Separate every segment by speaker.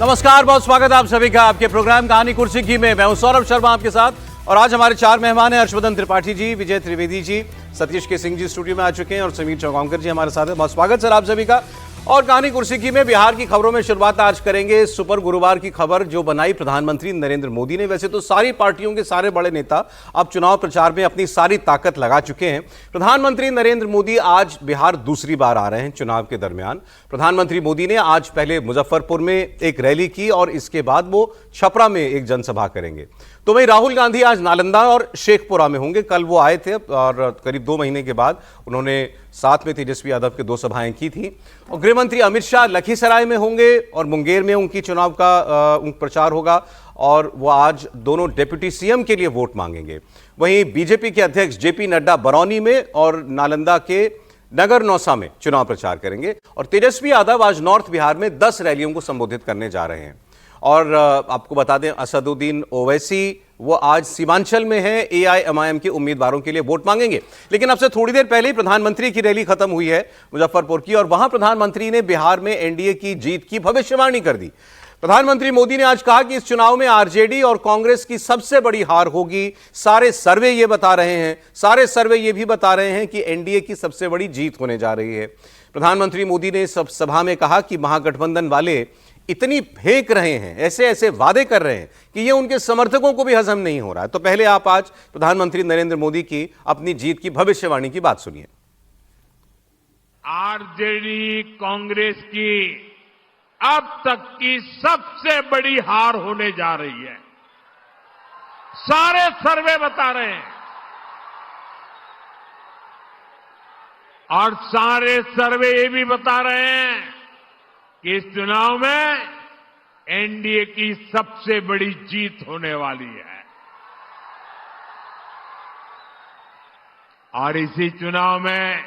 Speaker 1: नमस्कार, बहुत स्वागत है आप सभी का आपके प्रोग्राम कहानी कुर्सी की में। मैं हूं सौरभ शर्मा आपके साथ और आज हमारे चार मेहमान हैं। हर्षवर्धन त्रिपाठी जी, विजय त्रिवेदी जी, सतीश के सिंह जी स्टूडियो में आ चुके हैं और समीर चौगांवकर जी हमारे साथ हैं। बहुत स्वागत सर आप सभी का। और कहानी कुर्सी की में बिहार की खबरों में शुरुआत आज करेंगे सुपर गुरुवार की खबर जो बनाई प्रधानमंत्री नरेंद्र मोदी ने। वैसे तो सारी पार्टियों के सारे बड़े नेता अब चुनाव प्रचार में अपनी सारी ताकत लगा चुके हैं। प्रधानमंत्री नरेंद्र मोदी आज बिहार दूसरी बार आ रहे हैं चुनाव के दरमियान। प्रधानमंत्री मोदी ने आज पहले मुजफ्फरपुर में एक रैली की और इसके बाद वो छपरा में एक जनसभा करेंगे। तो वहीं राहुल गांधी आज नालंदा और शेखपुरा में होंगे। कल वो आए थे और करीब 2 महीने के बाद उन्होंने साथ में तेजस्वी यादव के 2 सभाएं की थी। और गृहमंत्री अमित शाह लखीसराय में होंगे और मुंगेर में उनकी चुनाव का प्रचार होगा और वो आज दोनों डिप्टी सीएम के लिए वोट मांगेंगे। वहीं बीजेपी के अध्यक्ष जेपी नड्डा बरौनी में और नालंदा के नगर नौसा में चुनाव प्रचार करेंगे। और तेजस्वी यादव आज नॉर्थ बिहार में 10 रैलियों को संबोधित करने जा रहे हैं। और आपको बता दें असदुद्दीन ओवैसी वो आज सीमांचल में है, एआईएमआईएम के उम्मीदवारों के लिए वोट मांगेंगे। लेकिन अब से थोड़ी देर पहले ही प्रधानमंत्री की रैली खत्म हुई है मुजफ्फरपुर की और वहां प्रधानमंत्री ने बिहार में एनडीए की जीत की भविष्यवाणी कर दी। प्रधानमंत्री मोदी ने आज कहा कि इस चुनाव में आरजेडी और कांग्रेस की सबसे बड़ी हार होगी। सारे सर्वे ये बता रहे हैं, सारे सर्वे ये भी बता रहे हैं कि एनडीए की सबसे बड़ी जीत होने जा रही है। प्रधानमंत्री मोदी ने सब सभा में कहा कि महागठबंधन वाले इतनी फेंक रहे हैं, ऐसे ऐसे वादे कर रहे हैं कि ये उनके समर्थकों को भी हजम नहीं हो रहा है। तो पहले आप आज प्रधानमंत्री नरेंद्र मोदी की अपनी जीत की भविष्यवाणी की बात सुनिए।
Speaker 2: आरजेडी कांग्रेस की अब तक की सबसे बड़ी हार होने जा रही है। सारे सर्वे बता रहे हैं और सारे सर्वे ये भी बता रहे हैं कि इस चुनाव में एनडीए की सबसे बड़ी जीत होने वाली है। और इसी चुनाव में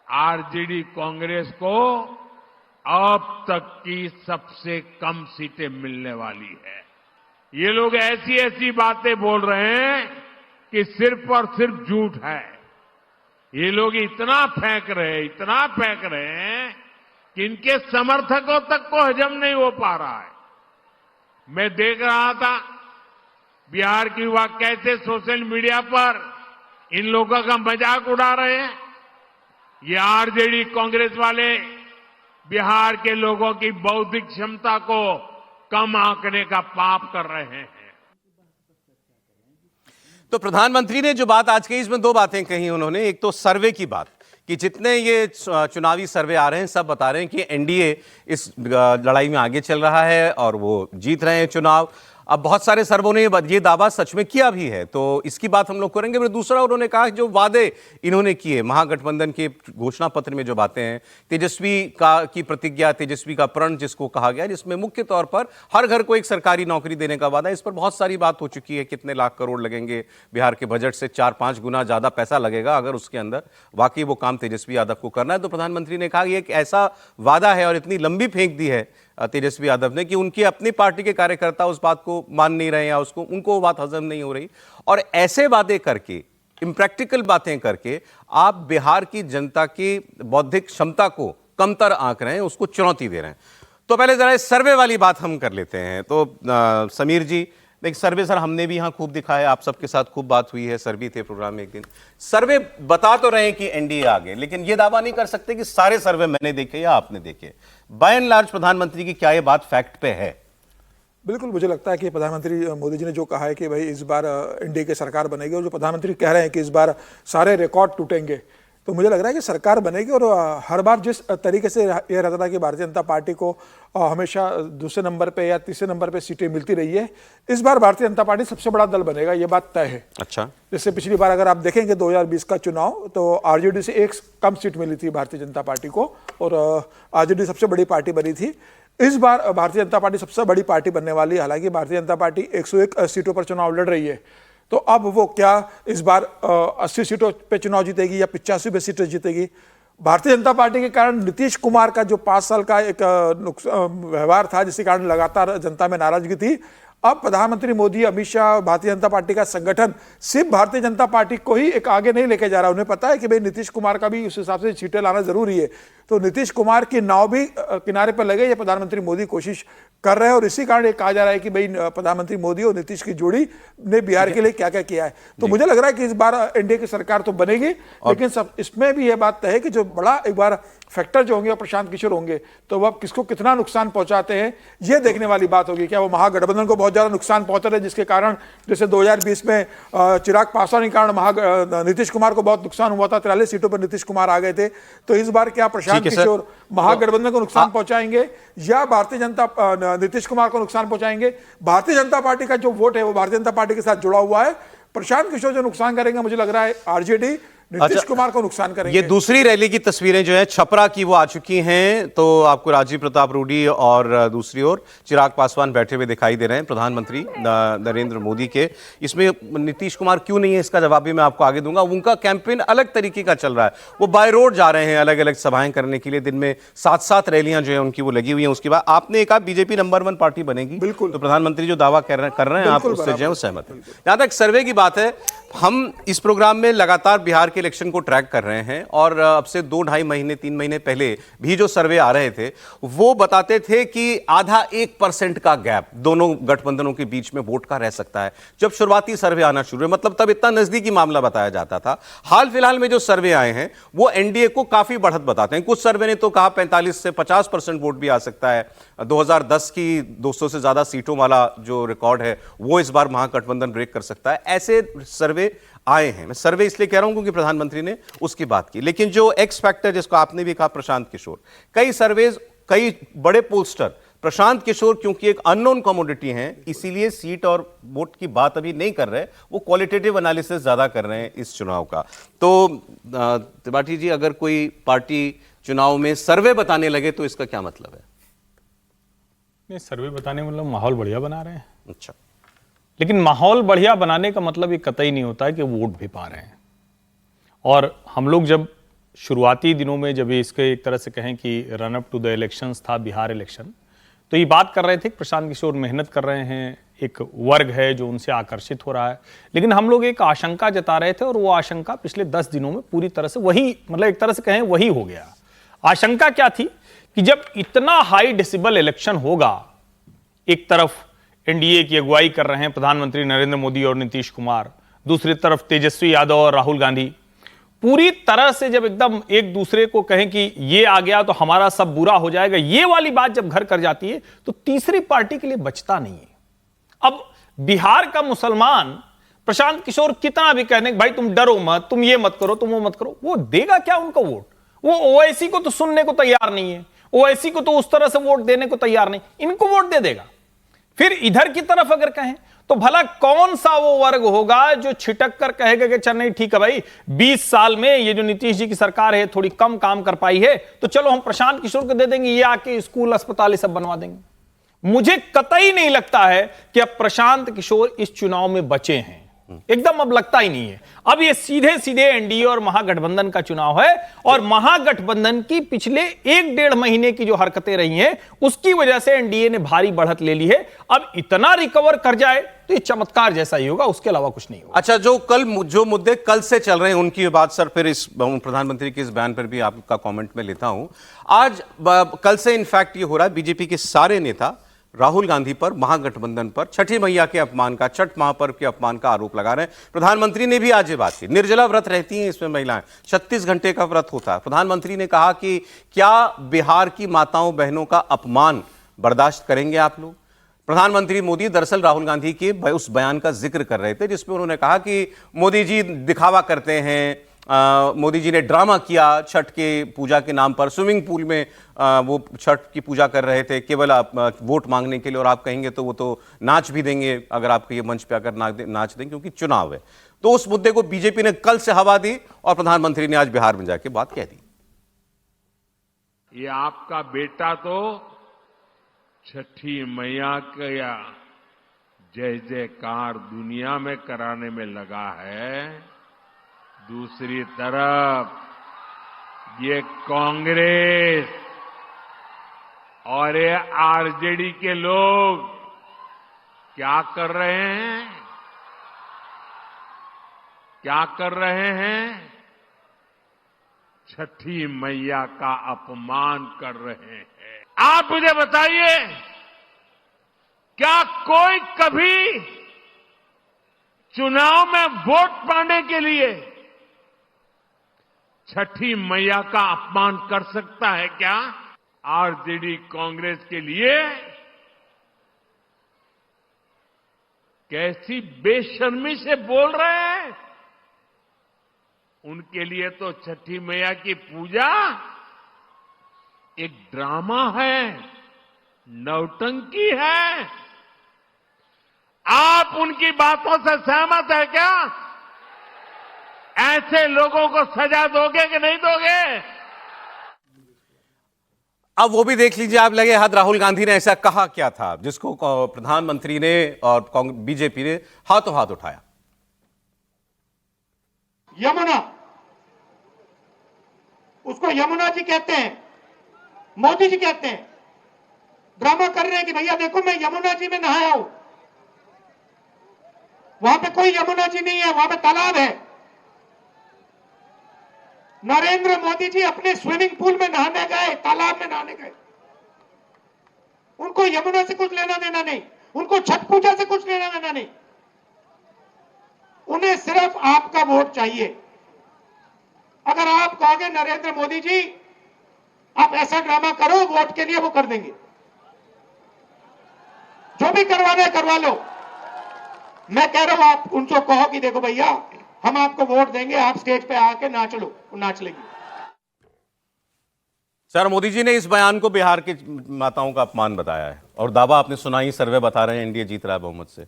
Speaker 2: आरजेडी कांग्रेस को अब तक की सबसे कम सीटें मिलने वाली है। ये लोग ऐसी ऐसी बातें बोल रहे हैं कि सिर्फ और सिर्फ झूठ है। ये लोग इतना फेंक रहे हैं कि इनके समर्थकों तक को हजम नहीं हो पा रहा है। मैं देख रहा था बिहार के युवा कैसे सोशल मीडिया पर इन लोगों का मजाक उड़ा रहे हैं। ये आरजेडी कांग्रेस वाले बिहार के लोगों की बौद्धिक क्षमता को कम आंकने का पाप कर रहे हैं।
Speaker 1: तो प्रधानमंत्री ने जो बात आज कही इसमें 2 बातें कही उन्होंने। एक तो सर्वे की बात कि जितने ये चुनावी सर्वे आ रहे हैं सब बता रहे हैं कि एनडीए इस लड़ाई में आगे चल रहा है और वो जीत रहे हैं चुनाव। अब बहुत सारे सर्वों ने ये दावा सच में किया भी है, तो इसकी बात हम लोग करेंगे। फिर दूसरा उन्होंने कहा कि जो वादे इन्होंने किए महागठबंधन के घोषणा पत्र में जो बातें हैं, तेजस्वी की प्रतिज्ञा, तेजस्वी का प्रण जिसको कहा गया, जिसमें मुख्य तौर पर हर घर को एक सरकारी नौकरी देने का वादा, इस पर बहुत सारी बात हो चुकी है। कितने लाख करोड़ लगेंगे, बिहार के बजट से 4-5 गुना ज्यादा पैसा लगेगा अगर उसके अंदर वाकई वो काम तेजस्वी यादव को करना है। तो प्रधानमंत्री ने कहा कि एक ऐसा वादा है और इतनी लंबी फेंक दी है तेजस्वी यादव ने कि उनकी अपनी पार्टी के कार्यकर्ता उस बात को मान नहीं रहे या उनको वो बात हजम नहीं हो रही। और ऐसे वादे करके, इम्प्रैक्टिकल बातें करके आप बिहार की जनता की बौद्धिक क्षमता को कमतर आंक रहे हैं, उसको चुनौती दे रहे हैं। तो पहले जरा इस सर्वे वाली बात हम कर लेते हैं। तो समीर जी, एक सर्वे सर हमने भी यहां खूब दिखाया, आप सबके साथ खूब बात हुई है, सर भी थे प्रोग्राम में एक दिन। सर्वे बता तो रहे हैं कि एनडीए आगे, लेकिन ये दावा नहीं कर सकते कि सारे सर्वे मैंने देखे या आपने देखे। बाय एंड लार्ज प्रधानमंत्री की क्या ये बात फैक्ट पे है?
Speaker 3: बिल्कुल, मुझे लगता है कि प्रधानमंत्री मोदी जी ने जो कहा है कि भाई इस बार एनडीए की सरकार बनेगी और जो प्रधानमंत्री कह रहे हैं कि इस बार सारे रिकॉर्ड टूटेंगे, तो मुझे लग रहा है कि सरकार बनेगी। और हर बार जिस तरीके से यह रहता था कि भारतीय जनता पार्टी को हमेशा दूसरे नंबर पे या तीसरे नंबर पे सीटें मिलती रही है, इस बार भारतीय जनता पार्टी सबसे बड़ा दल बनेगा, ये बात तय है।
Speaker 1: अच्छा,
Speaker 3: जैसे पिछली बार अगर आप देखेंगे 2020 का चुनाव, तो आरजेडी से 1 कम सीट मिली थी भारतीय जनता पार्टी को और आरजेडी सबसे बड़ी पार्टी बनी थी। इस बार भारतीय जनता पार्टी सबसे बड़ी पार्टी बनने वाली है। हालांकि भारतीय जनता पार्टी 101 सीटों पर चुनाव लड़ रही है, तो अब वो क्या इस बार 80 सीटों पे चुनाव जीतेगी या 85 सीटें जीतेगी? भारतीय जनता पार्टी के कारण नीतीश कुमार का जो 5 साल का एक व्यवहार था, जिसके कारण लगातार जनता में नाराजगी थी, अब प्रधानमंत्री मोदी, अमित शाह और भारतीय जनता पार्टी का संगठन सिर्फ भारतीय जनता पार्टी को ही एक आगे नहीं लेके जा रहा। उन्हें पता है कि भाई नीतीश कुमार का भी उस हिसाब से सीटें लाना जरूरी है, तो नीतीश कुमार की नाव भी किनारे पर लगे, ये प्रधानमंत्री मोदी कोशिश कर रहे हैं। और इसी कारण ये कहा जा रहा है कि भाई प्रधानमंत्री मोदी और नीतीश की जोड़ी ने बिहार के लिए क्या क्या किया है। तो मुझे लग रहा है कि इस बार एनडीए की सरकार तो बनेगी, लेकिन सब इसमें भी ये बात तय है कि जो बड़ा एक बार फैक्टर जो होंगे प्रशांत किशोर होंगे, तो वह किसको कितना नुकसान पहुंचाते हैं ये देखने वाली बात होगी। क्या वो महागठबंधन को बहुत ज्यादा नुकसान पहुंचा रहे, जिसके कारण जैसे 2020 में चिराग पासवान के कारण नीतीश कुमार को बहुत नुकसान हुआ था, 43 सीटों पर नीतीश कुमार आ गए थे। तो इस बार क्या प्रशांत किशोर महागठबंधन को नुकसान पहुंचाएंगे या भारतीय जनता नीतीश कुमार को नुकसान पहुंचाएंगे? भारतीय जनता पार्टी का जो वोट है वो भारतीय जनता पार्टी के साथ जुड़ा हुआ है। प्रशांत किशोर जो नुकसान करेंगे मुझे लग रहा है आरजेडी नीतीश कुमार को नुकसान करेंगे।
Speaker 1: ये दूसरी रैली की तस्वीरें जो है छपरा की वो आ चुकी हैं, तो आपको राजीव प्रताप रूडी और दूसरी ओर चिराग पासवान बैठे हुए दिखाई दे रहे हैं प्रधानमंत्री नरेंद्र मोदी के। इसमें नीतीश कुमार क्यों नहीं है, इसका जवाब भी मैं आपको आगे दूंगा। उनका कैंपेन अलग तरीके का चल रहा है, वो बाय रोड जा रहे हैं अलग अलग सभाएं करने के लिए, दिन में 7-7 रैलियां जो है उनकी वो लगी हुई हैं। उसके बाद आपने कहा बीजेपी नंबर 1 पार्टी बनेगी, बिल्कुल। तो प्रधानमंत्री जो दावा कर रहे हैं आप उससे जो है सहमत हैं? जहां तक सर्वे की बात है, हम इस प्रोग्राम में लगातार बिहार के इलेक्शन को ट्रैक कर रहे हैं और अब से 2-2.5 महीने 3 महीने पहले भी जो सर्वे आ रहे थे वो बताते थे कि आधा 1% का गैप दोनों गठबंधनों के बीच में वोट का रह सकता है। जब शुरुआती सर्वे आना शुरू हुए, मतलब तब इतना नजदीकी मामला बताया जाता था। हाल फिलहाल में जो सर्वे आए हैं वो एनडीए को काफी बढ़त बताते हैं। कुछ सर्वे ने तो कहा 45 से 50% वोट भी आ सकता है। 2010 की 200 से ज्यादा सीटों वाला जो रिकॉर्ड है वो इस बार महागठबंधन ब्रेक कर सकता है। ऐसे सर्वे आए हैं। मैं सर्वे इसलिए कह रहा हूं क्योंकि प्रधानमंत्री ने उसकी बात की। लेकिन जो एक्स फैक्टर जिसको आपने भी कहा प्रशांत किशोर, कई सर्वेज, कई बड़े पोलस्टर प्रशांत किशोर क्योंकि एक अननोन कमोडिटी हैं इसीलिए सीट और वोट की बात अभी नहीं कर रहे, वो क्वालिटेटिव एनालिसिस ज्यादा कर रहे हैं इस चुनाव का। तो त्रिपाठी जी, अगर कोई पार्टी चुनाव में सर्वे बताने लगे तो इसका क्या मतलब है?
Speaker 4: नहीं, सर्वे बताने मतलब माहौल बढ़िया बना रहे हैं।
Speaker 1: अच्छा,
Speaker 4: लेकिन माहौल बढ़िया बनाने का मतलब ये कतई नहीं होता है कि वोट भी पा रहे हैं। और हम लोग जब शुरुआती दिनों में जब इसके एक तरह से कहें कि run up to the elections था, बिहार इलेक्शन, तो ये बात कर रहे थे कि प्रशांत किशोर मेहनत कर रहे हैं, एक वर्ग है जो उनसे आकर्षित हो रहा है। लेकिन हम लोग एक आशंका जता रहे थे और वो आशंका पिछले 10 दिनों में पूरी तरह से वही, मतलब एक तरह से कहें वही हो गया। आशंका क्या थी कि जब इतना हाई डेसिबल इलेक्शन होगा, एक तरफ एनडीए की अगुवाई कर रहे हैं प्रधानमंत्री नरेंद्र मोदी और नीतीश कुमार, दूसरी तरफ तेजस्वी यादव और राहुल गांधी, पूरी तरह से जब एकदम एक दूसरे को कहें कि ये आ गया तो हमारा सब बुरा हो जाएगा, ये वाली बात जब घर कर जाती है तो तीसरी पार्टी के लिए बचता नहीं है। अब बिहार का मुसलमान प्रशांत किशोर कितना भी कहने भाई तुम डरो मत, तुम ये मत करो, तुम वो मत करो, वो देगा क्या उनको वोट? वो ओवैसी को तो सुनने को तैयार नहीं है, ओवैसी को तो उस तरह से वोट देने को तैयार नहीं, इनको वोट दे देगा। फिर इधर की तरफ अगर कहें तो भला कौन सा वो वर्ग होगा जो छिटक कर कहेगा कि चल नहीं ठीक है भाई, 20 साल में ये जो नीतीश जी की सरकार है थोड़ी कम काम कर पाई है, तो चलो हम प्रशांत किशोर को दे देंगे, ये आके स्कूल अस्पताल ये सब बनवा देंगे। मुझे कतई नहीं लगता है कि अब प्रशांत किशोर इस चुनाव में बचे हैं, एकदम अब लगता ही नहीं है। अब ये सीधे सीधे एनडीए और महागठबंधन का चुनाव है और महागठबंधन की पिछले 1-1.5 महीने की जो हरकतें रही हैं उसकी वजह से एनडीए ने भारी बढ़त ले ली है। अब इतना रिकवर कर जाए तो ये चमत्कार जैसा ही होगा, उसके अलावा कुछ नहीं होगा।
Speaker 1: अच्छा, जो मुद्दे कल से चल रहे हैं उनकी बात सर, फिर इस प्रधानमंत्री के इस बयान पर भी आपका कमेंट में लेता हूं। आज कल से इनफैक्ट ये हो रहा है, बीजेपी के सारे नेता राहुल गांधी पर, महागठबंधन पर छठी मैया के अपमान का, छठ महापर्व के अपमान का आरोप लगा रहे हैं। प्रधानमंत्री ने भी आज ये बात की, निर्जला व्रत रहती हैं इसमें महिलाएं, 36 घंटे का व्रत होता है। प्रधानमंत्री ने कहा कि क्या बिहार की माताओं बहनों का अपमान बर्दाश्त करेंगे आप लोग? प्रधानमंत्री मोदी दरअसल राहुल गांधी के उस बयान का जिक्र कर रहे थे जिसमें उन्होंने कहा कि मोदी जी दिखावा करते हैं, मोदी जी ने ड्रामा किया छठ के पूजा के नाम पर, स्विमिंग पूल में वो छठ की पूजा कर रहे थे केवल वोट मांगने के लिए, और आप कहेंगे तो वो तो नाच भी देंगे अगर आपके ये मंच पे आकर नाच दें क्योंकि चुनाव है। तो उस मुद्दे को बीजेपी ने कल से हवा दी और प्रधानमंत्री ने आज बिहार में जाके बात कह दी।
Speaker 2: ये आपका बेटा तो छठी मैया का जय जयकार दुनिया में कराने में लगा है, दूसरी तरफ ये कांग्रेस और ये आरजेडी के लोग क्या कर रहे हैं? क्या कर रहे हैं? छठी मैया का अपमान कर रहे हैं। आप मुझे बताइए, क्या कोई कभी चुनाव में वोट पाने के लिए छठी मैया का अपमान कर सकता है क्या? आरजेडी कांग्रेस के लिए कैसी बेशर्मी से बोल रहे हैं। उनके लिए तो छठी मैया की पूजा एक ड्रामा है, नौटंकी है। आप उनकी बातों से सहमत है क्या? ऐसे लोगों को सजा दोगे कि नहीं दोगे?
Speaker 1: अब वो भी देख लीजिए, आप लगे हाथ राहुल गांधी ने ऐसा कहा क्या था जिसको प्रधानमंत्री ने और बीजेपी ने हाथों हाथ उठाया।
Speaker 5: यमुना, उसको यमुना जी कहते हैं, मोदी जी कहते हैं। ड्रामा कर रहे हैं कि भैया देखो मैं यमुना जी में नहाया हूं। वहां पे कोई यमुना जी नहीं है, वहां पे तालाब है। नरेंद्र मोदी जी अपने स्विमिंग पूल में नहाने गए, तालाब में नहाने गए। उनको यमुना से कुछ लेना देना नहीं, उनको छठ पूजा से कुछ लेना देना नहीं। उन्हें सिर्फ आपका वोट चाहिए। अगर आप कहोगे नरेंद्र मोदी जी आप ऐसा ड्रामा करो वोट के लिए, वो कर देंगे। जो भी करवाना है करवा लो। मैं कह रहा हूं आप उनको कहो कि देखो भैया हम आपको वोट देंगे, आप स्टेज पे आके नाच लो, वो नाच लेंगे।
Speaker 1: सर, मोदी जी ने इस बयान को बिहार की माताओं का अपमान बताया है और दावा आपने सुना ही, सर्वे बता रहे हैं एनडीए जीत रहा है बहुमत से।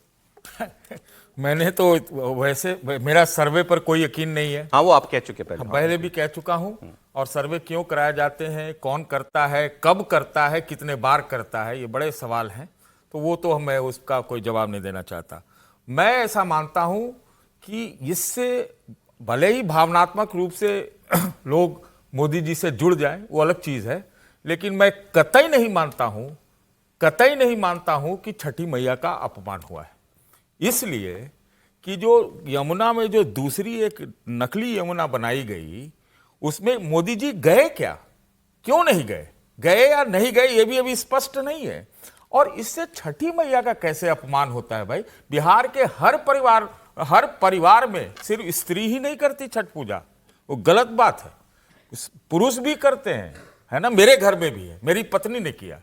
Speaker 6: मैंने तो वैसे मेरा सर्वे पर कोई यकीन नहीं है।
Speaker 1: हाँ, वो आप कह चुके
Speaker 6: पहले भी कह चुका हूं। और सर्वे क्यों कराए जाते हैं, कौन करता है, कब करता है, कितने बार करता है, ये बड़े सवाल हैं। तो वो तो मैं उसका कोई जवाब नहीं देना चाहता। मैं ऐसा मानता हूं कि इससे भले ही भावनात्मक रूप से लोग मोदी जी से जुड़ जाएं, वो अलग चीज है, लेकिन मैं कतई नहीं मानता हूं कि छठी मैया का अपमान हुआ है। इसलिए कि जो यमुना में जो दूसरी एक नकली यमुना बनाई गई, उसमें मोदी जी गए क्या, क्यों नहीं गए, गए या नहीं गए ये भी अभी स्पष्ट नहीं है। और इससे छठी मैया का कैसे अपमान होता है भाई? बिहार के हर परिवार में सिर्फ स्त्री ही नहीं करती छठ पूजा, वो गलत बात है। पुरुष भी करते हैं, है ना, मेरे घर में भी है, मेरी पत्नी ने किया।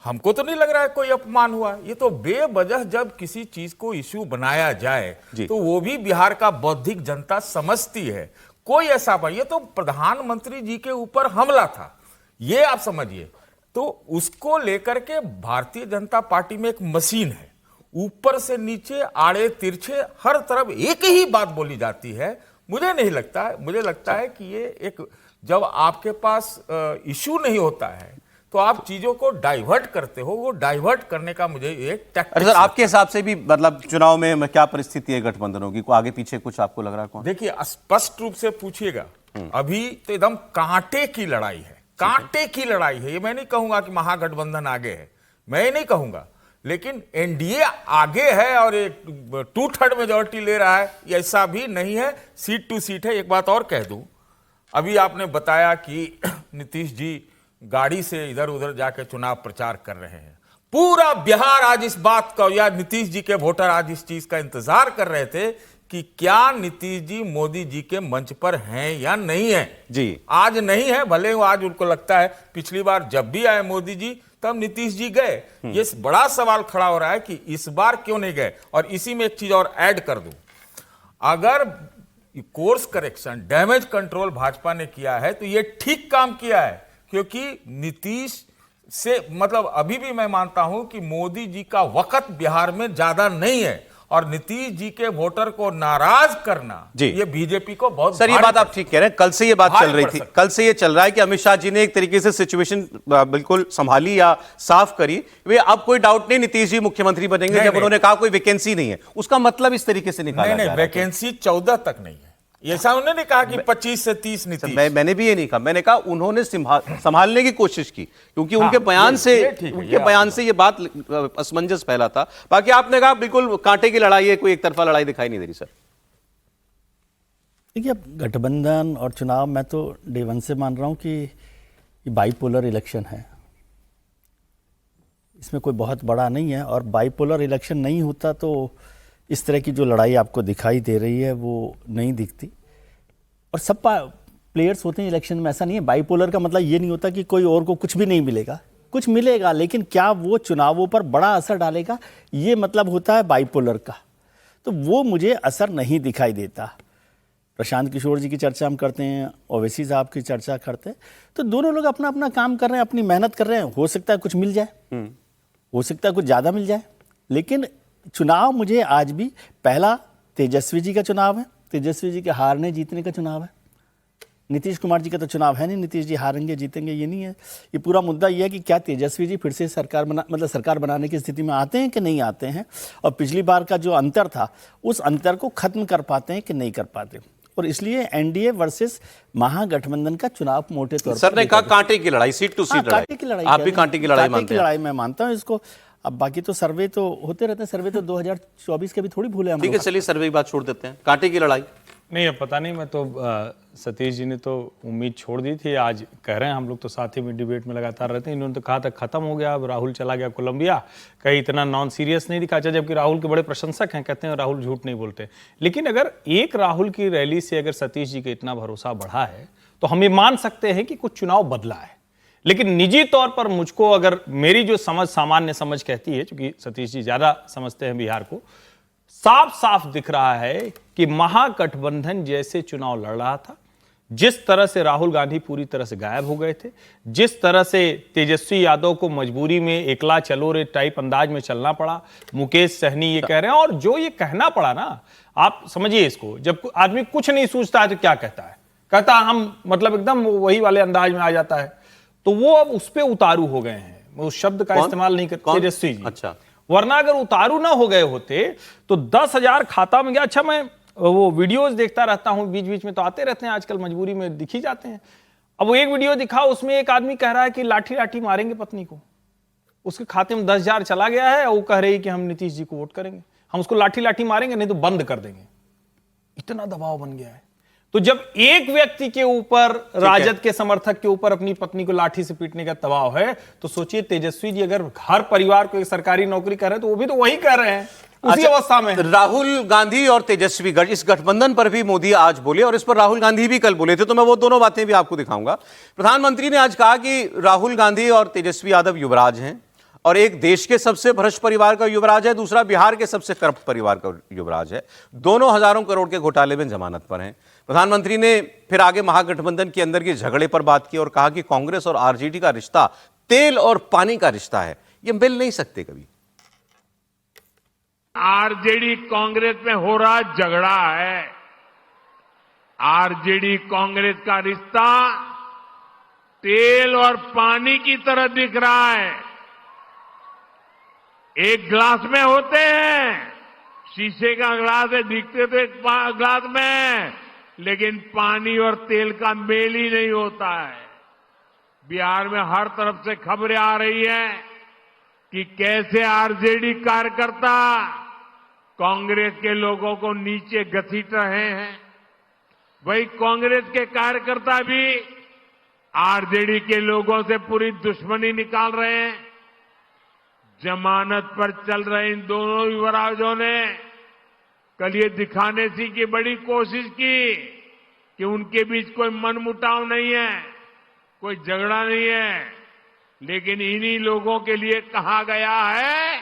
Speaker 6: हमको तो नहीं लग रहा है कोई अपमान हुआ। ये तो बेवजह जब किसी चीज को इश्यू बनाया जाए तो वो भी बिहार का बौद्धिक जनता समझती है। कोई ऐसा भाई, ये तो प्रधानमंत्री जी के ऊपर हमला था, ये आप समझिए। तो उसको लेकर के भारतीय जनता पार्टी में एक मशीन है, ऊपर से नीचे आड़े तिरछे हर तरफ एक ही बात बोली जाती है। मुझे नहीं लगता है, मुझे लगता है कि ये एक, जब आपके पास इश्यू नहीं होता है तो आप चीजों को डाइवर्ट करते हो। वो डाइवर्ट करने का मुझे एक टैक्टिक्स।
Speaker 1: सर, आपके हिसाब से भी मतलब चुनाव में क्या परिस्थिति है गठबंधनों की, आगे पीछे कुछ आपको लग रहा है कौन?
Speaker 6: देखिए, स्पष्ट रूप से पूछिएगा, अभी तो एकदम कांटे की लड़ाई है, कांटे की लड़ाई है। ये मैं नहीं कहूंगा कि महागठबंधन आगे है, मैं नहीं कहूंगा, लेकिन एनडीए आगे है और एक 2/3 मेजोरिटी ले रहा है, ऐसा भी नहीं है, सीट टू सीट है। एक बात और कह दूं, अभी आपने बताया कि नीतीश जी गाड़ी से इधर उधर जाकर चुनाव प्रचार कर रहे हैं। पूरा बिहार आज इस बात का, या नीतीश जी के वोटर आज इस चीज का इंतजार कर रहे थे कि क्या नीतीश जी मोदी जी के मंच पर हैं या नहीं है
Speaker 1: जी। आज
Speaker 6: नहीं है, भले वो आज उनको लगता है पिछली बार जब भी आए मोदी जी तब नीतीश जी गए। ये बड़ा सवाल खड़ा हो रहा है कि इस बार क्यों नहीं गए। और इसी में एक चीज और ऐड कर दूं, अगर course correction, damage control Bhajpa ने किया है तो ये ठीक काम किया है, क्योंकि नीतीश से मतलब अभी भी मैं मानता हूं कि मोदी जी का वक्त बिहार में ज्यादा नहीं है और नीतीश जी के वोटर को नाराज करना ये बीजेपी को बहुत।
Speaker 1: सर, ये बात आप ठीक कह रहे हैं। कल से ये बात चल रही थी, कल से ये चल रहा है कि अमित शाह जी ने एक तरीके से सिचुएशन बिल्कुल संभाली या साफ करी। वे अब कोई डाउट नहीं नीतीश जी मुख्यमंत्री बनेंगे, जब उन्होंने कहा कोई वैकेंसी नहीं है, उसका मतलब इस तरीके से निकाला
Speaker 6: नहीं, वैकेंसी 14 तक नहीं है, ऐसा उन्होंने कहा कि 25 से 30 नीतीश।
Speaker 1: मैंने भी ये नहीं कहा, मैंने कहा उन्होंने संभालने की कोशिश की, क्योंकि उनके बयान से ये बात असमंजस फैला था। बाकी आपने कहा बिल्कुल कांटे की लड़ाई है, कोई एक तरफा लड़ाई दिखाई नहीं दे रही। सर
Speaker 7: देखिए, अब गठबंधन और चुनाव, मैं तो डे वन से मान रहा हूँ कि ये बाईपोलर इलेक्शन है, इसमें कोई बहुत बड़ा नहीं है। और बाईपोलर इलेक्शन नहीं होता तो इस तरह की जो लड़ाई आपको दिखाई दे रही है वो नहीं दिखती। और सब प्लेयर्स होते हैं इलेक्शन में, ऐसा नहीं है। बाईपोलर का मतलब ये नहीं होता कि कोई और को कुछ भी नहीं मिलेगा, कुछ मिलेगा, लेकिन क्या वो चुनावों पर बड़ा असर डालेगा, ये मतलब होता है बाईपोलर का। तो वो मुझे असर नहीं दिखाई देता। प्रशांत किशोर जी की चर्चा हम करते हैं, ओवैसी साहब की चर्चा करते हैं, तो दोनों लोग अपना अपना काम कर रहे हैं, अपनी मेहनत कर रहे हैं। हो सकता है कुछ मिल जाए, हो सकता है कुछ ज़्यादा मिल जाए, लेकिन चुनाव मुझे आज भी पहला तेजस्वी जी का चुनाव है, तेजस्वी जी के हारने जीतने का चुनाव है। नीतीश कुमार जी का तो चुनाव है नहीं, नीतीश जी हारेंगे जीतेंगे ये नहीं है। ये पूरा मुद्दा ये है कि क्या तेजस्वी जी फिर से सरकार बनाने की स्थिति में आते हैं कि नहीं आते हैं, और पिछली बार का जो अंतर था उस अंतर को खत्म कर पाते हैं कि नहीं कर पाते। और इसलिए एनडीए वर्सेस महागठबंधन का चुनाव मोटे तौर पर
Speaker 1: सर ने कहा कांटे की लड़ाई, सीट टू सीट लड़ाई, आप भी कांटे की लड़ाई मानते हैं?
Speaker 7: लड़ाई मैं मानता हूं इसको। अब बाकी तो सर्वे तो होते रहते हैं, सर्वे तो 2024 के भी थोड़ी भूले हम।
Speaker 1: ठीक है, चलिए सर्वे की बात छोड़ देते हैं, कांटे की लड़ाई
Speaker 4: नहीं, अब पता नहीं, मैं तो सतीश जी ने तो उम्मीद छोड़ दी थी। आज कह रहे हैं हम लोग तो साथ ही में डिबेट में लगातार रहते हैं, इन्होंने तो कहा था खत्म हो गया, अब राहुल चला गया कोलंबिया, कहीं इतना नॉन सीरियस नहीं दिखा। जबकि राहुल के बड़े प्रशंसक हैं, कहते हैं राहुल झूठ नहीं बोलते। लेकिन अगर एक राहुल की रैली से अगर सतीश जी का इतना भरोसा बढ़ा है तो हम ये मान सकते हैं कि कुछ चुनाव बदला है। लेकिन निजी तौर पर मुझको, अगर मेरी जो समझ, सामान्य समझ कहती है, क्योंकि सतीश जी ज्यादा समझते हैं बिहार को, साफ साफ दिख रहा है कि महागठबंधन जैसे चुनाव लड़ रहा था, जिस तरह से राहुल गांधी पूरी तरह से गायब हो गए थे, जिस तरह से तेजस्वी यादव को मजबूरी में एकला चलो रे टाइप अंदाज में चलना पड़ा, मुकेश सहनी ये कह रहे हैं, और जो ये कहना पड़ा ना, आप समझिए इसको, जब आदमी कुछ नहीं सोचता है तो क्या कहता है, कहता हम मतलब एकदम वही वाले अंदाज में आ जाता है, तो वो अब उस पर उतारू हो गए हैं। वो उस शब्द का इस्तेमाल नहीं करते तेजस्वी जी।
Speaker 1: अच्छा,
Speaker 4: वरना अगर उतारू ना हो गए होते तो 10,000 खाता में गया। अच्छा, मैं वो वीडियोस देखता रहता हूं, बीच बीच में तो आते रहते हैं, आजकल मजबूरी में दिख ही जाते हैं। अब वो एक वीडियो दिखा, उसमें एक आदमी कह रहा है कि लाठी लाठी मारेंगे पत्नी को, उसके खाते में 10,000 चला गया है, और वो कह रही है कि हम नीतीश जी को वोट करेंगे, हम उसको लाठी लाठी मारेंगे, नहीं तो बंद कर देंगे। इतना दबाव बन गया है। तो जब एक व्यक्ति के ऊपर, राजद के समर्थक के ऊपर अपनी पत्नी को लाठी से पीटने का दबाव है, तो सोचिए तेजस्वी जी अगर हर परिवार को एक सरकारी नौकरी कर रहे हैं तो वो भी तो वही कर रहे हैं उसी अवस्था में।
Speaker 1: राहुल गांधी और तेजस्वी इस गठबंधन पर भी मोदी आज बोले, और इस पर राहुल गांधी भी कल बोले थे, तो मैं वो दोनों बातें भी आपको दिखाऊंगा। प्रधानमंत्री ने आज कहा कि राहुल गांधी और तेजस्वी यादव युवराज हैं, और एक देश के सबसे भ्रष्ट परिवार का युवराज है, दूसरा बिहार के सबसे करप्ट परिवार का युवराज है। दोनों हजारों करोड़ के घोटाले में जमानत पर हैं। प्रधानमंत्री ने फिर आगे महागठबंधन के अंदर के झगड़े पर बात की और कहा कि कांग्रेस और आरजेडी का रिश्ता तेल और पानी का रिश्ता है, ये मिल नहीं सकते कभी।
Speaker 2: आरजेडी कांग्रेस में हो रहा झगड़ा है, आरजेडी कांग्रेस का रिश्ता तेल और पानी की तरह दिख रहा है। एक ग्लास में होते हैं, शीशे का ग्लास है, दिखते तो एक ग्लास में, लेकिन पानी और तेल का मेल ही नहीं होता है। बिहार में हर तरफ से खबरें आ रही हैं कि कैसे आरजेडी कार्यकर्ता कांग्रेस के लोगों को नीचे घसीट रहे हैं, वही कांग्रेस के कार्यकर्ता भी आरजेडी के लोगों से पूरी दुश्मनी निकाल रहे हैं। जमानत पर चल रहे इन दोनों युवराजों ने कल ये दिखाने की बड़ी कोशिश की कि उनके बीच कोई मनमुटाव नहीं है, कोई झगड़ा नहीं है, लेकिन इन्हीं लोगों के लिए कहा गया है,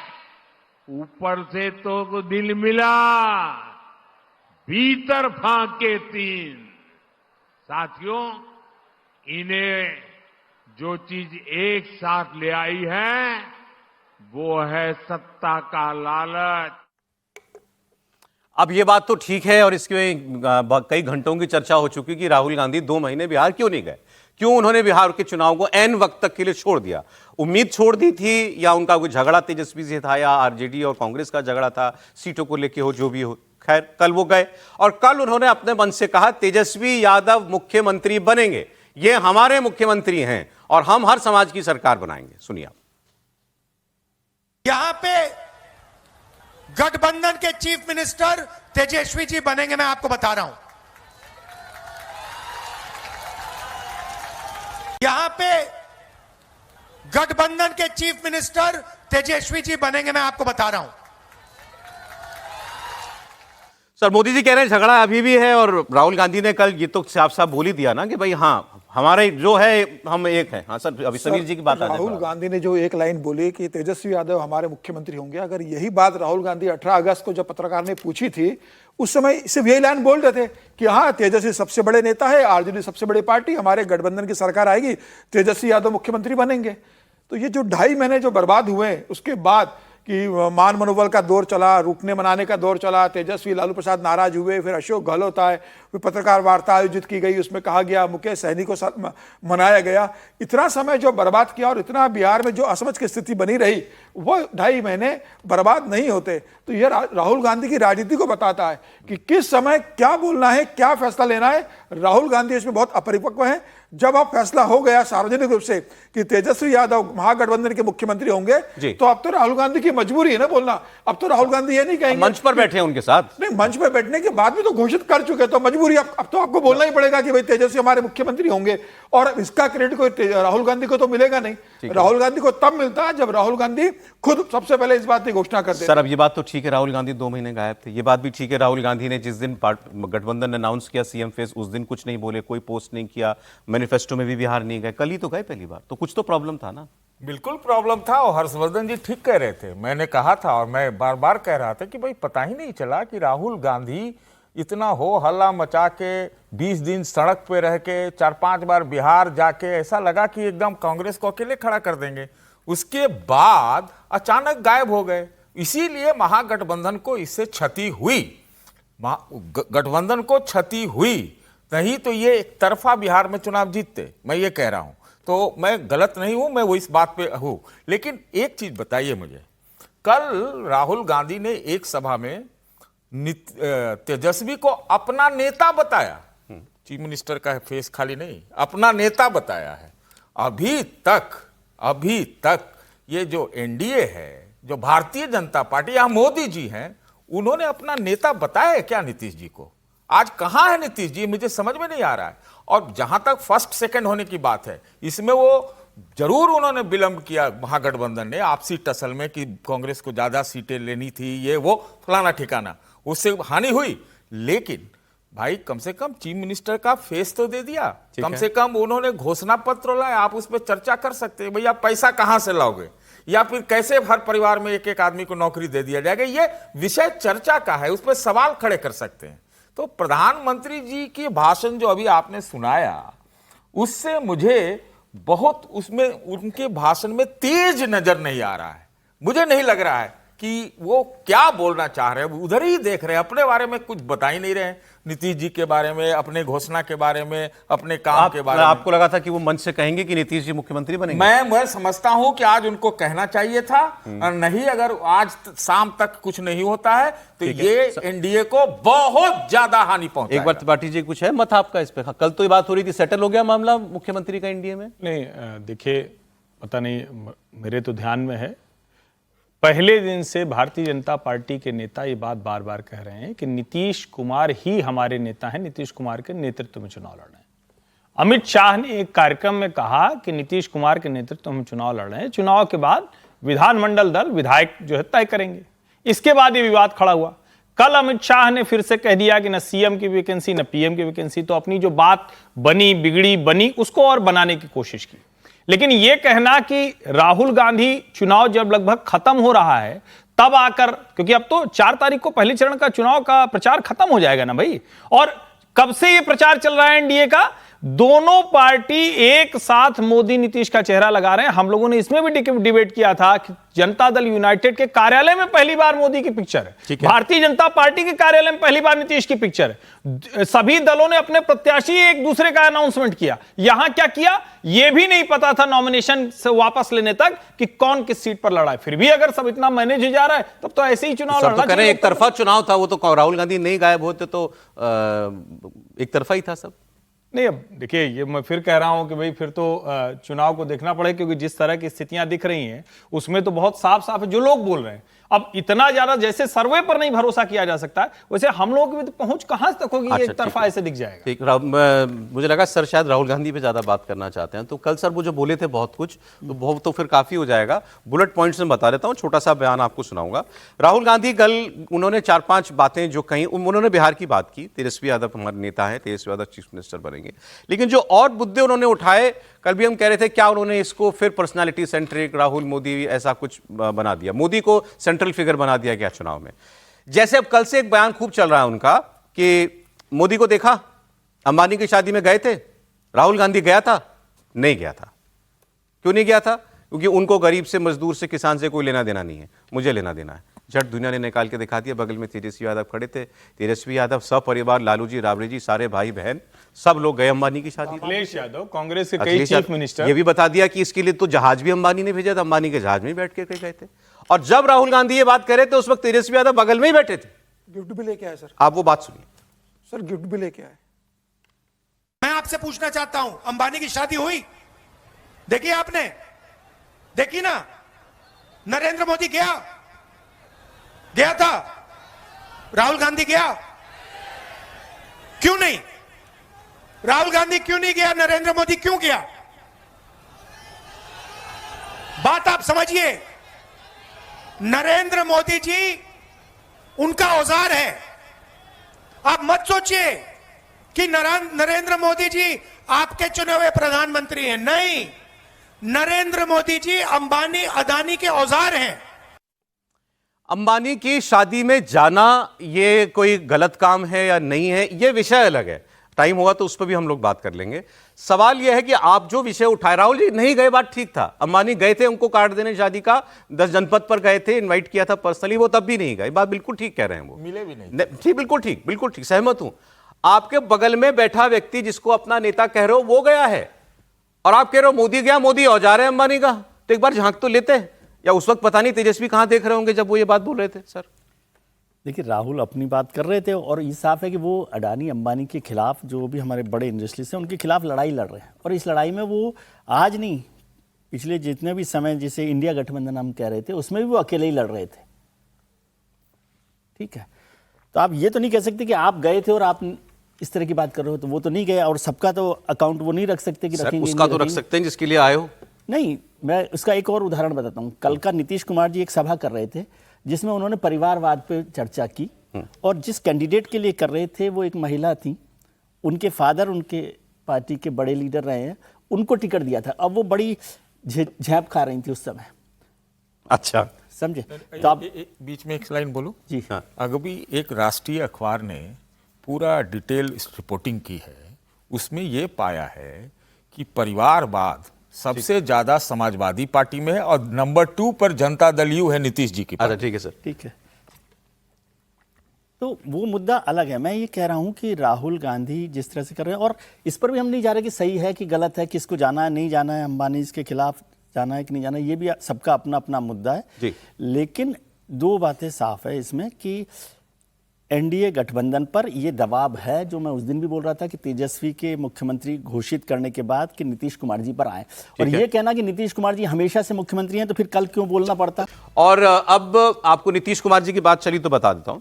Speaker 2: ऊपर से तो दिल मिला, भीतर फाके तीन। साथियों, इन्हें जो चीज एक साथ ले आई है वो है सत्ता का लालच।
Speaker 1: अब ये बात तो ठीक है, और इसके कई घंटों की चर्चा हो चुकी कि राहुल गांधी 2 महीने बिहार क्यों नहीं गए, क्यों उन्होंने बिहार के चुनाव को ऐन वक्त तक के लिए छोड़ दिया। उम्मीद छोड़ दी थी, या उनका कोई झगड़ा तेजस्वी से था, या आरजेडी और कांग्रेस का झगड़ा था, सीटों को लेके हो, जो भी हो, खैर कल वो गए और कल उन्होंने अपने मन से कहा तेजस्वी यादव मुख्यमंत्री बनेंगे, ये हमारे मुख्यमंत्री हैं और हम हर समाज की सरकार बनाएंगे। सुनिए आप।
Speaker 5: यहां पे गठबंधन के चीफ मिनिस्टर तेजस्वी जी बनेंगे, मैं आपको बता रहा हूं। यहां पे गठबंधन के चीफ मिनिस्टर तेजस्वी जी बनेंगे, मैं आपको बता रहा हूं।
Speaker 1: सर मोदी जी कह रहे हैं झगड़ा अभी भी है और राहुल गांधी ने कल ये तो साफ साफ बोल ही दिया ना कि भाई हाँ हमारे जो है हम एक हैं। हाँ सर, अभी समीर जी की बात आ जाए।
Speaker 3: राहुल गांधी ने जो एक लाइन बोली कि तेजस्वी यादव हमारे मुख्यमंत्री होंगे, अगर यही बात राहुल गांधी 18 अगस्त को जब पत्रकार ने पूछी थी उस समय सिर्फ यही लाइन बोल रहे थे कि हाँ तेजस्वी सबसे बड़े नेता है, आरजेडी सबसे बड़ी पार्टी, हमारे गठबंधन की सरकार आएगी, तेजस्वी यादव मुख्यमंत्री बनेंगे। तो ये जो 2.5 महीने जो बर्बाद हुए उसके बाद कि मान मनोबल का दौर चला, रुकने मनाने का दौर चला, तेजस्वी लालू प्रसाद नाराज हुए, फिर अशोक गहलोत आए, फिर पत्रकार वार्ता आयोजित की गई, उसमें कहा गया मुकेश सहनी को साथ मनाया गया। इतना समय जो बर्बाद किया और इतना बिहार में जो असमझ की स्थिति बनी रही, वो 2.5 महीने बर्बाद नहीं होते। तो यह राहुल गांधी की राजनीति को बताता है कि किस समय क्या बोलना है, क्या फैसला लेना है। राहुल गांधी इसमें बहुत अपरिपक्व है। जब अब फैसला हो गया सार्वजनिक रूप से कि तेजस्वी यादव महागठबंधन के मुख्यमंत्री होंगे, तो अब तो राहुल गांधी की मजबूरी है ना बोलना। अब तो राहुल गांधी ये नहीं कहेंगे,
Speaker 1: मंच पर बैठे हैं उनके साथ,
Speaker 3: नहीं मंच पर बैठने के बाद भी तो घोषित कर चुके, तो मजबूरी अब तो आपको बोलना ही पड़ेगा कि भाई तेजस्वी हमारे मुख्यमंत्री होंगे। और इसका क्रेडिट कोई राहुल गांधी को तो मिलेगा नहीं। राहुल गांधी को तब मिलता है जब राहुल गांधी खुद सबसे पहले इस बात की घोषणा करते।
Speaker 1: सर अब ये बात तो ठीक है राहुल गांधी 2 महीने गायब थे, ये बात भी ठीक है राहुल गांधी ने जिस दिन गठबंधन अनाउंस किया सीएम फेस उस दिन कुछ नहीं बोले, कोई पोस्ट नहीं किया, मैनिफेस्टो में भी बिहार नहीं गए, कल ही तो गए पहली बार, तो कुछ तो प्रॉब्लम था ना।
Speaker 6: बिल्कुल प्रॉब्लम था और हर्षवर्धन जी ठीक कह रहे थे। मैंने कहा था और मैं बार बार कह रहा था कि भाई पता ही नहीं चला कि राहुल गांधी इतना हो हल्ला मचा के 20 दिन सड़क पे रह के 4-5 बार बिहार जाके ऐसा लगा कि एकदम कांग्रेस को अकेले खड़ा कर देंगे, उसके बाद अचानक गायब हो गए। इसीलिए महागठबंधन को इससे क्षति हुई, गठबंधन को क्षति हुई, नहीं तो ये एक तरफा बिहार में चुनाव जीतते। मैं ये कह रहा हूं, तो मैं गलत नहीं हूं, मैं वो इस बात पे हूं। लेकिन एक चीज बताइए मुझे, कल राहुल गांधी ने एक सभा में तेजस्वी को अपना नेता बताया, चीफ मिनिस्टर का फेस खाली नहीं, अपना नेता बताया है। अभी तक ये जो एनडीए है, जो भारतीय जनता पार्टी या मोदी जी हैं, उन्होंने अपना नेता बताया है क्या नीतीश जी को? आज कहां है नीतीश जी, मुझे समझ में नहीं आ रहा है। और जहां तक फर्स्ट सेकंड होने की बात है, इसमें वो जरूर उन्होंने विलंब किया महागठबंधन ने आपसी टसल में कि कांग्रेस को ज्यादा सीटें लेनी थी, ये वो फलाना ठिकाना, उससे हानि हुई। लेकिन भाई कम से कम चीफ मिनिस्टर का फेस तो दे दिया, कम से कम उन्होंने घोषणा पत्र लाया, आप उस पर चर्चा कर सकते हैं भैया पैसा कहां से लाओगे, या फिर कैसे हर परिवार में एक एक आदमी को नौकरी दे दिया जाएगा, ये विषय चर्चा का है, उस पर सवाल खड़े कर सकते हैं। तो प्रधानमंत्री जी की भाषण जो अभी आपने सुनाया, उससे मुझे बहुत उसमें उनके भाषण में तेज नजर नहीं आ रहा है। मुझे नहीं लग रहा है कि वो क्या बोलना चाह रहे हैं, उधर ही देख रहे हैं, अपने बारे में कुछ बता ही नहीं रहे, नीतीश जी के बारे में, अपने घोषणा के बारे में, अपने काम के बारे में।
Speaker 1: आपको लगा था कि वो मंच से कहेंगे कि नीतीश जी मुख्यमंत्री बनेंगे?
Speaker 6: मैं समझता हूं कि आज उनको कहना चाहिए था, और नहीं अगर आज शाम तक कुछ नहीं होता है तो ये एनडीए को बहुत ज्यादा हानि पहुंचाएगा।
Speaker 1: एक बार त्रिपाठी जी कुछ है मत आपका इस पे? कल तो ये बात हो रही थी, सेटल हो गया मामला मुख्यमंत्री का एनडीए में?
Speaker 4: नहीं, देखिए पता नहीं, मेरे तो ध्यान में है, पहले दिन से भारतीय जनता पार्टी के नेता ये बात बार बार कह रहे हैं कि नीतीश कुमार ही हमारे नेता हैं, नीतीश कुमार के नेतृत्व में चुनाव लड़ रहे हैं। अमित शाह ने एक कार्यक्रम में कहा कि नीतीश कुमार के नेतृत्व में चुनाव लड़ रहे हैं, चुनाव के बाद विधानमंडल दल विधायक जो है तय करेंगे। इसके बाद ये विवाद खड़ा हुआ। कल अमित शाह ने फिर से कह दिया कि न सीएम की वैकेंसी न पीएम की वैकेंसी, तो अपनी जो बात बनी बिगड़ी बनी उसको और बनाने की कोशिश की। लेकिन यह कहना कि राहुल गांधी चुनाव जब लगभग खत्म हो रहा है तब आकर, क्योंकि अब तो 4 तारीख को पहले चरण का चुनाव का प्रचार खत्म हो जाएगा ना भाई, और कब से यह प्रचार चल रहा है एनडीए का, दोनों पार्टी एक साथ मोदी नीतीश का चेहरा लगा रहे हैं। हम लोगों ने इसमें भी डिबेट किया था कि जनता दल यूनाइटेड के कार्यालय में पहली बार मोदी की पिक्चर है, भारतीय जनता पार्टी के कार्यालय में पहली बार नीतीश की पिक्चर है। सभी दलों ने अपने प्रत्याशी एक दूसरे का अनाउंसमेंट किया। यहां क्या किया यह भी नहीं पता था नॉमिनेशन से वापस लेने तक कि कौन किस सीट पर लड़ा है। फिर भी अगर सब इतना मैनेज हो जा रहा है तब तो ऐसे ही चुनाव लड़ना चाहिए।
Speaker 1: एक तरफा चुनाव था वो, तो राहुल गांधी नहीं गायब होते तो एक तरफा ही था सब।
Speaker 4: नहीं, अब देखिए ये मैं फिर कह रहा हूं कि भाई फिर तो चुनाव को देखना पड़ेगा, क्योंकि जिस तरह की स्थितियां दिख रही हैं उसमें तो बहुत साफ साफ है जो लोग बोल रहे हैं। अब इतना ज्यादा जैसे सर्वे पर नहीं भरोसा किया जा सकता है, वैसे हम लोगों की भी तो पहुंच कहां तक होगी?
Speaker 1: अच्छा,
Speaker 4: एक तरफा ऐसे दिख जाएगा।
Speaker 1: ठीक, मुझे लगा सर शायद राहुल गांधी पे ज्यादा बात करना चाहते हैं, तो कल सर वो जो बोले थे बहुत कुछ, तो बहुत तो फिर काफी हो जाएगा। बुलेट पॉइंट्स में बता देता हूं, छोटा सा बयान आपको सुनाऊंगा। राहुल गांधी कल उन्होंने 4-5 बातें जो कही, उन्होंने बिहार की बात की। तेजस्वी यादव हमारे नेता है, तेजस्वी यादव चीफ मिनिस्टर बनेंगे। लेकिन जो और मुद्दे उन्होंने उठाए, कल भी हम कह रहे थे क्या उन्होंने इसको फिर पर्सनालिटी सेंट्रिक राहुल मोदी ऐसा कुछ बना दिया, मोदी को सेंट्रल फिगर बना दिया गया चुनाव में। जैसे अब कल से एक बयान खूब चल रहा है उनका कि मोदी को देखा, अंबानी की शादी में गए थे, राहुल गांधी गया था? नहीं गया था। क्यों नहीं गया था? क्योंकि उनको गरीब से, मजदूर से, किसान से कोई लेना देना नहीं है, मुझे लेना देना है। झट दुनिया ने निकाल के दिखा दिया। बगल में तेजस्वी यादव खड़े थे, तेजस्वी यादव सपरिवार, लालू जी, राबड़ी जी, सारे भाई बहन सब लोग गए अंबानी की शादी।
Speaker 4: अखिलेश यादव, कांग्रेस के कई चीफ मिनिस्टर,
Speaker 1: ये भी बता दिया कि इसके लिए तो जहाज भी अंबानी ने भेजा था, अंबानी के जहाज में बैठ के गए थे। और जब राहुल गांधी ये बात करे थे उस वक्त तेजस्वी यादव बगल में ही बैठे थे।
Speaker 3: गिफ्ट भी लेके आए सर।
Speaker 1: आप वो बात सुनिए।
Speaker 3: सर गिफ्ट भी लेके आए।
Speaker 5: मैं आपसे पूछना चाहता हूं, अंबानी की शादी हुई? देखी आपने? देखी ना? नरेंद्र मोदी गया था, राहुल गांधी गया? क्यों नहीं? राहुल गांधी क्यों नहीं गया? नरेंद्र मोदी क्यों गया? बात आप समझिए। नरेंद्र मोदी जी उनका औजार है। आप मत सोचिए कि नरेंद्र मोदी जी आपके चुने हुए प्रधानमंत्री हैं। नहीं, नरेंद्र मोदी जी अंबानी अदानी के औजार हैं।
Speaker 1: अंबानी की शादी में जाना ये कोई गलत काम है या नहीं है, ये विषय अलग है। टाइम होगा तो उस पर भी हम लोग बात कर लेंगे। सवाल यह है कि आप जो विषय उठाए, राहुल जी नहीं गए, बात ठीक था। अंबानी गए थे उनको कार्ड देने शादी का, 10 जनपद पर गए थे, इनवाइट किया था पर्सनली, वो तब भी नहीं गए। बात बिल्कुल ठीक कह रहे हैं, वो
Speaker 6: मिले भी नहीं।
Speaker 1: ठीक, बिल्कुल ठीक, बिल्कुल ठीक, सहमत हूं। आपके बगल में बैठा व्यक्ति जिसको अपना नेता कह रहे हो वो गया है, और आप कह रहे हो मोदी गया, मोदी औजार है अंबानी का, तो एक बार झांक तो लेते हैं। या उस वक्त पता नहीं तेजस्वी कहां देख रहे होंगे जब वो ये बात बोल रहे थे। सर
Speaker 7: देखिए, राहुल अपनी बात कर रहे थे और ये साफ है कि वो अडानी अंबानी के खिलाफ, जो भी हमारे बड़े इंडस्ट्रीज हैं उनके खिलाफ लड़ाई लड़ रहे हैं। और इस लड़ाई में वो आज नहीं, पिछले जितने भी समय, जैसे इंडिया गठबंधन हम कह रहे थे, उसमें भी वो अकेले ही लड़ रहे थे। ठीक है, तो आप ये तो नहीं कह सकते कि आप गए थे और आप इस तरह की बात कर रहे हो, तो वो तो नहीं गया। और सबका तो अकाउंट वो नहीं रख सकते कि रखेंगे,
Speaker 1: उसका तो रख सकते हैं जिसके लिए आए हो।
Speaker 7: नहीं, मैं उसका एक और उदाहरण बताता हूँ। कल का नीतीश कुमार जी एक सभा कर रहे थे जिसमें उन्होंने परिवारवाद पे चर्चा की, और जिस कैंडिडेट के लिए कर रहे थे वो एक महिला थी, उनके फादर उनके पार्टी के बड़े लीडर रहे हैं, उनको टिकट दिया था। अब वो बड़ी झेप खा रही थी उस समय।
Speaker 1: अच्छा,
Speaker 7: समझे? तो आप
Speaker 6: बीच में एक लाइन बोलो
Speaker 7: जी।
Speaker 6: हाँ, अभी एक राष्ट्रीय अखबार ने पूरा डिटेल रिपोर्टिंग की है, उसमें ये पाया है कि परिवारवाद सबसे ज्यादा समाजवादी पार्टी में है और नंबर 2 पर जनता दल यू है, नीतीश जी की
Speaker 1: अच्छा, ठीक है सर,
Speaker 7: ठीक है। तो वो मुद्दा अलग है। मैं ये कह रहा हूं कि राहुल गांधी जिस तरह से कर रहे हैं, और इस पर भी हम नहीं जा रहे कि सही है कि गलत है, किसको जाना है नहीं जाना है, अंबानी के खिलाफ जाना है कि नहीं जाना है, ये भी सबका अपना अपना मुद्दा है
Speaker 1: जी।
Speaker 7: लेकिन दो बातें साफ है इसमें कि एनडीए गठबंधन पर ये दबाव है, जो मैं उस दिन भी बोल रहा था कि तेजस्वी के मुख्यमंत्री घोषित करने के बाद कि नीतीश कुमार जी पर आए, और ये कहना कि नीतीश कुमार जी हमेशा से मुख्यमंत्री हैं, तो फिर कल क्यों बोलना पड़ता। और
Speaker 1: अब आपको नीतीश कुमार जी की बात चली तो बता देता हूं।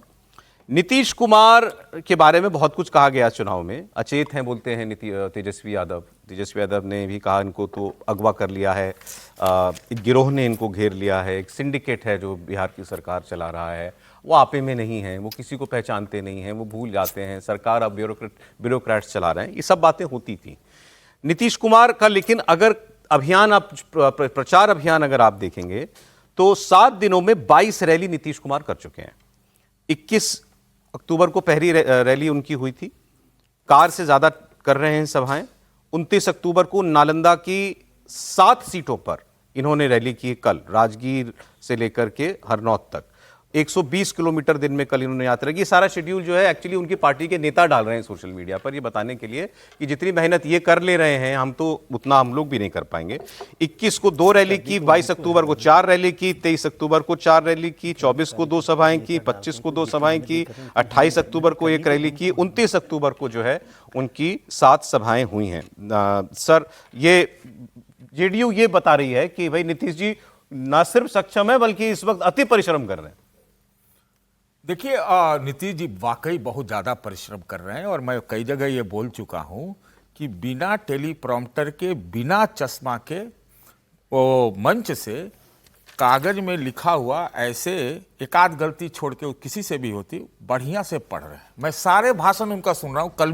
Speaker 1: नीतीश कुमार के बारे में बहुत कुछ कहा गया चुनाव में, अचेत हैं बोलते हैं तेजस्वी यादव ने भी कहा इनको तो अगवा कर लिया है, एक गिरोह ने इनको घेर लिया है, एक सिंडिकेट है जो बिहार की सरकार चला रहा है, वो आपे में नहीं है, वो किसी को पहचानते नहीं हैं, वो भूल जाते हैं, सरकार अब ब्यूरोक्रेट्स चला रहे हैं, ये सब बातें होती थी नीतीश कुमार का। लेकिन अगर अभियान, आप प्रचार अभियान अगर आप देखेंगे तो 7 दिनों में 22 रैली नीतीश कुमार कर चुके हैं। 21 अक्टूबर को पहली रैली उनकी हुई थी, कार से ज्यादा कर रहे हैं सभाएं, 29 अक्टूबर को नालंदा की 7 सीटों पर इन्होंने रैली की। कल राजगीर से लेकर के हरनौत तक 120 किलोमीटर दिन में कल इन्होंने यात्रा की। सारा शेड्यूल जो है एक्चुअली उनकी पार्टी के नेता डाल रहे हैं सोशल मीडिया पर, ये बताने के लिए कि जितनी मेहनत ये कर ले रहे हैं हम तो उतना हम लोग भी नहीं कर पाएंगे। 21 को 2 रैली की, 22 अक्टूबर को 4 रैली की, 23 अक्टूबर को 4 रैली की, 24 को 2 सभाएं की, 25 को 2 सभाएं की, 28 अक्टूबर को 1 रैली की, 29 अक्टूबर को जो है उनकी 7 सभाएं हुई हैं। सर, ये जेडीयू ये बता रही है कि भाई नीतीश जी ना सिर्फ सक्षम है बल्कि इस वक्त अति परिश्रम कर रहे हैं।
Speaker 6: देखिए, नीतीश जी वाकई बहुत ज़्यादा परिश्रम कर रहे हैं और मैं कई जगह ये बोल चुका हूं कि बिना टेलीप्रॉम्प्टर के, बिना चश्मा के वो मंच से कागज में लिखा हुआ ऐसे एक आध गलती छोड़ के किसी से भी होती, बढ़िया से पढ़ रहे हैं। मैं सारे भाषण उनका सुन रहा हूं, कल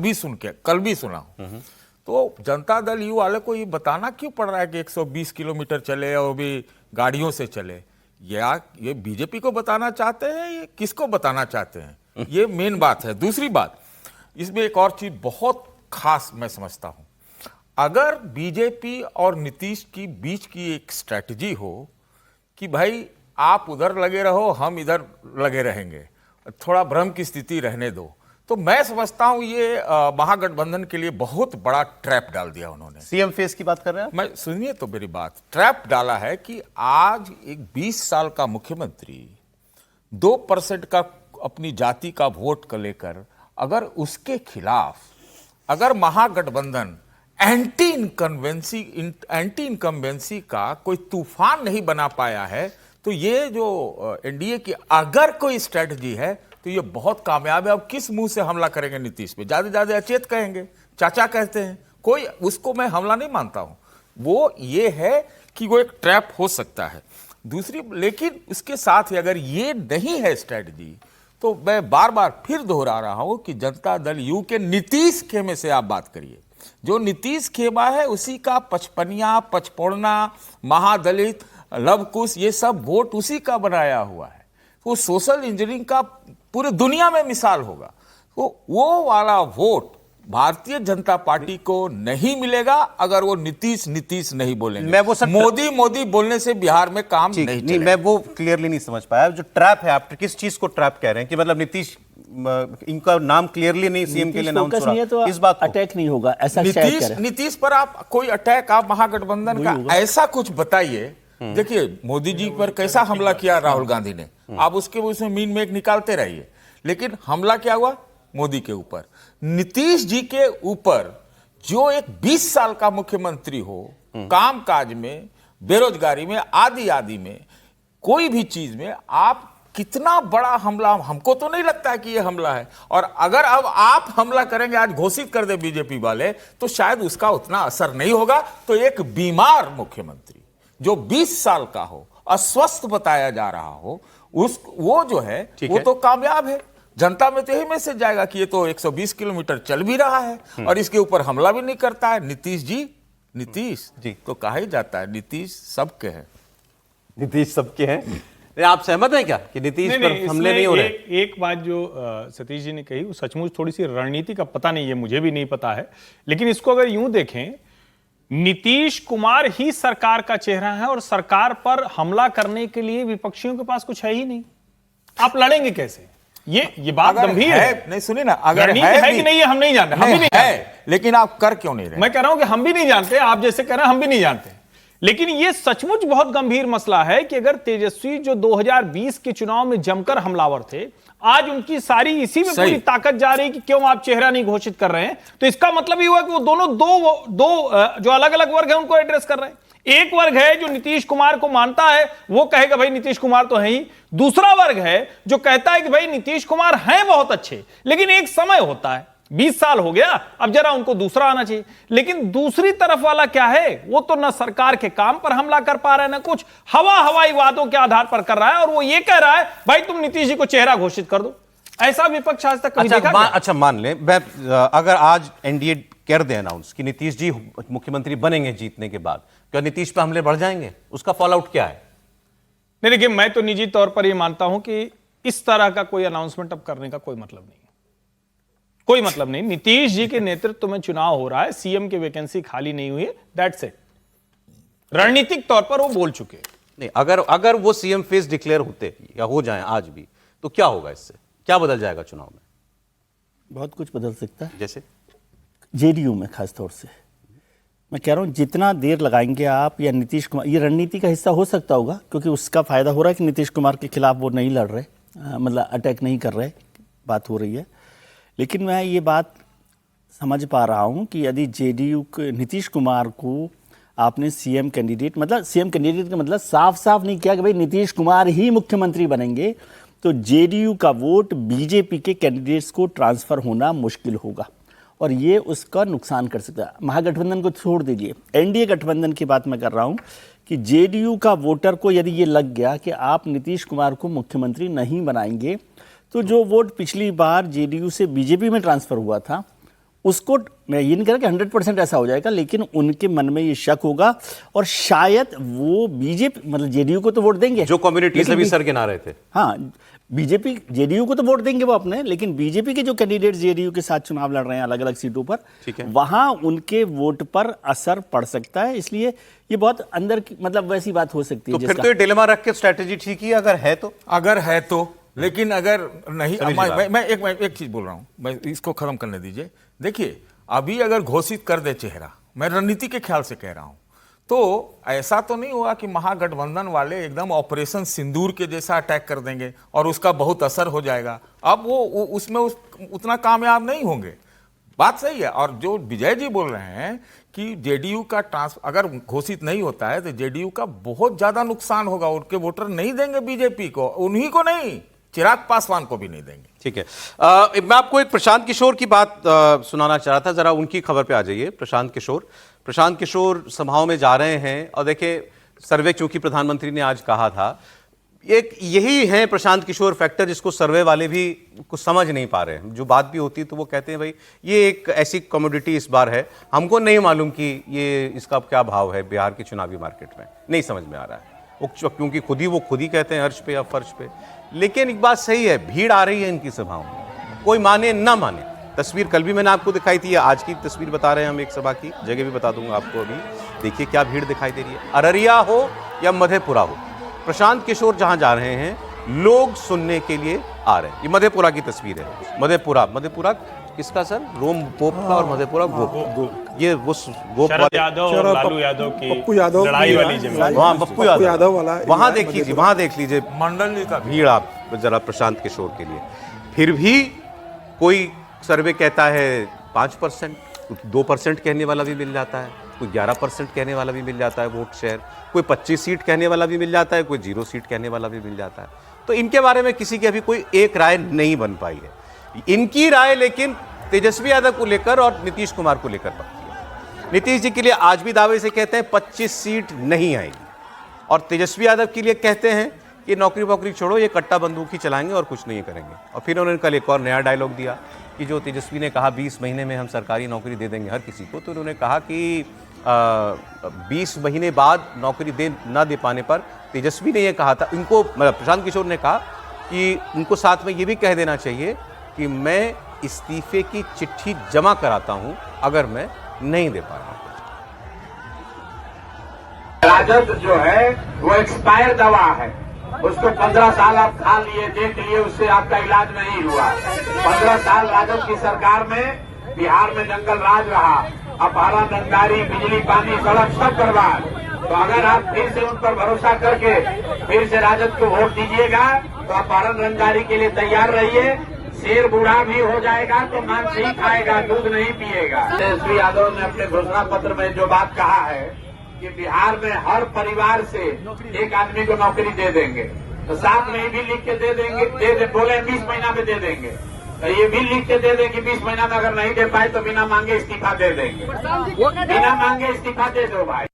Speaker 6: भी सुना हूं। तो जनता दल यू वाले को ये बताना क्यों पड़ रहा है कि 120 किलोमीटर चले और भी गाड़ियों से चले? ये बीजेपी को बताना चाहते हैं, ये किसको बताना चाहते हैं? ये मेन बात है। दूसरी बात, इसमें एक और चीज बहुत खास मैं समझता हूं, अगर बीजेपी और नीतीश की बीच की एक स्ट्रैटेजी हो कि भाई आप उधर लगे रहो, हम इधर लगे रहेंगे, थोड़ा भ्रम की स्थिति रहने दो, तो मैं समझता हूं ये महागठबंधन के लिए बहुत बड़ा ट्रैप डाल दिया उन्होंने।
Speaker 1: सीएम फेस की बात कर रहे हैं आप?
Speaker 6: मैं सुनिए तो मेरी बात, ट्रैप डाला है कि आज एक 20 साल का मुख्यमंत्री 2% का अपनी जाति का वोट को लेकर अगर उसके खिलाफ अगर महागठबंधन एंटी इनकम्बेंसी का कोई तूफान नहीं बना पाया है, तो ये जो एनडीए की अगर कोई स्ट्रेटजी है तो ये बहुत कामयाब है। अब किस मुंह से हमला करेंगे नीतीश पे? ज्यादा अचेत कहेंगे, चाचा कहते हैं, कोई उसको मैं हमला नहीं मानता हूं। वो ये है कि वो एक ट्रैप हो सकता है। दूसरी, लेकिन उसके साथ ही अगर ये नहीं है स्ट्रेटजी, तो मैं बार बार फिर दोहरा रहा हूं कि जनता दल यू के नीतीश खेमे से आप बात करिए। जो नीतीश खेमा है उसी का पचपनिया, पचपौड़ना, महादलित, लवकुश, ये सब वोट उसी का बनाया हुआ है। वो सोशल इंजीनियरिंग का पूरे दुनिया में मिसाल होगा। तो वो वाला वोट भारतीय जनता पार्टी को नहीं मिलेगा अगर वो नीतीश नहीं बोलेंगे।
Speaker 1: मैं वो
Speaker 6: मोदी बोलने से बिहार में काम नहीं चलेगा।
Speaker 1: मैं वो क्लियरली नहीं समझ पाया। जो ट्रैप है, आप किस चीज को ट्रैप कह रहे हैं? कि मतलब नीतीश, इनका नाम क्लियरली नहीं सीएम के लिए अनाउंस हो रहा,
Speaker 7: तो
Speaker 1: इस बात
Speaker 7: अटैक नहीं होगा ऐसा
Speaker 6: नीतीश पर आप कोई अटैक, आप महागठबंधन का ऐसा कुछ बताइए। देखिए मोदी जी पर कैसा हमला किया राहुल गांधी ने, आप उसके उसमें मीन मेक निकालते रहिए, लेकिन हमला क्या हुआ? मोदी के ऊपर। नीतीश जी के ऊपर जो एक 20 साल का मुख्यमंत्री हो, कामकाज में, बेरोजगारी में, आदि में, कोई भी चीज में आप कितना बड़ा हमला, हमको तो नहीं लगता है कि यह हमला है। और अगर अब आप हमला करेंगे, आज घोषित कर दे बीजेपी वाले, तो शायद उसका उतना असर नहीं होगा। तो एक बीमार मुख्यमंत्री जो 20 साल का हो, अस्वस्थ बताया जा रहा हो, वो जो है वो तो कामयाब है। जनता में तो यही मैसेज जाएगा कि ये तो 120 किलोमीटर चल भी रहा है और इसके ऊपर हमला भी नहीं करता है। नीतीश जी तो कहा ही जाता है नीतीश सबके हैं।
Speaker 1: नीतीश सबके हैं। आप सहमत हैं क्या कि नीतीश पर हमले नहीं हो रहे?
Speaker 4: एक बात जो सतीश जी ने कही वो सचमुच थोड़ी सी रणनीति का पता नहीं है, मुझे भी नहीं पता है, लेकिन इसको अगर यूं देखें, नीतीश कुमार ही सरकार का चेहरा है और सरकार पर हमला करने के लिए विपक्षियों के पास कुछ है ही नहीं। आप लड़ेंगे कैसे? ये बात गंभीर है।
Speaker 6: नहीं सुनिए ना, अगर
Speaker 4: है कि नहीं है हम नहीं जानते, हम भी नहीं जानते,
Speaker 6: लेकिन आप कर क्यों नहीं रहे?
Speaker 4: मैं कह रहा हूं कि हम भी नहीं जानते, आप जैसे कह रहे हैं हम भी नहीं जानते, लेकिन ये सचमुच बहुत गंभीर मसला है कि अगर तेजस्वी जो 2020 के चुनाव में जमकर हमलावर थे, आज उनकी सारी इसी में पूरी ताकत जा रही कि क्यों आप चेहरा नहीं घोषित कर रहे हैं, तो इसका मतलब ये हुआ कि वो दोनों दो जो अलग अलग वर्ग है उनको एड्रेस कर रहे हैं। एक वर्ग है जो नीतीश कुमार को मानता है, वो कहेगा भाई नीतीश कुमार तो है ही। दूसरा वर्ग है जो कहता है कि भाई नीतीश कुमार हैं बहुत अच्छे, लेकिन एक समय होता है, 20 साल हो गया, अब जरा उनको दूसरा आना चाहिए। लेकिन दूसरी तरफ वाला क्या है, वो तो ना सरकार के काम पर हमला कर पा रहा है, ना कुछ हवाई वादों के आधार पर कर रहा है, और वो ये कह रहा है भाई तुम नीतीश जी को चेहरा घोषित कर दो। ऐसा विपक्ष आज तक कभी देखा क्या?
Speaker 1: अच्छा मान ले, अगर आज एनडीए कर दे अनाउंस कि नीतीश जी मुख्यमंत्री बनेंगे जीतने के बाद, क्या नीतीश पे हमले बढ़ जाएंगे? उसका फॉल आउट क्या है?
Speaker 4: नहीं, देखिए मैं तो निजी तौर पर यह मानता हूं कि इस तरह का कोई अनाउंसमेंट अब करने का कोई मतलब नहीं है। कोई मतलब नहीं। नीतीश जी के नेतृत्व में चुनाव हो रहा है, सीएम की वैकेंसी खाली नहीं हुई है, दैट्स इट। रणनीतिक तौर पर वो बोल चुके हैं।
Speaker 1: नहीं, अगर वो सीएम फेस डिक्लेयर होते या हो जाएं आज भी, तो क्या होगा? इससे क्या बदल जाएगा चुनाव में?
Speaker 7: बहुत कुछ बदल सकता है,
Speaker 1: जैसे
Speaker 7: जेडीयू में खास तौर से। मैं कह रहा हूँ जितना देर लगाएंगे आप या नीतीश कुमार, ये रणनीति का हिस्सा हो सकता होगा, क्योंकि उसका फायदा हो रहा है कि नीतीश कुमार के खिलाफ वो नहीं लड़ रहे, मतलब अटैक नहीं कर रहे, बात हो रही है। लेकिन मैं ये बात समझ पा रहा हूँ कि यदि जेडीयू के नीतीश कुमार को आपने सीएम कैंडिडेट, मतलब सीएम कैंडिडेट का मतलब साफ साफ नहीं किया कि भाई नीतीश कुमार ही मुख्यमंत्री बनेंगे, तो जेडीयू का वोट बीजेपी के कैंडिडेट्स को ट्रांसफर होना मुश्किल होगा और ये उसका नुकसान कर सकता है। महागठबंधन को छोड़ दीजिए, एनडीए गठबंधन की बात मैं कर रहा हूँ कि जेडीयू का वोटर को यदि ये लग गया कि आप नीतीश कुमार को मुख्यमंत्री नहीं बनाएंगे, तो जो वोट पिछली बार जेडीयू से बीजेपी में ट्रांसफर हुआ था उसको, मैं ये नहीं कह रहा कि 100% ऐसा हो जाएगा, लेकिन उनके मन में ये शक होगा और शायद वो बीजेपी, मतलब जेडीयू को तो वोट देंगे,
Speaker 1: जो कम्युनिटीज अभी सर गिना रहे थे।
Speaker 7: हाँ, बीजेपी जेडीयू को तो वोट देंगे वो अपने, लेकिन बीजेपी के जो कैंडिडेट जेडीयू के साथ चुनाव लड़ रहे हैं अलग अलग सीटों पर,
Speaker 1: ठीक है,
Speaker 7: वहां उनके वोट पर असर पड़ सकता है। इसलिए ये बहुत अंदर की, मतलब वैसी बात हो सकती है।
Speaker 1: तो फिर तो ये डिलेमा रख के स्ट्रेटेजी ठीक ही अगर है तो
Speaker 6: लेकिन अगर नहीं, मैं एक चीज बोल रहा हूं, मैं इसको खत्म करने दीजिए। देखिए, अभी अगर घोषित कर दे चेहरा, मैं रणनीति के ख्याल से कह रहा हूं, तो ऐसा तो नहीं हुआ कि महागठबंधन वाले एकदम ऑपरेशन सिंदूर के जैसा अटैक कर देंगे और उसका बहुत असर हो जाएगा। अब वो उसमें उतना कामयाब नहीं होंगे। बात सही है। और जो विजय जी बोल रहे हैं कि जेडीयू का अगर घोषित नहीं होता है तो जेडीयू का बहुत ज्यादा नुकसान होगा, उनके वोटर नहीं देंगे बीजेपी को, उन्हीं को नहीं, चिराग पासवान को भी नहीं देंगे।
Speaker 1: ठीक है। मैं आपको एक प्रशांत किशोर की बात सुनाना चाह रहा था, जरा उनकी खबर पे आ जाइए। प्रशांत किशोर सभाओं में जा रहे हैं और देखिए, सर्वे चूंकि प्रधानमंत्री ने आज कहा था, एक यही है प्रशांत किशोर फैक्टर जिसको सर्वे वाले भी कुछ समझ नहीं पा रहे हैं। जो बात भी होती है तो वो कहते हैं भाई ये एक ऐसी कमोडिटी इस बार है, हमको नहीं मालूम कि ये इसका क्या भाव है बिहार की चुनावी मार्केट में, नहीं समझ में आ रहा है वो, क्योंकि खुद ही कहते हैं अर्श पे या फर्श पे। लेकिन एक बात सही है, भीड़ आ रही है इनकी सभाओं में, कोई माने ना माने। तस्वीर कल भी मैंने आपको दिखाई थी, आज की तस्वीर बता रहे हैं हम, एक सभा की जगह भी बता दूंगा आपको अभी। देखिए क्या भीड़ दिखाई दे रही है। अररिया हो या मधेपुरा हो, प्रशांत किशोर जहां जा रहे हैं लोग सुनने के लिए आ रहे हैं। ये मधेपुरा की तस्वीर है। मधेपुरा किसका सर? रोम पोप का और मधेपुरा गोप। ये वो गोप
Speaker 4: शरद यादव और लालू यादव की
Speaker 3: पप्पू यादव
Speaker 4: लड़ाई वाली जमीन,
Speaker 1: वहाँ पप्पू यादव
Speaker 3: वाला,
Speaker 1: वहां देख लीजिए
Speaker 6: मंडल का
Speaker 1: भीड़ आप जरा प्रशांत किशोर के लिए। फिर भी कोई सर्वे कहता है 5%, 2% कहने वाला भी मिल जाता है, कोई 11% कहने वाला भी मिल जाता है वोट शेयर, कोई 25 सीट कहने वाला भी मिल जाता है, कोई 0 सीट कहने वाला भी मिल जाता है। तो इनके बारे में किसी की अभी कोई एक राय नहीं बन पाई है। इनकी राय लेकिन तेजस्वी यादव को लेकर और नीतीश कुमार को लेकर पक्की है। नीतीश जी के लिए आज भी दावे से कहते हैं 25 सीट नहीं आएगी, और तेजस्वी यादव के लिए कहते हैं कि नौकरी छोड़ो, ये कट्टा बंदूक ही चलाएंगे और कुछ नहीं करेंगे। और फिर उन्होंने कल एक और नया डायलॉग दिया कि जो तेजस्वी ने कहा 20 महीने में हम सरकारी नौकरी दे देंगे हर किसी को, तो उन्होंने कहा कि 20 महीने बाद नौकरी ना दे पाने पर तेजस्वी ने यह कहा था, इनको मतलब प्रशांत किशोर ने कहा कि उनको साथ में ये भी कह देना चाहिए कि मैं इस्तीफे की चिट्ठी जमा कराता हूं अगर मैं नहीं दे पा रहा।
Speaker 8: राजद जो है वो एक्सपायर दवा है, उसको 15 साल आप खा लिए, देख लिए, उससे आपका इलाज नहीं हुआ। 15 साल राजद की सरकार में बिहार में जंगल राज रहा, अपहरण, रंगदारी, बिजली, पानी, सड़क सब बर्बाद। तो अगर आप फिर से उन पर भरोसा करके फिर से राजद को वोट दीजिएगा तो अपहरण, रंगदारी के लिए तैयार रहिए। शेर बूढ़ा भी हो जाएगा तो मांस नहीं खाएगा, दूध नहीं पिएगा। तेजस्वी यादव ने अपने घोषणा पत्र में जो बात कहा है कि बिहार में हर परिवार से एक आदमी को नौकरी दे देंगे, तो साथ में भी लिख के दे देंगे, बोले 20 महीना में दे देंगे, तो ये भी लिख के दे दें कि 20 महीना में अगर नहीं दे पाए तो बिना मांगे इस्तीफा दे देंगे। बिना मांगे इस्तीफा दे दो भाई।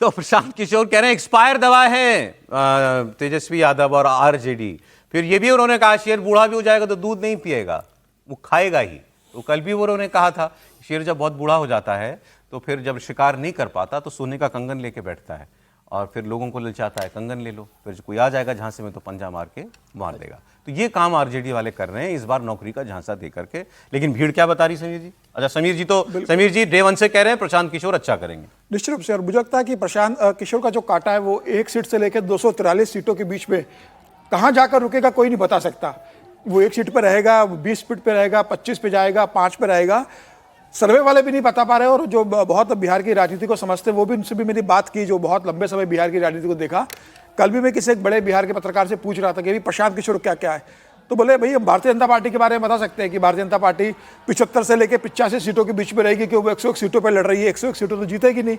Speaker 1: तो प्रशांत किशोर कह रहे हैं एक्सपायर दवा है तेजस्वी यादव और आरजेडी। फिर ये भी उन्होंने कहा शेर बूढ़ा भी हो जाएगा तो दूध नहीं पिएगा, वो खाएगा ही। तो कल भी वो उन्होंने कहा था शेर जब बहुत बूढ़ा हो जाता है तो फिर जब शिकार नहीं कर पाता तो सोने का कंगन लेके बैठता है, और फिर लोगों को ललचाता है कंगन ले लो, फिर कोई आ जाएगा झांसे में तो पंजा मार के मार देगा। तो ये काम आरजेडी वाले कर रहे हैं इस बार नौकरी का झांसा दे करके। लेकिन भीड़ क्या बता रही समीर जी? अच्छा समीर जी डे वन से कह रहे हैं प्रशांत किशोर अच्छा करेंगे।
Speaker 3: निश्चित रूप से, और मुझे लगता है कि प्रशांत किशोर का जो काटा है वो 1 सीट से लेकर 243 सीटों के बीच में कहां जाकर रुकेगा कोई नहीं बता सकता। वो 1 सीट पे रहेगा, 20 सीट पे रहेगा, 25 पे जाएगा, 5 पे रहेगा, सर्वे वाले भी नहीं बता पा रहे। और जो बहुत बिहार की राजनीति को समझते हैं वो भी, उनसे भी मेरी बात की, जो बहुत लंबे समय बिहार की राजनीति को देखा। कल भी मैं किसी एक बड़े बिहार के पत्रकार से पूछ रहा था कि प्रशांत किशोर क्या क्या है, तो बोले भाई हम भारतीय जनता पार्टी के बारे में बता सकते हैं कि भारतीय जनता पार्टी 75 से लेकर 85 सीटों के बीच में रहेगी, कि वो 101 सीटों पर लड़ रही है, 101 सीटों तो जीतेगी नहीं।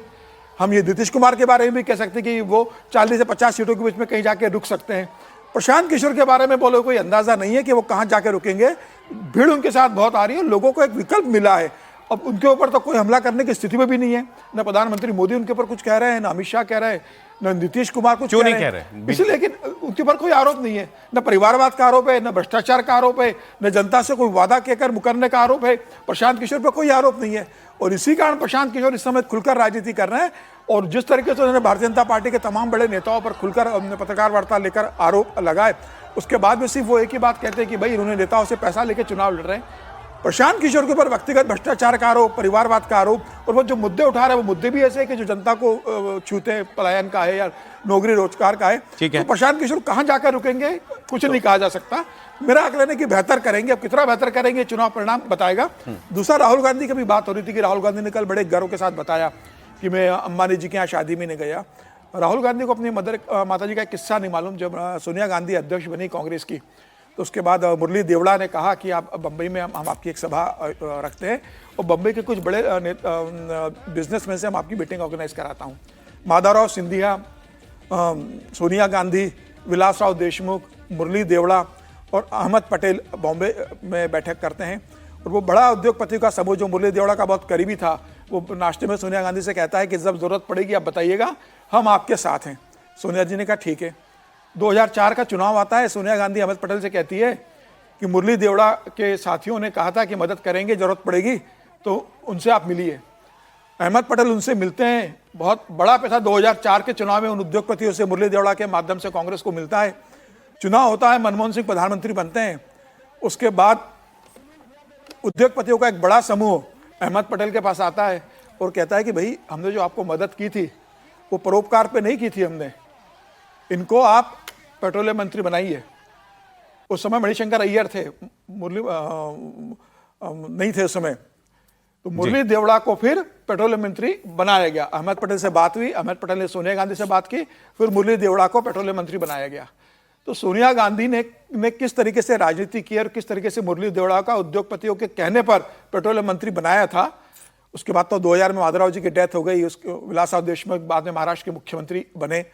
Speaker 3: हम ये नीतीश कुमार के बारे में भी कह सकते हैं कि वो 40 से 50 सीटों के बीच में कहीं जाके रुक सकते हैं। प्रशांत किशोर के बारे में बोले कोई अंदाजा नहीं है कि वो कहां जाके रुकेंगे। भीड़ उनके साथ बहुत आ रही है, लोगों को एक विकल्प मिला है। अब उनके ऊपर तो कोई हमला करने की स्थिति में भी नहीं है, न प्रधानमंत्री मोदी उनके ऊपर कुछ कह रहे हैं, न अमित शाह कह रहे हैं, न नीतीश कुमार कुछ
Speaker 1: क्यों नहीं कह रहे?
Speaker 3: इसलिए कि उनके ऊपर कोई आरोप नहीं है, न परिवारवाद का आरोप है, न भ्रष्टाचार का आरोप है, न जनता से कोई वादा कहकर मुकरने का आरोप है। प्रशांत किशोर पर कोई आरोप नहीं है, और इसी कारण प्रशांत किशोर इस समय खुलकर राजनीति कर रहे हैं। और जिस तरीके से उन्होंने भारतीय जनता पार्टी के तमाम बड़े नेताओं पर खुलकर पत्रकार वार्ता लेकर आरोप लगाए, उसके बाद भी सिर्फ वो एक ही बात कहते हैं कि भाई इन्होंने नेताओं से पैसा लेकर चुनाव लड़ रहे हैं। प्रशांत किशोर के ऊपर व्यक्तिगत भ्रष्टाचार का आरोप, परिवारवाद का आरोप, और वो जो मुद्दे उठा रहे हैं वो मुद्दे भी ऐसे हैं कि जो जनता को छूते हैं, पलायन का है या नौकरी रोजगार का है।
Speaker 1: ठीक है।
Speaker 3: तो प्रशांत किशोर कहां जाकर रुकेंगे कुछ नहीं कहा जा सकता। मेरा आकलन है कि बेहतर करेंगे, अब कितना बेहतर करेंगे चुनाव परिणाम बताएगा। दूसरा, राहुल गांधी की भी बात हो रही थी कि राहुल गांधी ने कल बड़े गर्व के साथ बताया कि मैं अंबानी जी के यहाँ शादी में नहीं गया। राहुल गांधी को अपनी माता जी का एक किस्सा नहीं मालूम। जब सोनिया गांधी अध्यक्ष बनी कांग्रेस की, तो उसके बाद मुरली देवड़ा ने कहा कि आप बम्बई में हम आपकी एक सभा रखते हैं, और बम्बई के कुछ बड़े बिजनेसमैन से हम आपकी मीटिंग ऑर्गेनाइज कराता हूँ। माधवराव सिंधिया, सोनिया गांधी, विलासराव देशमुख, मुरली देवड़ा और अहमद पटेल बॉम्बे में बैठक करते हैं। और वो बड़ा उद्योगपति का समूह जो मुरली देवड़ा का बहुत करीबी था, वो नाश्ते में सोनिया गांधी से कहता है कि जब जरूरत पड़ेगी आप बताइएगा, हम आपके साथ हैं। सोनिया जी ने कहा ठीक है। 2004 का चुनाव आता है, सोनिया गांधी अहमद पटेल से कहती है कि मुरली देवड़ा के साथियों ने कहा था कि मदद करेंगे, जरूरत पड़ेगी तो उनसे आप मिलिए। अहमद पटेल उनसे मिलते हैं, बहुत बड़ा पैसा 2004 के चुनाव में उन उद्योगपतियों से मुरली देवड़ा के माध्यम से कांग्रेस को मिलता है। चुनाव होता है, मनमोहन सिंह प्रधानमंत्री बनते हैं। उसके बाद उद्योगपतियों का एक बड़ा समूह अहमद पटेल के पास आता है और कहता है कि भाई हमने जो आपको मदद की थी वो परोपकार पे नहीं की थी, हमने इनको आप पेट्रोलियम मंत्री बनाइए। उस समय मणिशंकर अय्यर थे, मुरली नहीं थे उस समय, तो मुरली देवड़ा को फिर पेट्रोलियम मंत्री बनाया गया। अहमद पटेल से बात हुई, अहमद पटेल ने सोनिया गांधी से बात की, फिर मुरली देवड़ा को पेट्रोलियम मंत्री बनाया गया। तो सोनिया गांधी ने किस तरीके से राजनीति की और किस तरीके से मुरली देवड़ा का उद्योगपतियों के कहने पर पेट्रोलियम मंत्री बनाया था। उसके बाद तो 2000 में माधवराव जी की डेथ हो गई, उसके विलासराव देशमुख बाद में महाराष्ट्र के मुख्यमंत्री बने।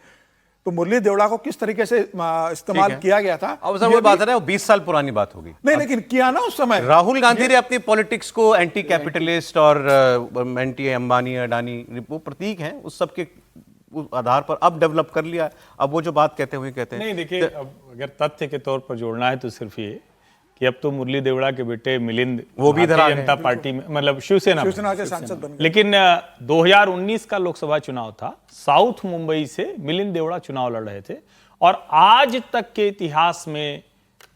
Speaker 3: तो मुरली देवड़ा को किस तरीके से इस्तेमाल किया गया था,
Speaker 1: अब सर वो बात है ना, वो 20 साल पुरानी बात होगी।
Speaker 3: नहीं, लेकिन किया ना उस समय।
Speaker 1: राहुल गांधी ने अपनी पॉलिटिक्स को एंटी कैपिटलिस्ट और एंटी अंबानी अडानी वो प्रतीक हैं, उस सब के आधार पर अब डेवलप कर लिया। अब वो जो बात कहते हुए कहते हैं
Speaker 4: नहीं, देखिए अब अगर तथ्य के तौर पर जोड़ना है तो सिर्फ ये कि अब तो मुरली देवड़ा के बेटे मिलिंद
Speaker 1: वो भी
Speaker 4: भारतीय जनता पार्टी में, मतलब शिवसेना
Speaker 3: के सांसद बन गए।
Speaker 4: लेकिन 2019 का लोकसभा चुनाव था, साउथ मुंबई से मिलिंद देवड़ा चुनाव लड़ रहे थे, और आज तक के इतिहास में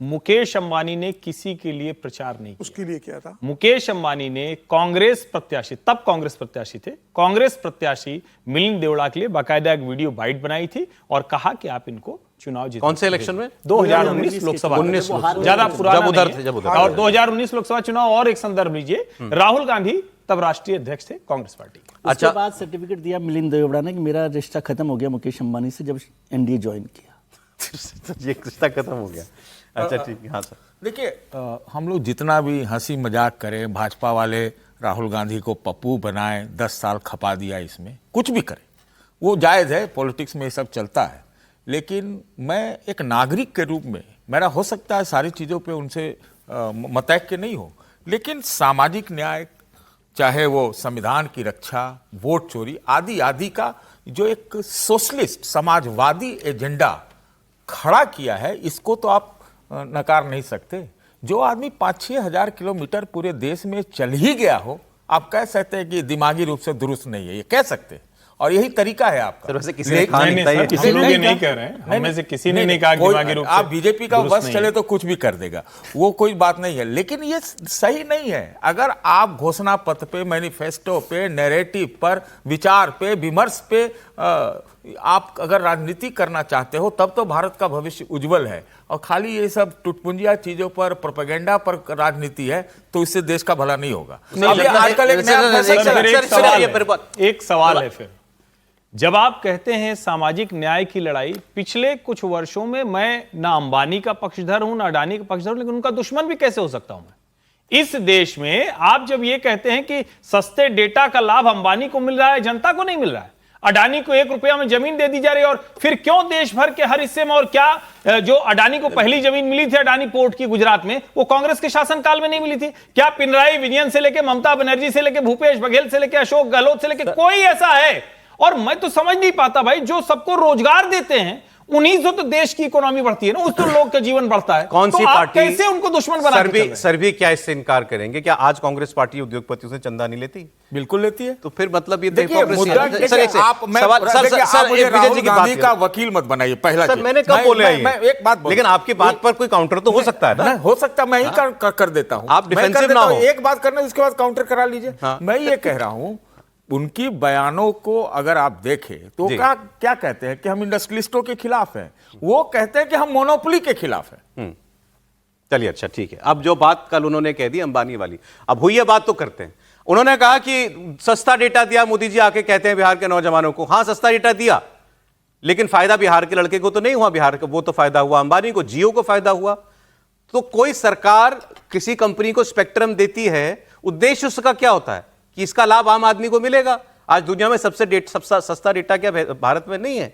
Speaker 4: मुकेश अंबानी ने किसी के लिए प्रचार नहीं किया।
Speaker 3: उसके लिए क्या था?
Speaker 4: मुकेश अंबानी ने कांग्रेस प्रत्याशी, तब कांग्रेस प्रत्याशी थे, कांग्रेस प्रत्याशी मिलिंद देवड़ा के लिए बाकायदा एक वीडियो बाइट बनाई थी और कहा कि आप इनको चुनाव जीत।
Speaker 1: कौन से इलेक्शन में?
Speaker 4: 2019 लोकसभा,
Speaker 1: 19
Speaker 4: ज्यादा पुराना
Speaker 1: जब उधर
Speaker 4: नहीं
Speaker 1: थे,
Speaker 4: है।
Speaker 1: जब उधर।
Speaker 4: और 2019 लोकसभा चुनाव और एक संदर्भ लीजिए, राहुल गांधी तब राष्ट्रीय अध्यक्ष थे कांग्रेस पार्टी।
Speaker 7: उसके बाद सर्टिफिकेट दिया मिलिंद देवड़ा ने कि मेरा रिश्ता खत्म हो गया मुकेश अंबानी से जब एनडीए ज्वाइन किया।
Speaker 1: ये रिश्ता खत्म हो गया। अच्छा ठीक है। हाँ सर,
Speaker 6: देखिए हम लोग जितना भी हंसी मजाक करें, भाजपा वाले राहुल गांधी को पप्पू बनाए, 10 साल खपा दिया, इसमें कुछ भी करें वो जायज़ है, पॉलिटिक्स में ये सब चलता है। लेकिन मैं एक नागरिक के रूप में, मेरा हो सकता है सारी चीज़ों पे उनसे मतैक्य नहीं हो, लेकिन सामाजिक न्याय, चाहे वो संविधान की रक्षा, वोट चोरी आदि आदि का जो एक सोशलिस्ट समाजवादी एजेंडा खड़ा किया है, इसको तो आप नकार नहीं सकते। जो आदमी 5-6 हजार किलोमीटर पूरे देश में चल ही गया हो, आप कह सकते हैं कि दिमागी रूप से दुरुस्त नहीं है, ये कह सकते हैं। और यही तरीका है आपका।
Speaker 1: सर वैसे किसी ने कहा नहीं था ये।
Speaker 4: किसी लोग ये नहीं कह रहे हैं, हमें से किसी ने नहीं कहा कि दिमागी रूप से
Speaker 6: आप बीजेपी का
Speaker 4: दुरुस्त
Speaker 6: बस
Speaker 4: नहीं
Speaker 6: चले
Speaker 4: है।
Speaker 6: तो कुछ भी कर देगा, वो कोई बात नहीं है, लेकिन ये सही नहीं है। अगर आप घोषणा पत्र पे, मैनिफेस्टो पे, नैरेटिव पर, विचार पे, विमर्श पे आप अगर राजनीति करना चाहते हो तब तो भारत का भविष्य उज्जवल है। और खाली ये सब टुटपुंजिया चीजों पर, प्रोपेगेंडा पर राजनीति है तो इससे देश का भला नहीं होगा। अभी आजकल एक नया फैशन चला है।
Speaker 4: एक सवाल है फिर, जब आप कहते हैं सामाजिक न्याय की लड़ाई, पिछले कुछ वर्षों में मैं ना अंबानी का पक्षधर हूं ना अडानी का पक्षधर हूं, लेकिन उनका दुश्मन भी कैसे हो सकता हूं मैं? इस देश में आप जब ये कहते हैं कि सस्ते डेटा का लाभ अंबानी को मिल रहा है, जनता को नहीं मिल रहा है, अडानी को 1 रुपया में जमीन दे दी जा रही है, और फिर क्यों देश भर के हर हिस्से में, और क्या जो अडानी को पहली जमीन मिली थी अडानी पोर्ट की गुजरात में, वो कांग्रेस के शासनकाल में नहीं मिली थी? क्या पिनराई विजयन से लेके ममता बनर्जी से लेके भूपेश बघेल से लेके अशोक गहलोत से लेके कोई ऐसा है? और मैं तो समझ नहीं पाता भाई, जो सबको रोजगार देते हैं उन्हीं से तो देश की इकोनॉमी बढ़ती है ना, उससे लोग का जीवन बढ़ता है।
Speaker 1: कौन सी
Speaker 4: तो आप
Speaker 1: पार्टी
Speaker 4: कैसे उनको दुश्मन बना के चल रहे हैं?
Speaker 1: सर भी क्या इससे इनकार करेंगे? क्या आज कांग्रेस पार्टी उद्योगपतियों से चंदा नहीं लेती?
Speaker 6: बिल्कुल लेती है।
Speaker 1: तो फिर मतलब ये
Speaker 6: देखिए,
Speaker 1: hypocrisy
Speaker 6: मुद्दा
Speaker 1: है।
Speaker 6: देखिए,
Speaker 1: सर, एक से-
Speaker 6: आप मैं
Speaker 1: सवाल- सर,
Speaker 6: देखिए,
Speaker 1: सर,
Speaker 6: आप मुझे
Speaker 1: एक विजय
Speaker 6: राहुल
Speaker 1: जी की बात
Speaker 6: गांधी का
Speaker 1: करें।
Speaker 6: वकील मत बनाइए। पहला
Speaker 1: सर
Speaker 6: चीज।
Speaker 1: मैंने कब बोला ये?
Speaker 6: मैं एक बात बोलूं।
Speaker 1: लेकिन आपकी बात पर कोई काउंटर तो हो सकता है ना?
Speaker 6: हो सकता है, मैं ही कर देता हूं।
Speaker 1: आप
Speaker 6: मैं कर
Speaker 1: डिफेंसिव
Speaker 6: देता
Speaker 1: ना
Speaker 6: हूं।
Speaker 1: हो।
Speaker 6: एक बात करना, उसके बाद काउंटर करा लीजिए।
Speaker 1: हाँ।
Speaker 6: मैं ये कह रहा हूं, उनकी बयानों को अगर आप देखें तो
Speaker 1: जी।
Speaker 6: क्या कहते हैं कि हम इंडस्ट्रियलिस्टों के खिलाफ हैं, वो कहते हैं कि हम मोनोपोली के खिलाफ हैं।
Speaker 1: चलिए अच्छा ठीक है। अब जो बात कल उन्होंने कह दी अंबानी वाली, अब हुई है बात तो करते हैं। उन्होंने कहा कि सस्ता डेटा दिया, मोदी जी आके कहते हैं बिहार के नौजवानों को। हां सस्ता डेटा दिया, लेकिन फायदा बिहार के लड़के को तो नहीं हुआ, बिहार का वो तो फायदा हुआ अंबानी को, जियो को फायदा हुआ। तो कोई सरकार किसी कंपनी को स्पेक्ट्रम देती है, उद्देश्य उसका क्या होता है कि इसका लाभ आम आदमी को मिलेगा। आज दुनिया में सबसे सस्ता डेटा क्या भारत में नहीं है?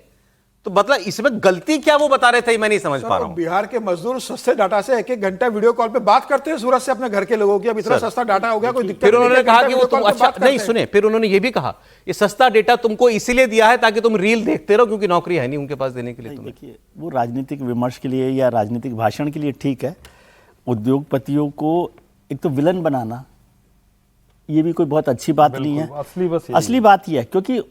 Speaker 1: तो मतलब इसमें गलती क्या वो बता रहे थे, मैं नहीं समझ पा रहा हूं।
Speaker 3: बिहार के मजदूर सस्ते डाटा से 1-1 घंटा वीडियो कॉल पे बात करते हैं सूरत से अपने घर के लोगों की। अब इतना सस्ता डाटा हो गया, कोई दिक्कत
Speaker 1: फिर उन्होंने
Speaker 3: नहीं,
Speaker 1: कहा
Speaker 3: घंटा
Speaker 1: कि वो
Speaker 3: वीडियो
Speaker 1: तुम
Speaker 3: कॉल पे
Speaker 1: अच्छा
Speaker 3: बात
Speaker 1: नहीं
Speaker 3: करते हैं।
Speaker 1: सुने, फिर उन्होंने ये भी कहा ये सस्ता डेटा तुमको इसीलिए दिया है ताकि तुम रील देखते रहो, क्योंकि नौकरी है नहीं उनके पास देने के लिए तुम्हें।
Speaker 7: देखिए, वो राजनीतिक विमर्श के लिए या राजनीतिक भाषण के लिए ठीक है। उद्योगपतियों को एक तो विलन बनाना, ये भी कोई बहुत अच्छी बात नहीं है। असली बात यह है, क्योंकि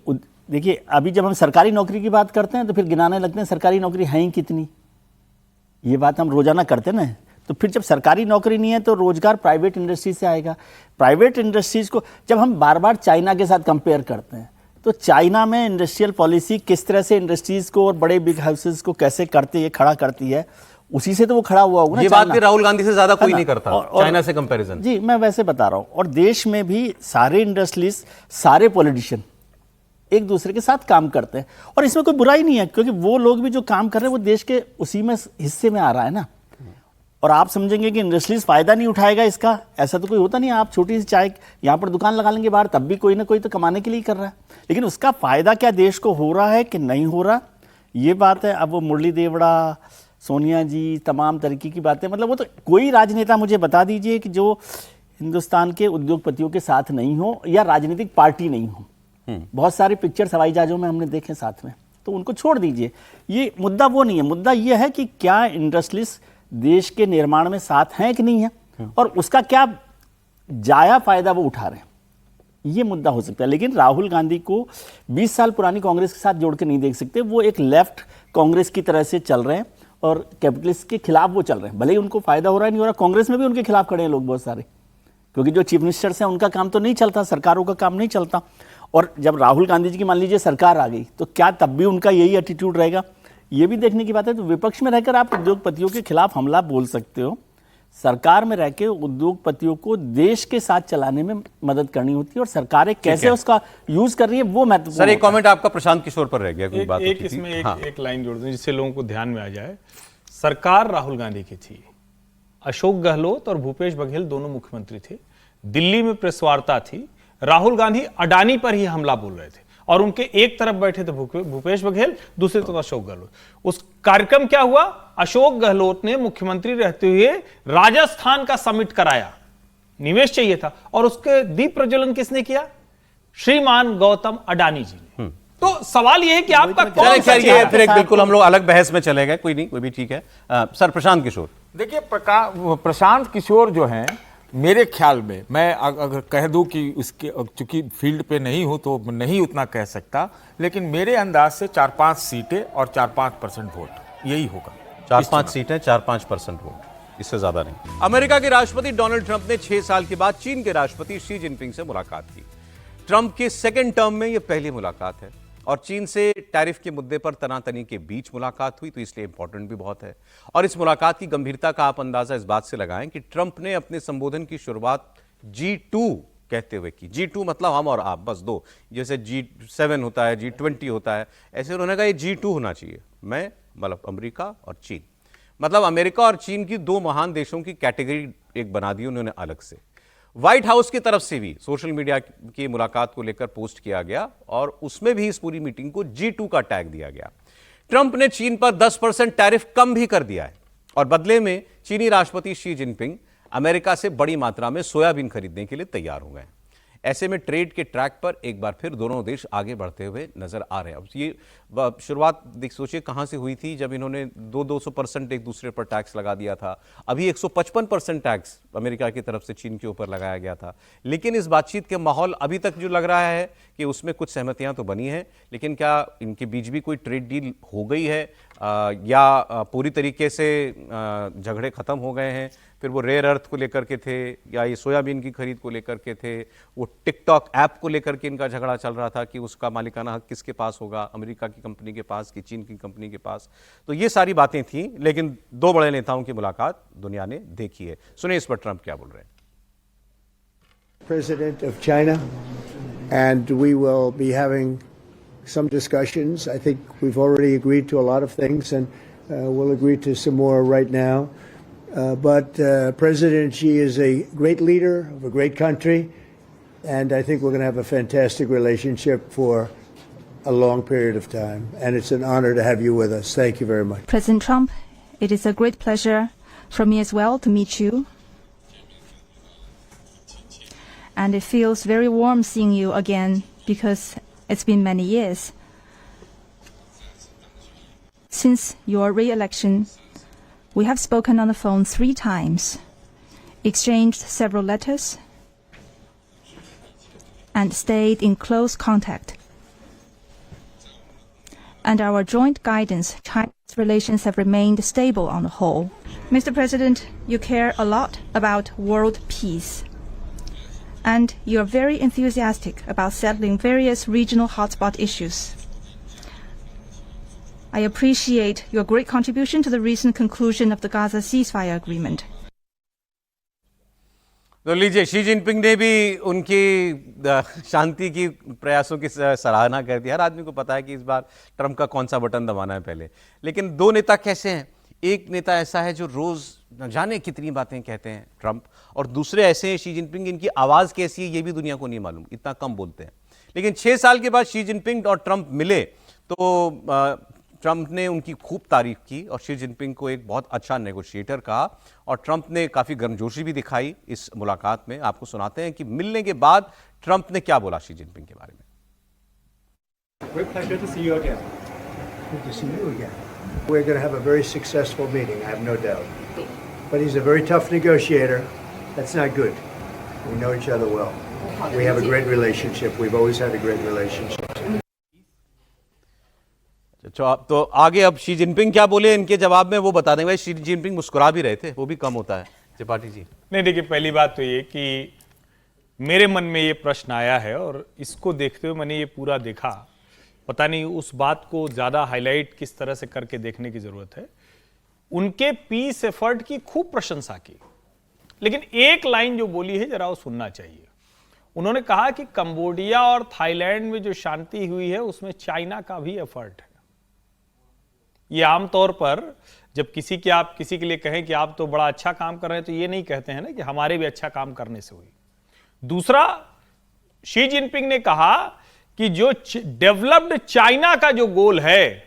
Speaker 7: देखिए अभी जब हम सरकारी नौकरी की बात करते हैं तो फिर गिनाने लगते हैं सरकारी नौकरी है ही कितनी। ये बात हम रोजाना करते हैं ना। तो फिर जब सरकारी नौकरी नहीं है तो रोजगार प्राइवेट इंडस्ट्रीज से आएगा। प्राइवेट इंडस्ट्रीज को जब हम बार बार चाइना के साथ कंपेयर करते हैं तो चाइना में इंडस्ट्रियल पॉलिसी किस तरह से इंडस्ट्रीज को और बड़े बिग हाउसेज को कैसे करती है, खड़ा करती है, उसी से तो वो खड़ा हुआ होगा ना।
Speaker 1: ये बात
Speaker 7: चाइना।
Speaker 1: भी राहुल गांधी से ज्यादा कोई
Speaker 7: है ना?
Speaker 1: नहीं करता
Speaker 7: और
Speaker 1: चाइना से कंपैरिजन।
Speaker 7: जी मैं वैसे बता रहा हूं। और देश में भी सारे इंडस्ट्रीज, सारे पॉलिटिशियन एक दूसरे के साथ काम करते हैं, और इसमें कोई बुराई नहीं है, क्योंकि वो लोग भी जो काम कर रहे हैं वो देश के उसी में हिस्से में आ रहा है ना। और आप समझेंगे कि इंडस्ट्रीज फायदा नहीं उठाएगा इसका, ऐसा तो कोई होता नहीं। आप छोटी सी चाय यहाँ पर दुकान लगा लेंगे बाहर, तब भी कोई ना कोई तो कमाने के लिए कर रहा है। लेकिन उसका फायदा क्या देश को हो रहा है कि नहीं हो रहा, ये बात है। अब वो मुरली देवड़ा, सोनिया जी, तमाम तरीके की बातें, मतलब वो तो कोई राजनेता मुझे बता दीजिए कि जो हिंदुस्तान के उद्योगपतियों के साथ नहीं हो या राजनीतिक पार्टी नहीं हो। बहुत सारे पिक्चर्स हवाई जहाजों में हमने देखे साथ में, तो उनको छोड़ दीजिए। ये मुद्दा वो नहीं है। मुद्दा ये है कि क्या इंडस्ट्रीज देश के निर्माण में साथ हैं कि नहीं है, और उसका क्या जाया फायदा वो उठा रहे हैं, ये मुद्दा हो सकता है। लेकिन राहुल गांधी को 20 साल पुरानी कांग्रेस के साथ जोड़ के नहीं देख सकते। वो एक लेफ्ट कांग्रेस की तरह से चल रहे हैं और कैपिटलिस्ट के खिलाफ वो चल रहे हैं। भले ही उनको फायदा हो रहा है नहीं हो रहा, कांग्रेस में भी उनके खिलाफ खड़े हैं लोग बहुत सारे, क्योंकि जो चीफ मिनिस्टर्स हैं उनका काम तो नहीं चलता, सरकारों का काम नहीं चलता। और जब राहुल गांधी जी की मान लीजिए सरकार आ गई तो क्या तब भी उनका यही एटीट्यूड रहेगा, ये भी देखने की बात है। तो विपक्ष में रहकर आप उद्योगपतियों के खिलाफ हमला बोल सकते हो, सरकार में रहकर उद्योगपतियों को देश के साथ चलाने में मदद करनी होती है, और सरकारें कैसे उसका यूज कर रही है वो महत्वपूर्ण।
Speaker 1: सर एक कमेंट आपका प्रशांत किशोर पर रह गया, कोई बात
Speaker 4: एक इसमें एक लाइन जोड़ दूं जिससे लोगों को ध्यान में आ जाए। सरकार राहुल गांधी की थी, अशोक गहलोत और भूपेश बघेल दोनों मुख्यमंत्री थे, दिल्ली में प्रेस वार्ता थी, राहुल गांधी अडानी पर ही हमला बोल रहे थे, और उनके एक तरफ बैठे थे भूपेश बघेल, दूसरी तरफ अशोक गहलोत। उस कार्यक्रम क्या हुआ, अशोक गहलोत ने मुख्यमंत्री रहते हुए राजस्थान का समिट कराया, निवेश चाहिए था, और उसके दीप प्रज्वलन किसने किया, श्रीमान गौतम अडानी जी ने। तो सवाल यह है कि आपका कौन सा
Speaker 1: ये फिर एक बिल्कुल हम लोग अलग बहस में चले गए, कोई नहीं, कोई भी ठीक है। सर प्रशांत किशोर,
Speaker 6: देखिए प्रशांत किशोर जो हैं मेरे ख्याल में, मैं अगर कह दूं कि उसके, चूंकि फील्ड पे नहीं हूं तो नहीं उतना कह सकता, लेकिन मेरे अंदाज से 4-5 सीटें और 4-5% वोट यही होगा।
Speaker 1: 4-5 सीटें, 4-5% वोट, इससे ज्यादा नहीं। अमेरिका के राष्ट्रपति डोनाल्ड ट्रंप ने 6 साल के बाद चीन के राष्ट्रपति शी जिनपिंग से मुलाकात की। ट्रंप के सेकेंड टर्म में यह पहली मुलाकात है और चीन से टैरिफ के मुद्दे पर तनातनी के बीच मुलाकात हुई, तो इसलिए इंपॉर्टेंट भी बहुत है। और इस मुलाकात की गंभीरता का आप अंदाजा इस बात से लगाएं कि ट्रंप ने अपने संबोधन की शुरुआत G2 कहते हुए की। G2 मतलब हम और आप, बस दो, जैसे G7 होता है, G20 होता है, ऐसे उन्होंने कहा ये G2 होना चाहिए। मैं मतलब अमेरिका और चीन, मतलब अमेरिका और चीन की दो महान देशों की कैटेगरी एक बना दी उन्होंने अलग से। व्हाइट हाउस की तरफ से भी सोशल मीडिया की मुलाकात को लेकर पोस्ट किया गया और उसमें भी इस पूरी मीटिंग को G2 का टैग दिया गया। ट्रंप ने चीन पर 10% टैरिफ कम भी कर दिया है और बदले में चीनी राष्ट्रपति शी जिनपिंग अमेरिका से बड़ी मात्रा में सोयाबीन खरीदने के लिए तैयार हो गए। ऐसे में ट्रेड के ट्रैक पर एक बार फिर दोनों देश आगे बढ़ते हुए नजर आ रहे हैं। अब ये शुरुआत सोचिए कहां से हुई थी, जब इन्होंने 200% एक दूसरे पर टैक्स लगा दिया था। अभी 155% टैक्स अमेरिका की तरफ से चीन के ऊपर लगाया गया था। लेकिन इस बातचीत के माहौल अभी तक जो लग रहा है कि उसमें कुछ सहमतियां तो बनी हैं, लेकिन क्या इनके बीच भी कोई ट्रेड डील हो गई है या पूरी तरीके से झगड़े खत्म हो गए हैं? फिर वो रेयर अर्थ को लेकर के थे या ये सोयाबीन की खरीद को लेकर के थे, वो टिकटॉक ऐप को लेकर के इनका झगड़ा चल रहा था कि उसका मालिकाना हक किसके पास होगा, अमेरिका की कंपनी के पास कि चीन की कंपनी के पास। तो ये सारी बातें थी, लेकिन दो बड़े नेताओं की मुलाकात दुनिया ने देखी है। सुनिए इस पर ट्रंप क्या बोल रहे हैं।
Speaker 9: President of China, and we will be having some discussions. I think we've already agreed to a lot of things, and we'll agree to some more right now. But President Xi is a great leader of a great country, and I think we're going to have a fantastic relationship for a long period of time. And it's an honor to have you with us. Thank you very much.
Speaker 10: President Trump, it is a great pleasure for me as well to meet you. And it feels very warm seeing you again because it's been many years since your re-election. We have spoken on the phone 3 times, exchanged several letters, and stayed in close contact. And our joint guidance, China's relations have remained stable on the whole. Mr. President, you care a lot about world peace. And you're very enthusiastic about settling various regional hotspot issues. I appreciate your great contribution to the recent conclusion of the Gaza ceasefire agreement.
Speaker 1: तो लीजिए, Xi Jinping ने भी उनकी शांति की प्रयासों की सराहना कर दी। हर आदमी को पता है कि इस बार ट्रंप का कौन सा बटन दबाना है पहले। लेकिन दो नेता कैसे हैं? एक नेता ऐसा है जो रोज न जाने कितनी बातें कहते हैं ट्रंप, और दूसरे ऐसे हैं शी जिनपिंग, इनकी आवाज कैसी है ये भी दुनिया को नहीं मालूम, इतना कम बोलते हैं। लेकिन 6 साल के बाद शी जिनपिंग और ट्रंप मिले तो ट्रंप ने उनकी खूब तारीफ की और शी जिनपिंग को एक बहुत अच्छा नेगोशिएटर कहा, और ट्रंप ने काफी गर्मजोशी भी दिखाई इस मुलाकात में। आपको सुनाते हैं कि मिलने के बाद ट्रंप ने क्या बोला शी जिनपिंग के बारे में।
Speaker 11: Great pleasure to see you again.
Speaker 9: Good to see you again. We're going to have a very successful meeting, I have no doubt. But he's a very tough negotiator. That's not good. We know each other well. We have a great relationship. We've always had a great relationship.
Speaker 1: तो आगे अब Xi Jinping क्या बोले इनके जवाब में वो बता देंगे। भाई शी जिनपिंग मुस्कुरा भी रहे थे, वो भी कम होता है त्रिपाठी जी।
Speaker 4: नहीं, देखिए, पहली बात तो ये कि मेरे मन में ये प्रश्न आया है और इसको देखते हुए मैंने ये पूरा देखा। पता नहीं उस बात को ज्यादा हाईलाइट किस तरह से करके देखने की जरूरत है। उनके पीस एफर्ट की खूब प्रशंसा की, लेकिन एक लाइन जो बोली है जरा वो सुनना चाहिए। उन्होंने कहा कि कंबोडिया और थाईलैंड में जो शांति हुई है उसमें चाइना का भी एफर्ट है। ये आमतौर पर जब आप किसी के लिए कहें कि आप तो बड़ा अच्छा काम कर रहे हैं तो ये नहीं कहते हैं ना कि हमारे भी अच्छा काम करने से हुई। दूसरा, शी जिनपिंग ने कहा कि जो डेवलप्ड चाइना का जो गोल है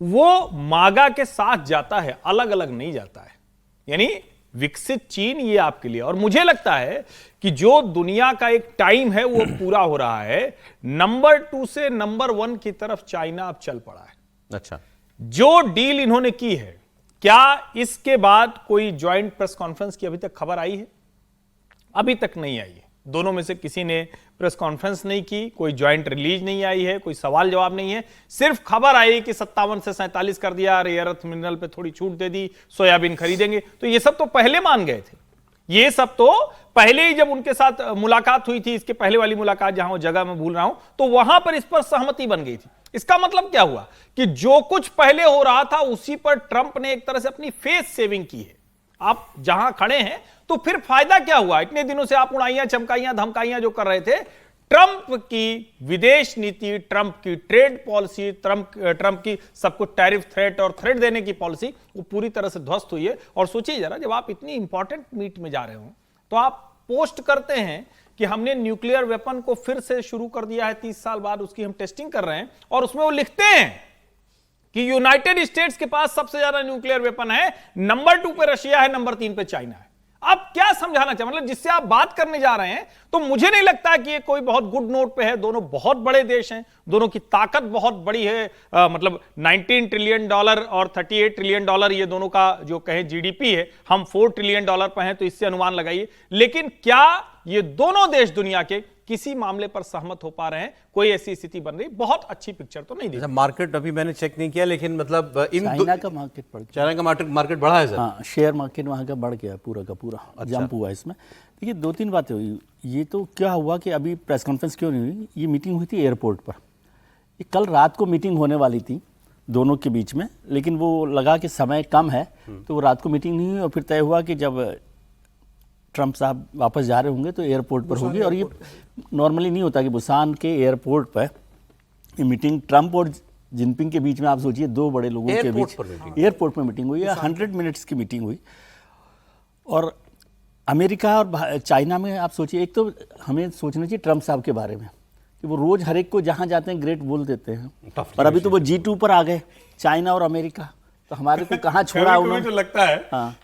Speaker 4: वो मागा के साथ जाता है, अलग अलग नहीं जाता है, यानी विकसित चीन ये आपके लिए। और मुझे लगता है कि जो दुनिया का एक टाइम है वो पूरा हो रहा है। नंबर 2 से नंबर 1 की तरफ चाइना अब चल पड़ा है।
Speaker 1: अच्छा,
Speaker 4: जो डील इन्होंने की है, क्या इसके बाद कोई ज्वाइंट प्रेस कॉन्फ्रेंस की अभी तक खबर आई है? अभी तक नहीं आई है। दोनों में से किसी ने प्रेस कॉन्फ्रेंस नहीं की, कोई ज्वाइंट रिलीज नहीं आई है, कोई सवाल जवाब नहीं है। सिर्फ खबर आई कि 57 से 47 कर दिया, रेयर अर्थ मिनरल पे थोड़ी छूट दे दी, सोयाबीन खरीदेंगे। तो ये सब तो पहले मान गए थे, ये सब तो पहले ही जब उनके साथ मुलाकात हुई थी, इसके पहले वाली मुलाकात जहां वो जगह मैं भूल रहा हूं, तो वहां पर इस पर सहमति बन गई थी। इसका मतलब क्या हुआ कि जो कुछ पहले हो रहा था उसी पर ट्रंप ने एक तरह से अपनी फेस सेविंग की है। आप जहां खड़े हैं तो फिर फायदा क्या हुआ? इतने दिनों से आप उड़ाइयां चमकाइयां धमकाइयां जो कर रहे थे, ट्रंप की विदेश नीति, ट्रंप की ट्रेड पॉलिसी, ट्रंप की सबको टैरिफ थ्रेट और थ्रेट देने की पॉलिसी, वो पूरी तरह से ध्वस्त हुई है। और सोचिए जरा, जब आप इतनी इंपॉर्टेंट मीट में जा रहे हो तो आप पोस्ट करते हैं कि हमने न्यूक्लियर वेपन को फिर से शुरू कर दिया है, 30 साल बाद उसकी हम टेस्टिंग कर रहे हैं, और उसमें वो लिखते हैं कि यूनाइटेड स्टेट्स के पास सबसे ज्यादा न्यूक्लियर वेपन है, नंबर 2 पे रशिया है, नंबर 3 पे चाइना है। अब क्या समझाना चाहिए? मतलब जिससे आप बात करने जा रहे हैं, तो मुझे नहीं लगता कि ये कोई बहुत गुड नोट पे है। दोनों बहुत बड़े देश हैं, दोनों की ताकत बहुत बड़ी है। मतलब 19 ट्रिलियन डॉलर और 38 ट्रिलियन डॉलर ये दोनों का जो कहें जीडीपी है, हम 4 ट्रिलियन डॉलर पर हैं, तो इससे अनुमान लगाइए। लेकिन क्या ये दोनों देश दुनिया के किसी मामले पर सहमत हो पा रहे हैं? कोई ऐसी स्थिति बन रही? बहुत अच्छी पिक्चर तो नहीं दिखती।
Speaker 1: मार्केट अभी मैंने चेक नहीं किया, लेकिन मतलब
Speaker 7: चाइना का मार्केट बढ़ गया,
Speaker 1: चाइना का मार्केट बढ़ा है सर।
Speaker 7: हाँ, शेयर मार्केट वहाँ का बढ़ गया, पूरा का पूरा जंप हुआ इसमें। देखिए 2-3 बातें हुई। ये तो क्या हुआ कि अभी प्रेस कॉन्फ्रेंस क्यों नहीं हुई? ये मीटिंग हुई थी एयरपोर्ट पर। ये कल रात को मीटिंग होने वाली थी दोनों के बीच में, लेकिन वो लगा कि समय कम है तो वो रात को मीटिंग नहीं हुई, और फिर तय हुआ कि जब ट्रंप साहब वापस जा रहे होंगे तो एयरपोर्ट पर होगी। और ये नॉर्मली नहीं होता कि बुसान के एयरपोर्ट पर ये मीटिंग ट्रंप और जिनपिंग के बीच में, आप सोचिए 2 बड़े लोगों के बीच एयरपोर्ट पर मीटिंग हुई है। 100 मिनट्स की मीटिंग हुई। और अमेरिका और चाइना में आप सोचिए, एक तो हमें सोचना चाहिए ट्रंप साहब के बारे में कि वो रोज हर एक को जहां जाते हैं ग्रेट बोल देते हैं, और अभी तो वो G2 पर आ गए, चाइना और अमेरिका, तो हमारे को कहाँ छोड़ा उन्होंने।
Speaker 4: तो लगता है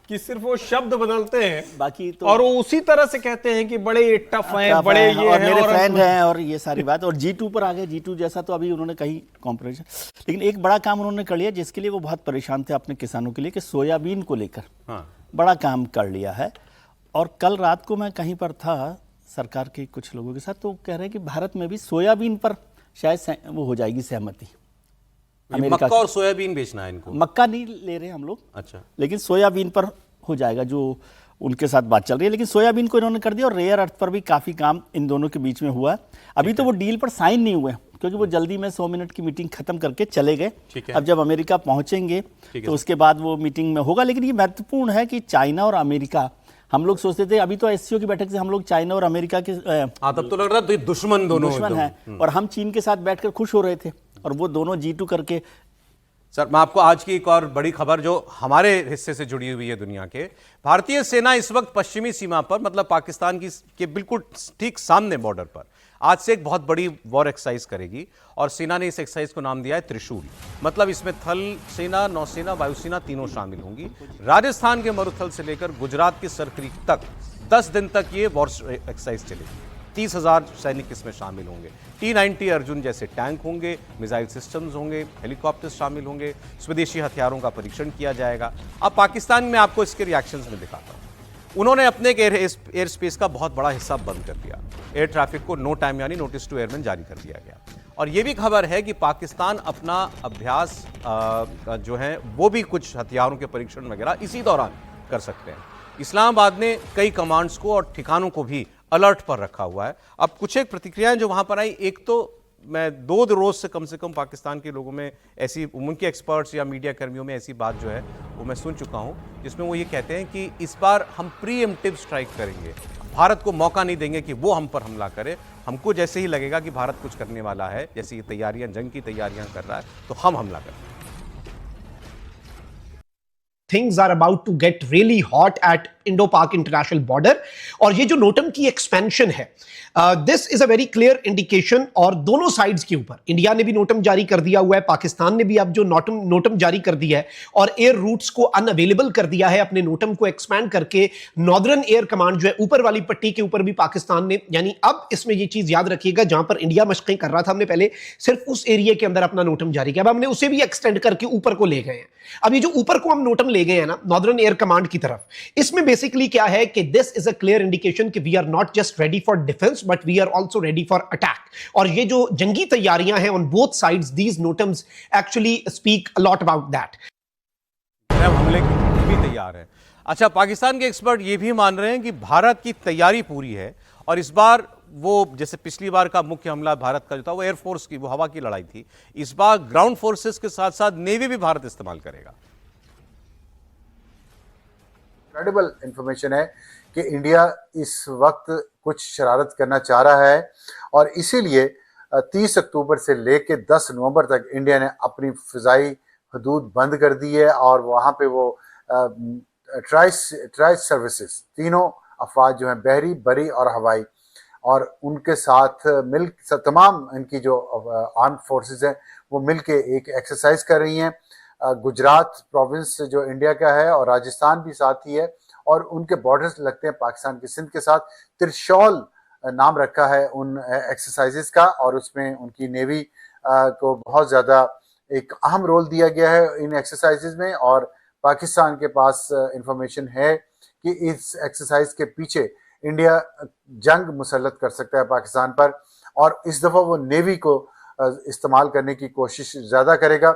Speaker 4: कि सिर्फ वो शब्द बदलते हैं,
Speaker 7: बाकी तो
Speaker 4: और वो उसी तरह से कहते हैं कि बड़े टफ हैं, बड़े ये
Speaker 7: और
Speaker 4: हैं,
Speaker 7: मेरे
Speaker 4: और
Speaker 7: फ्रेंड हैं, और ये सारी बात। और G2 पर आ गए, G2 जैसा तो अभी उन्होंने कहीं कॉम्प्रोमाइज। लेकिन एक बड़ा काम उन्होंने कर लिया जिसके लिए वो बहुत परेशान थे अपने किसानों के लिए, कि सोयाबीन को लेकर बड़ा काम कर लिया है। और कल रात को मैं कहीं पर था सरकार के कुछ लोगों के साथ, तो कह रहे हैं कि भारत में भी सोयाबीन पर शायद वो हो जाएगी सहमति।
Speaker 1: मक्का और सोयाबीन बेचना है इनको।
Speaker 7: मक्का नहीं ले रहे हम लोग,
Speaker 1: अच्छा,
Speaker 7: लेकिन सोयाबीन पर हो जाएगा, जो उनके साथ बात चल रही है। लेकिन सोयाबीन को इन्होंने कर दिया, और रेयर अर्थ पर भी काफी काम इन दोनों के बीच में हुआ। अभी तो वो डील पर साइन नहीं हुए, क्योंकि वो जल्दी में 100 मिनट की मीटिंग खत्म करके चले गए। अब जब अमेरिका पहुंचेंगे तो उसके बाद वो मीटिंग में होगा। लेकिन ये महत्वपूर्ण है कि चाइना और अमेरिका, हम लोग सोचते थे अभी तो एससीओ की बैठक से हम लोग चाइना और अमेरिका के
Speaker 1: तब तो लग रहा था दुश्मन
Speaker 7: हैं, और हम चीन के साथ बैठकर खुश हो रहे थे, और वो दोनों G2 करके।
Speaker 1: सर, मैं आपको आज की एक और बड़ी खबर जो हमारे हिस्से से जुड़ी हुई है दुनिया के, भारतीय सेना इस वक्त पश्चिमी सीमा पर, मतलब पाकिस्तान की के बिल्कुल ठीक सामने बॉर्डर पर आज से एक बहुत बड़ी वॉर एक्सरसाइज करेगी, और सेना ने इस एक्सरसाइज को नाम दिया है त्रिशूल। मतलब इसमें थल सेना, नौसेना, वायुसेना तीनों शामिल होंगी। राजस्थान के मरुथल से लेकर गुजरात के सरक्रीक तक 10 दिन तक ये वॉर एक्सरसाइज चलेगी। 30,000 सैनिक इसमें शामिल होंगे। T-90 अर्जुन जैसे टैंक होंगे, मिसाइल सिस्टम्स होंगे, हेलीकॉप्टर्स शामिल होंगे, स्वदेशी हथियारों का परीक्षण किया जाएगा। अब पाकिस्तान में आपको इसके रिएक्शंस में दिखाता हूँ। उन्होंने अपने एयर स्पेस का बहुत बड़ा हिस्सा बंद कर दिया। एयर ट्रैफिक को नो टाइम यानी नोटिस टू एयरमैन जारी कर दिया गया। और ये भी खबर है कि पाकिस्तान अपना अभ्यास जो है वो भी कुछ हथियारों के परीक्षण वगैरह इसी दौरान कर सकते हैं। इस्लामाबाद ने कई कमांड्स को और ठिकानों को भी अलर्ट पर रखा हुआ है। अब कुछ एक प्रतिक्रियाएं जो वहां पर आई, एक तो मैं 2 रोज से कम पाकिस्तान के लोगों में ऐसी, उनके एक्सपर्ट्स या मीडिया कर्मियों में ऐसी बात जो है वो मैं सुन चुका हूं, जिसमें वो ये कहते हैं कि इस बार हम प्रीएम्प्टिव स्ट्राइक करेंगे, भारत को मौका नहीं देंगे कि वो हम पर हमला करे। हमको जैसे ही लगेगा कि भारत कुछ करने वाला है, जैसे ये तैयारियां, जंग की तैयारियां कर रहा है, तो हम हमला करेंगे।
Speaker 12: Things are about to get really hot at Indo-Pak international border, और ये जो नोटम की एक्सपेंशन है, this is a very clear indication. और दोनों साइड्स के ऊपर इंडिया ने भी नोटम जारी कर दिया हुआ है, पाकिस्तान ने भी अब जो नोटम जारी कर दिया है, और एयर रूट्स को अनअवेलेबल कर दिया है अपने नोटम को एक्सपैंड करके। नॉर्दर्न एयर कमांड जो है ऊपर वाली पट्टी के ऊपर भी पाकिस्तान ने, यानी अब इसमें ये चीज याद रखिएगा, जहां पर इंडिया मशक़ें कर रहा था, हमने पहले सिर्फ उस एरिया के अंदर अपना नोटम जारी किया, अब हमने उसे भी एक्सटेंड करके ऊपर को ले गए हैं। अब ये जो ऊपर को हम नोटम ले ले गए हैं ना नॉर्दर्न एयर कमांड की तरफ, इसमें बेसिकली क्या है कि this is a clear indication कि we are not just ready for defence but we are also ready for attack. और ये जो जंगी तैयारियां हैं on both sides, these NOTAMs actually speak a lot about that.
Speaker 1: हमले के लिए भी तैयार है। अच्छा, पाकिस्तान के एक्सपर्ट ये भी मान रहे हैं कि भारत की तैयारी पूरी है और इस बार वो जैसे पिछली बार का मुख्य हमला भारत का जो था वो एयरफोर्स की, वो हवा की लड़ाई थी, इस बार ग्राउंड फोर्सेस के साथ साथ नेवी भी भारत इस्तेमाल करेगा।
Speaker 13: क्रेडिबल इंफॉर्मेशन है कि इंडिया इस वक्त कुछ शरारत करना चाह रहा है और इसीलिए 30 अक्टूबर से लेकर 10 नवंबर तक इंडिया ने अपनी फिजाई हदूद बंद कर दी है और वहाँ पे वो ट्राई सर्विसेज, तीनों अफवाज जो हैं, बहरी, बरी और हवाई, और उनके साथ मिल तमाम इनकी जो आर्म्ड फोर्सेस हैं वो मिल के एक एक्सरसाइज कर रही हैं। गुजरात प्रोविंस जो इंडिया का है और राजस्थान भी साथ ही है और उनके बॉर्डर्स लगते हैं पाकिस्तान के सिंध के साथ। त्रिशौल नाम रखा है उन एक्सरसाइजेस का और उसमें उनकी नेवी को बहुत ज़्यादा एक अहम रोल दिया गया है इन एक्सरसाइजेज में। और पाकिस्तान के पास इंफॉर्मेशन है कि इस एक्सरसाइज के पीछे इंडिया जंग मुसल्लत कर सकता है पाकिस्तान पर और इस दफ़ा वो नेवी को इस्तेमाल करने की कोशिश ज़्यादा करेगा।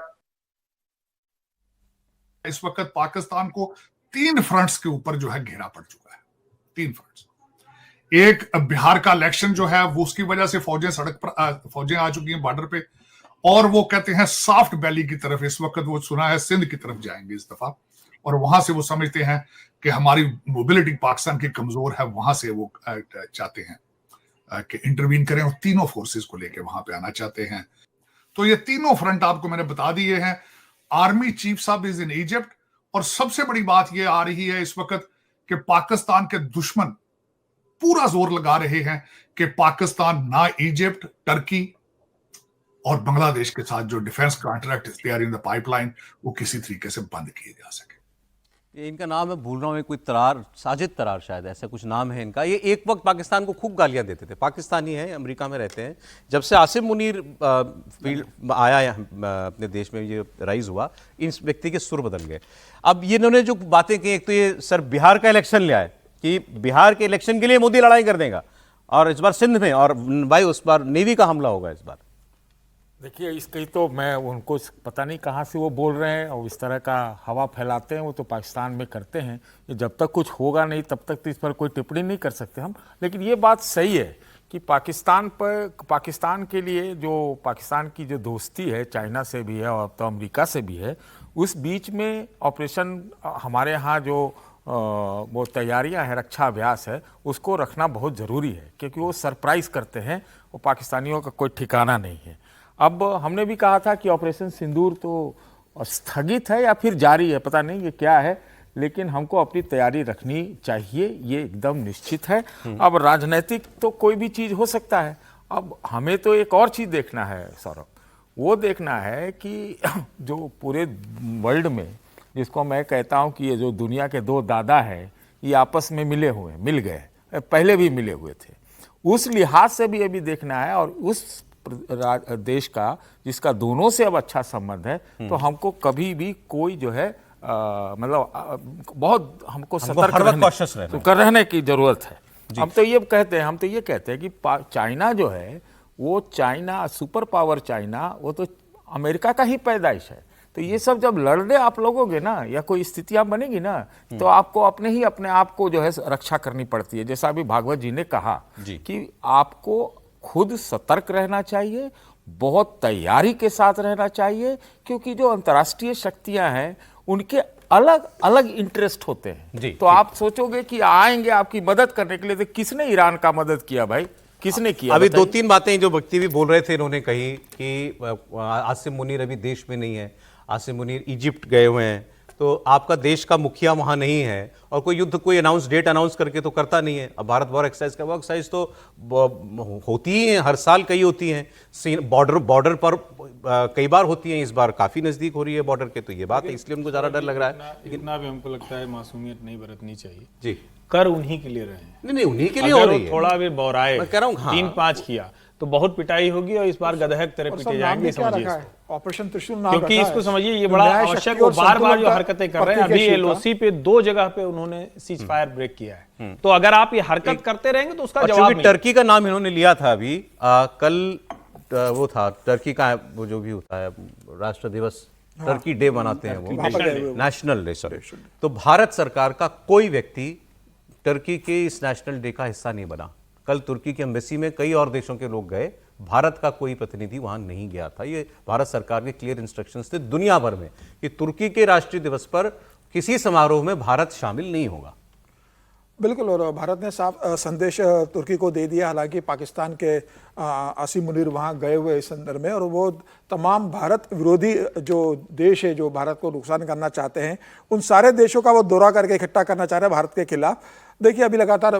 Speaker 14: इस वक्त पाकिस्तान को 3 फ्रंट्स के ऊपर जो है घेरा पड़ चुका है। 3 फ्रंट्स। एक बिहार का इलेक्शन जो है वो उसकी वजह से फौजें सड़क पर फौजें आ चुकी हैं बॉर्डर पे और वो कहते हैं सॉफ्ट वैली की तरफ इस वक्त वो सुना है सिंध की तरफ जाएंगे इस दफा और वहां से वो समझते हैं कि हमारी मोबिलिटी पाकिस्तान की कमजोर है, वहां से वो चाहते हैं कि इंटरवीन करें और तीनों फोर्सेस को लेकर वहां पे आना चाहते हैं। तो ये तीनों फ्रंट आपको मैंने बता दिए हैं। आर्मी चीफ साहब इज इन इजिप्ट और सबसे बड़ी बात ये आ रही है इस वक्त कि पाकिस्तान के दुश्मन पूरा जोर लगा रहे हैं कि पाकिस्तान ना इजिप्ट, टर्की और बांग्लादेश के साथ जो defence contract they are in the pipeline वो किसी तरीके से बंद किए जा सके।
Speaker 1: ये इनका नाम है, भूल रहा हूँ, कोई तरार, साजिद तरार शायद ऐसा कुछ नाम है इनका। ये एक वक्त पाकिस्तान को खूब गालियां देते थे। पाकिस्तानी हैं, अमेरिका में रहते हैं। जब से आसिम मुनीर फील्ड आया अपने देश में, ये राइज हुआ, इन व्यक्ति के सुर बदल गए। अब ये इन्होंने जो बातें की, एक तो ये सर बिहार का इलेक्शन ले आए कि बिहार के इलेक्शन के लिए मोदी लड़ाई कर देगा और इस बार सिंध में और भाई उस बार नेवी का हमला होगा इस बार।
Speaker 6: देखिए इसकी तो मैं उनको पता नहीं कहाँ से वो बोल रहे हैं और इस तरह का हवा फैलाते हैं, वो तो पाकिस्तान में करते हैं। ये जब तक कुछ होगा नहीं तब तक तो इस पर कोई टिप्पणी नहीं कर सकते हम। लेकिन ये बात सही है कि पाकिस्तान के लिए जो पाकिस्तान की जो दोस्ती है चाइना से भी है और तो अमेरिका से भी है, उस बीच में ऑपरेशन हमारे यहाँ जो वो तैयारियां हैं, रक्षा अभ्यास है, उसको रखना बहुत ज़रूरी है क्योंकि वो सरप्राइज़ करते हैं। वो पाकिस्तानियों का कोई ठिकाना नहीं है। अब हमने भी कहा था कि ऑपरेशन सिंदूर तो स्थगित है या फिर जारी है, पता नहीं ये क्या है, लेकिन हमको अपनी तैयारी रखनी चाहिए, ये एकदम निश्चित है। अब राजनीतिक तो कोई भी चीज़ हो सकता है। अब हमें तो एक और चीज़ देखना है सौरभ, वो देखना है कि जो पूरे वर्ल्ड में, जिसको मैं कहता हूँ कि ये जो दुनिया के 2 दादा हैं, ये आपस में मिल गए, पहले भी मिले हुए थे, उस लिहाज से भी अभी देखना है। और उस देश का जिसका दोनों से अब अच्छा संबंध है, तो हमको कभी भी कोई जो है बहुत हमको सतर्क रहने की जरूरत है। हम तो ये कहते हैं कि चाइना जो है वो चाइना सुपर पावर चाइना, वो तो अमेरिका का ही पैदाइश है। तो ये सब जब लड़ने आप लोगोगे ना या कोई स्थितियां बनेगी ना, तो आपको अपने आप को जो है रक्षा करनी पड़ती है। जैसा अभी भागवत जी ने कहा कि आपको खुद सतर्क रहना चाहिए, बहुत तैयारी के साथ रहना चाहिए, क्योंकि जो अंतर्राष्ट्रीय शक्तियां हैं उनके अलग अलग इंटरेस्ट होते हैं। तो आप सोचोगे कि आएंगे आपकी मदद करने के लिए, तो किसने ईरान का मदद किया भाई, किसने किया?
Speaker 1: अभी 2-3 बातें जो व्यक्ति भी बोल रहे थे, इन्होंने कही कि आसिम मुनीर अभी देश में नहीं है, आसिम मुनीर इजिप्ट गए हुए हैं, तो आपका देश का मुखिया वहां नहीं है और कोई युद्ध कोई डेट अनाउंस करके तो करता नहीं है। अब भारत वॉर एक्सरसाइज का वो एक्सरसाइज तो होती ही है, हर साल कई होती हैं, बॉर्डर पर कई बार होती हैं, इस बार काफी नजदीक हो रही है बॉर्डर के, तो ये बात है, इसलिए उनको ज्यादा डर लग रहा है।
Speaker 4: इतना भी हमको लगता है मासूमियत नहीं बरतनी चाहिए
Speaker 1: जी।
Speaker 4: कर उन्हीं के लिए रहे हैं,
Speaker 1: नहीं उन्हीं के लिए हो रही है।
Speaker 4: थोड़ा भी बौराए,
Speaker 1: मैं कह रहा हूं
Speaker 4: 3-5 किया तो बहुत पिटाई होगी और इस बार गदहक तरह
Speaker 3: और
Speaker 4: पिटे
Speaker 3: सब नाम
Speaker 4: जाएंगे,
Speaker 3: भी क्या
Speaker 4: समझिए
Speaker 3: रखा है?
Speaker 4: इसको।
Speaker 3: ऑपरेशन त्रिशूल नाम
Speaker 4: क्योंकि
Speaker 3: रखा
Speaker 4: इसको
Speaker 3: है।
Speaker 4: समझिए ये
Speaker 3: जो
Speaker 4: बड़ा
Speaker 3: न्याय,
Speaker 4: आवश्यक
Speaker 3: शक्ति
Speaker 4: वो
Speaker 3: और
Speaker 4: बार बार
Speaker 3: संतुलन
Speaker 4: जो
Speaker 3: का
Speaker 4: हरकतें कर रहे हैं।
Speaker 3: प्रतीक है
Speaker 4: अभी
Speaker 3: शिव का।
Speaker 4: एलओसी पे 2 जगह पे उन्होंने सीज फायर ब्रेक किया है। तो अगर आप ये हरकत करते रहेंगे तो उसका
Speaker 1: और
Speaker 4: जवाब
Speaker 1: चूंकि
Speaker 4: नहीं।
Speaker 1: टर्की का नाम इन्होंने लिया था अभी कल वो था टर्की का, वो जो भी होता है राष्ट्र दिवस, टर्की डे मनाते हैं वो, नेशनल डे, सॉरी। तो भारत सरकार का कोई व्यक्ति टर्की के इस नेशनल डे का हिस्सा नहीं बना। कल तुर्की की एम्बेसी में कई और देशों के लोग गए, भारत का कोई प्रतिनिधि वहां नहीं गया था। ये भारत सरकार के क्लियर इंस्ट्रक्शंस थे दुनिया भर में कि तुर्की के राष्ट्रीय दिवस पर किसी समारोह में भारत शामिल नहीं होगा।
Speaker 3: बिल्कुल, और भारत ने साफ संदेश तुर्की को दे दिया। हालांकि पाकिस्तान के आसिम मुनीर वहाँ गए हुए इस संदर्भ में, और वो तमाम भारत विरोधी जो देश है जो भारत को नुकसान करना चाहते हैं, उन सारे देशों का वो दौरा करके इकट्ठा करना चाह रहे हैं भारत के खिलाफ। देखिए, अभी लगातार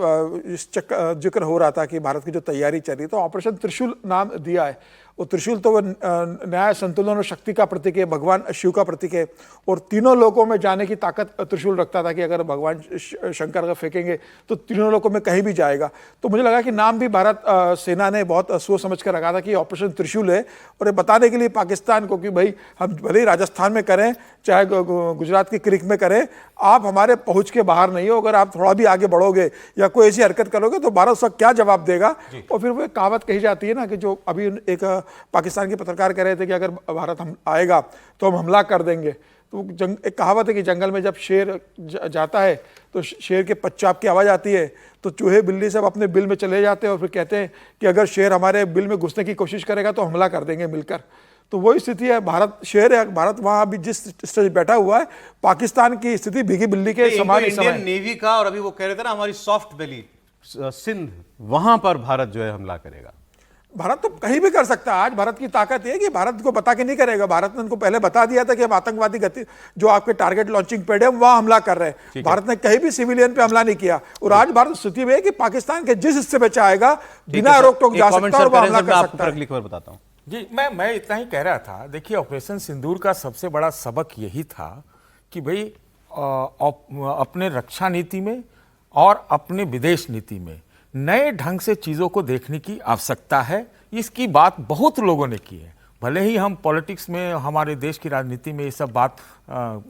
Speaker 3: इस जिक्र हो रहा था कि भारत की जो तैयारी चल रही, तो ऑपरेशन त्रिशूल नाम दिया है। वो त्रिशूल तो वो न्याय, संतुलन और शक्ति का प्रतीक है, भगवान शिव का प्रतीक है, और तीनों लोकों में जाने की ताकत त्रिशूल रखता था कि अगर भगवान शंकर अगर फेंकेंगे तो तीनों लोकों में कहीं भी जाएगा। तो मुझे लगा कि नाम भी भारत सेना ने बहुत सोच समझ कर रखा था कि ऑपरेशन त्रिशूल है, और ये बताने के लिए पाकिस्तान को कि भाई हम भले ही राजस्थान में करें चाहे गुजरात की क्रिक में करें, आप हमारे पहुंच के बाहर नहीं हो। अगर आप थोड़ा भी आगे बढ़ोगे या कोई ऐसी हरकत करोगे तो भारत उसका क्या जवाब देगा। और फिर वो एक कहावत कही जाती है ना कि जो अभी एक पाकिस्तान के पत्रकार कह रहे थे कि अगर भारत हम आएगा तो हम हमला कर देंगे। तो एक कहावत है कि जंगल में जब शेर जाता है तो शेर के पच्चाप की आवाज़ आती है, तो चूहे बिल्ली सब अपने बिल में चले जाते हैं और फिर कहते हैं कि अगर शेर हमारे बिल में घुसने की कोशिश करेगा तो हमला कर देंगे मिलकर। तो वही स्थिति है, भारत शेर है, भारत वहाँ अभी जिस स्टेज बैठा हुआ है, पाकिस्तान की स्थिति भीगी बिल्ली के समान इस समय।
Speaker 1: इंडियन नेवी का, और अभी वो कह रहे थे ना हमारी सॉफ्ट बेली सिंध, वहां पर भारत जो है हमला करेगा।
Speaker 3: भारत तो कहीं भी कर सकता है। आज भारत की ताकत है कि भारत को बता के नहीं करेगा। भारत ने उनको पहले बता दिया था कि हम आतंकवादी गति जो आपके टारगेट लॉन्चिंग पैड है वहां हमला कर रहे हैं। भारत ने कहीं भी सिविलियन पे हमला नहीं किया, और आज भारत स्थिति में है कि पाकिस्तान के जिस हिस्से में चाहेगा बिना रोक टोक जा सकता है और वहां हमला कर सकता है।
Speaker 1: बताता हूं
Speaker 6: जी, मैं इतना ही कह रहा था। देखिए, ऑपरेशन सिंदूर का सबसे बड़ा सबक यही था कि भाई अपने रक्षा नीति में और अपने विदेश नीति में नए ढंग से चीज़ों को देखने की आवश्यकता है। इसकी बात बहुत लोगों ने की है। भले ही हम पॉलिटिक्स में, हमारे देश की राजनीति में ये सब बात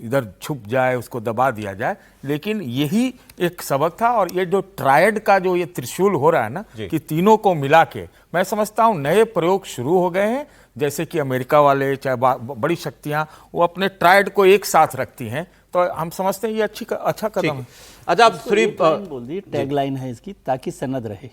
Speaker 6: इधर छुप जाए, उसको दबा दिया जाए, लेकिन यही एक सबक था। और ये जो ट्रायड का जो ये त्रिशूल हो रहा है ना, कि तीनों को मिला के, मैं समझता हूँ नए प्रयोग शुरू हो गए हैं। जैसे कि अमेरिका वाले चाहे बड़ी शक्तियां वो अपने ट्रायड को एक साथ रखती हैं, तो हम समझते हैं ये अच्छा कदम है।
Speaker 1: अच्छा, आप
Speaker 7: बोल दी टैग लाइन है इसकी, ताकि सनद रहे।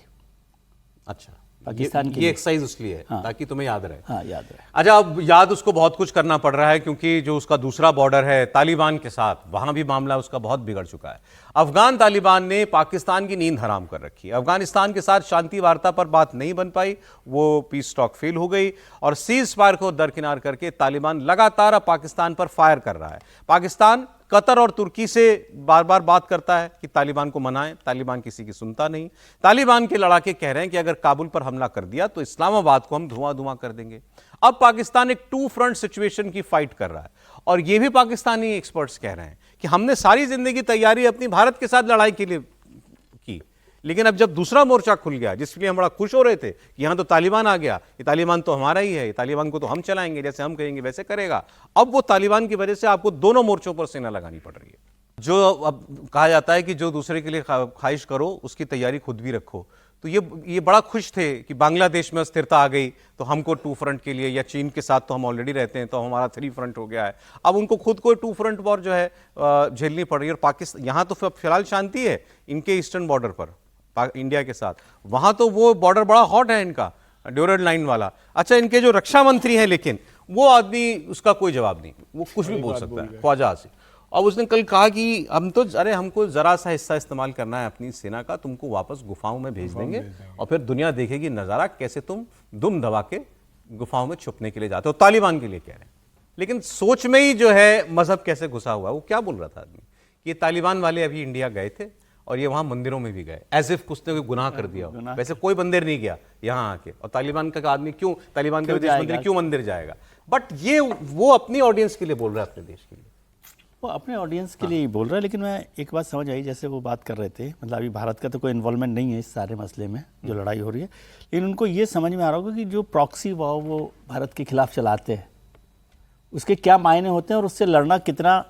Speaker 1: अच्छा,
Speaker 7: पाकिस्तान
Speaker 1: ये एक्सरसाइज उसके लिए है, ताकि तुम्हें याद रहे।
Speaker 7: हाँ, याद रहे।
Speaker 1: अच्छा, अब याद उसको बहुत कुछ करना पड़ रहा है, क्योंकि जो उसका दूसरा बॉर्डर है तालिबान के साथ, वहां भी मामला उसका बहुत बिगड़ चुका है। अफगान तालिबान ने पाकिस्तान की नींद हराम कर रखी है। अफगानिस्तान के साथ शांति वार्ता पर बात नहीं बन पाई, वो पीस टॉक फेल हो गई, और सीज फायर को दरकिनार करके तालिबान लगातार अब पाकिस्तान पर फायर कर रहा है। पाकिस्तान कतर और तुर्की से बार बार बात करता है कि तालिबान को मनाएं, तालिबान किसी की सुनता नहीं। तालिबान के लड़ाके कह रहे हैं कि अगर काबुल पर हमला कर दिया तो इस्लामाबाद को हम धुआं धुआं कर देंगे। अब पाकिस्तान एक टू फ्रंट सिचुएशन की फाइट कर रहा है, और यह भी पाकिस्तानी एक्सपर्ट्स कह रहे हैं कि हमने सारी जिंदगी तैयारी अपनी भारत के साथ लड़ाई के लिए की, लेकिन अब जब दूसरा मोर्चा खुल गया, जिसके लिए हम बड़ा खुश हो रहे थे कि यहां तो तालिबान आ गया, ये तालिबान तो हमारा ही है, ये तालिबान को तो हम चलाएंगे, जैसे हम कहेंगे वैसे करेगा। अब वो तालिबान की वजह से आपको दोनों मोर्चों पर सेना लगानी पड़ रही है। जो अब कहा जाता है कि जो दूसरे के लिए ख्वाहिश करो उसकी तैयारी खुद भी रखो, तो ये बड़ा खुश थे कि बांग्लादेश में अस्थिरता आ गई तो हमको टू फ्रंट के लिए, या चीन के साथ तो हम ऑलरेडी रहते हैं तो हमारा 3 फ्रंट हो गया है। अब उनको खुद को 2 फ्रंट वॉर जो है झेलनी पड़ रही है। और पाकिस्तान यहाँ तो फिलहाल शांति है इनके ईस्टर्न बॉर्डर पर इंडिया के साथ, वहां तो वो बॉर्डर बड़ा हॉट है इनका, ड्यूरेड लाइन वाला। अच्छा, इनके जो रक्षा मंत्री हैं, लेकिन वो आदमी, उसका कोई जवाब नहीं, वो कुछ भी बोल सकता है, ख्वाजा से। अब उसने कल कहा कि हमको जरा सा हिस्सा इस्तेमाल करना है अपनी सेना का, तुमको वापस गुफाओं में भेज देंगे और फिर दुनिया देखेगी नजारा कैसे तुम दुम दबा के गुफाओं में छुपने के लिए जाते हो। तालिबान के लिए कह रहे हैं, लेकिन सोच में ही जो है मजहब कैसे घुसा हुआ है। वो क्या बोल रहा था आदमी, ये तालिबान वाले अभी इंडिया गए थे और ये वहां मंदिरों में भी गए, एज इफ कुछ ने कोई गुनाह कर दिया हो। वैसे कोई मंदिर नहीं गया यहाँ आके, और तालिबान का आदमी क्यों, तालिबान का विदेश मंत्री क्यों मंदिर जाएगा? बट ये वो अपनी ऑडियंस के लिए बोल रहा है, अपने देश के लिए।
Speaker 7: वो अपने ऑडियंस के लिए ही बोल रहा है, लेकिन मैं एक बात समझ आई, जैसे वो बात कर रहे थे, मतलब अभी भारत का तो कोई इन्वॉल्वमेंट नहीं है इस सारे मसले में जो लड़ाई हो रही है, लेकिन उनको ये समझ में आ रहा होगा कि जो प्रॉक्सी वॉर वो भारत के खिलाफ चलाते हैं उसके क्या मायने होते हैं और उससे लड़ना कितना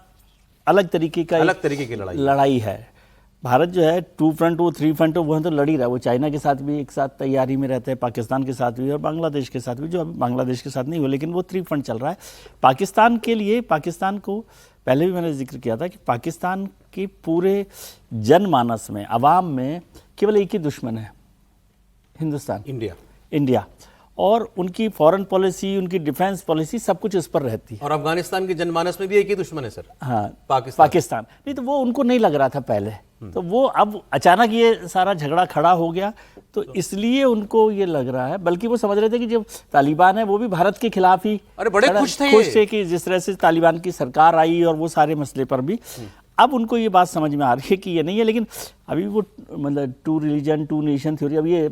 Speaker 7: अलग तरीके की लड़ाई है। भारत जो है 2 फ्रंट वो 3 फ्रंट वो तो लड़ ही रहा है, वो चाइना के साथ भी एक साथ तैयारी में रहता है, पाकिस्तान के साथ भी और बांग्लादेश के साथ भी, जो अभी बांग्लादेश के साथ नहीं हुआ, लेकिन वो 3 फ्रंट चल रहा है। पाकिस्तान के लिए, पाकिस्तान को पहले भी मैंने जिक्र किया था कि पाकिस्तान के पूरे जनमानस में, आवाम में केवल एक ही दुश्मन है, हिंदुस्तान, इंडिया, और उनकी फॉरेन पॉलिसी, उनकी डिफेंस पॉलिसी, सब कुछ इस पर रहती है।
Speaker 1: और अफगानिस्तान के जनमानस में भी एक ही दुश्मन है सर,
Speaker 7: हाँ, पाकिस्तान। नहीं तो वो उनको नहीं लग रहा था पहले, तो वो अब अचानक ये सारा झगड़ा खड़ा हो गया, तो इसलिए उनको ये लग रहा है, बल्कि वो समझ रहे थे कि जो तालिबान है वो भी भारत के खिलाफ ही,
Speaker 1: अरे बड़े खुश थे
Speaker 7: कि जिस तरह से तालिबान की सरकार आई और वो सारे मसले पर भी। अब उनको ये बात समझ में आ रही है कि ये नहीं है, लेकिन अभी वो मतलब 2 रिलीजन 2 नेशन थ्योरी, अब ये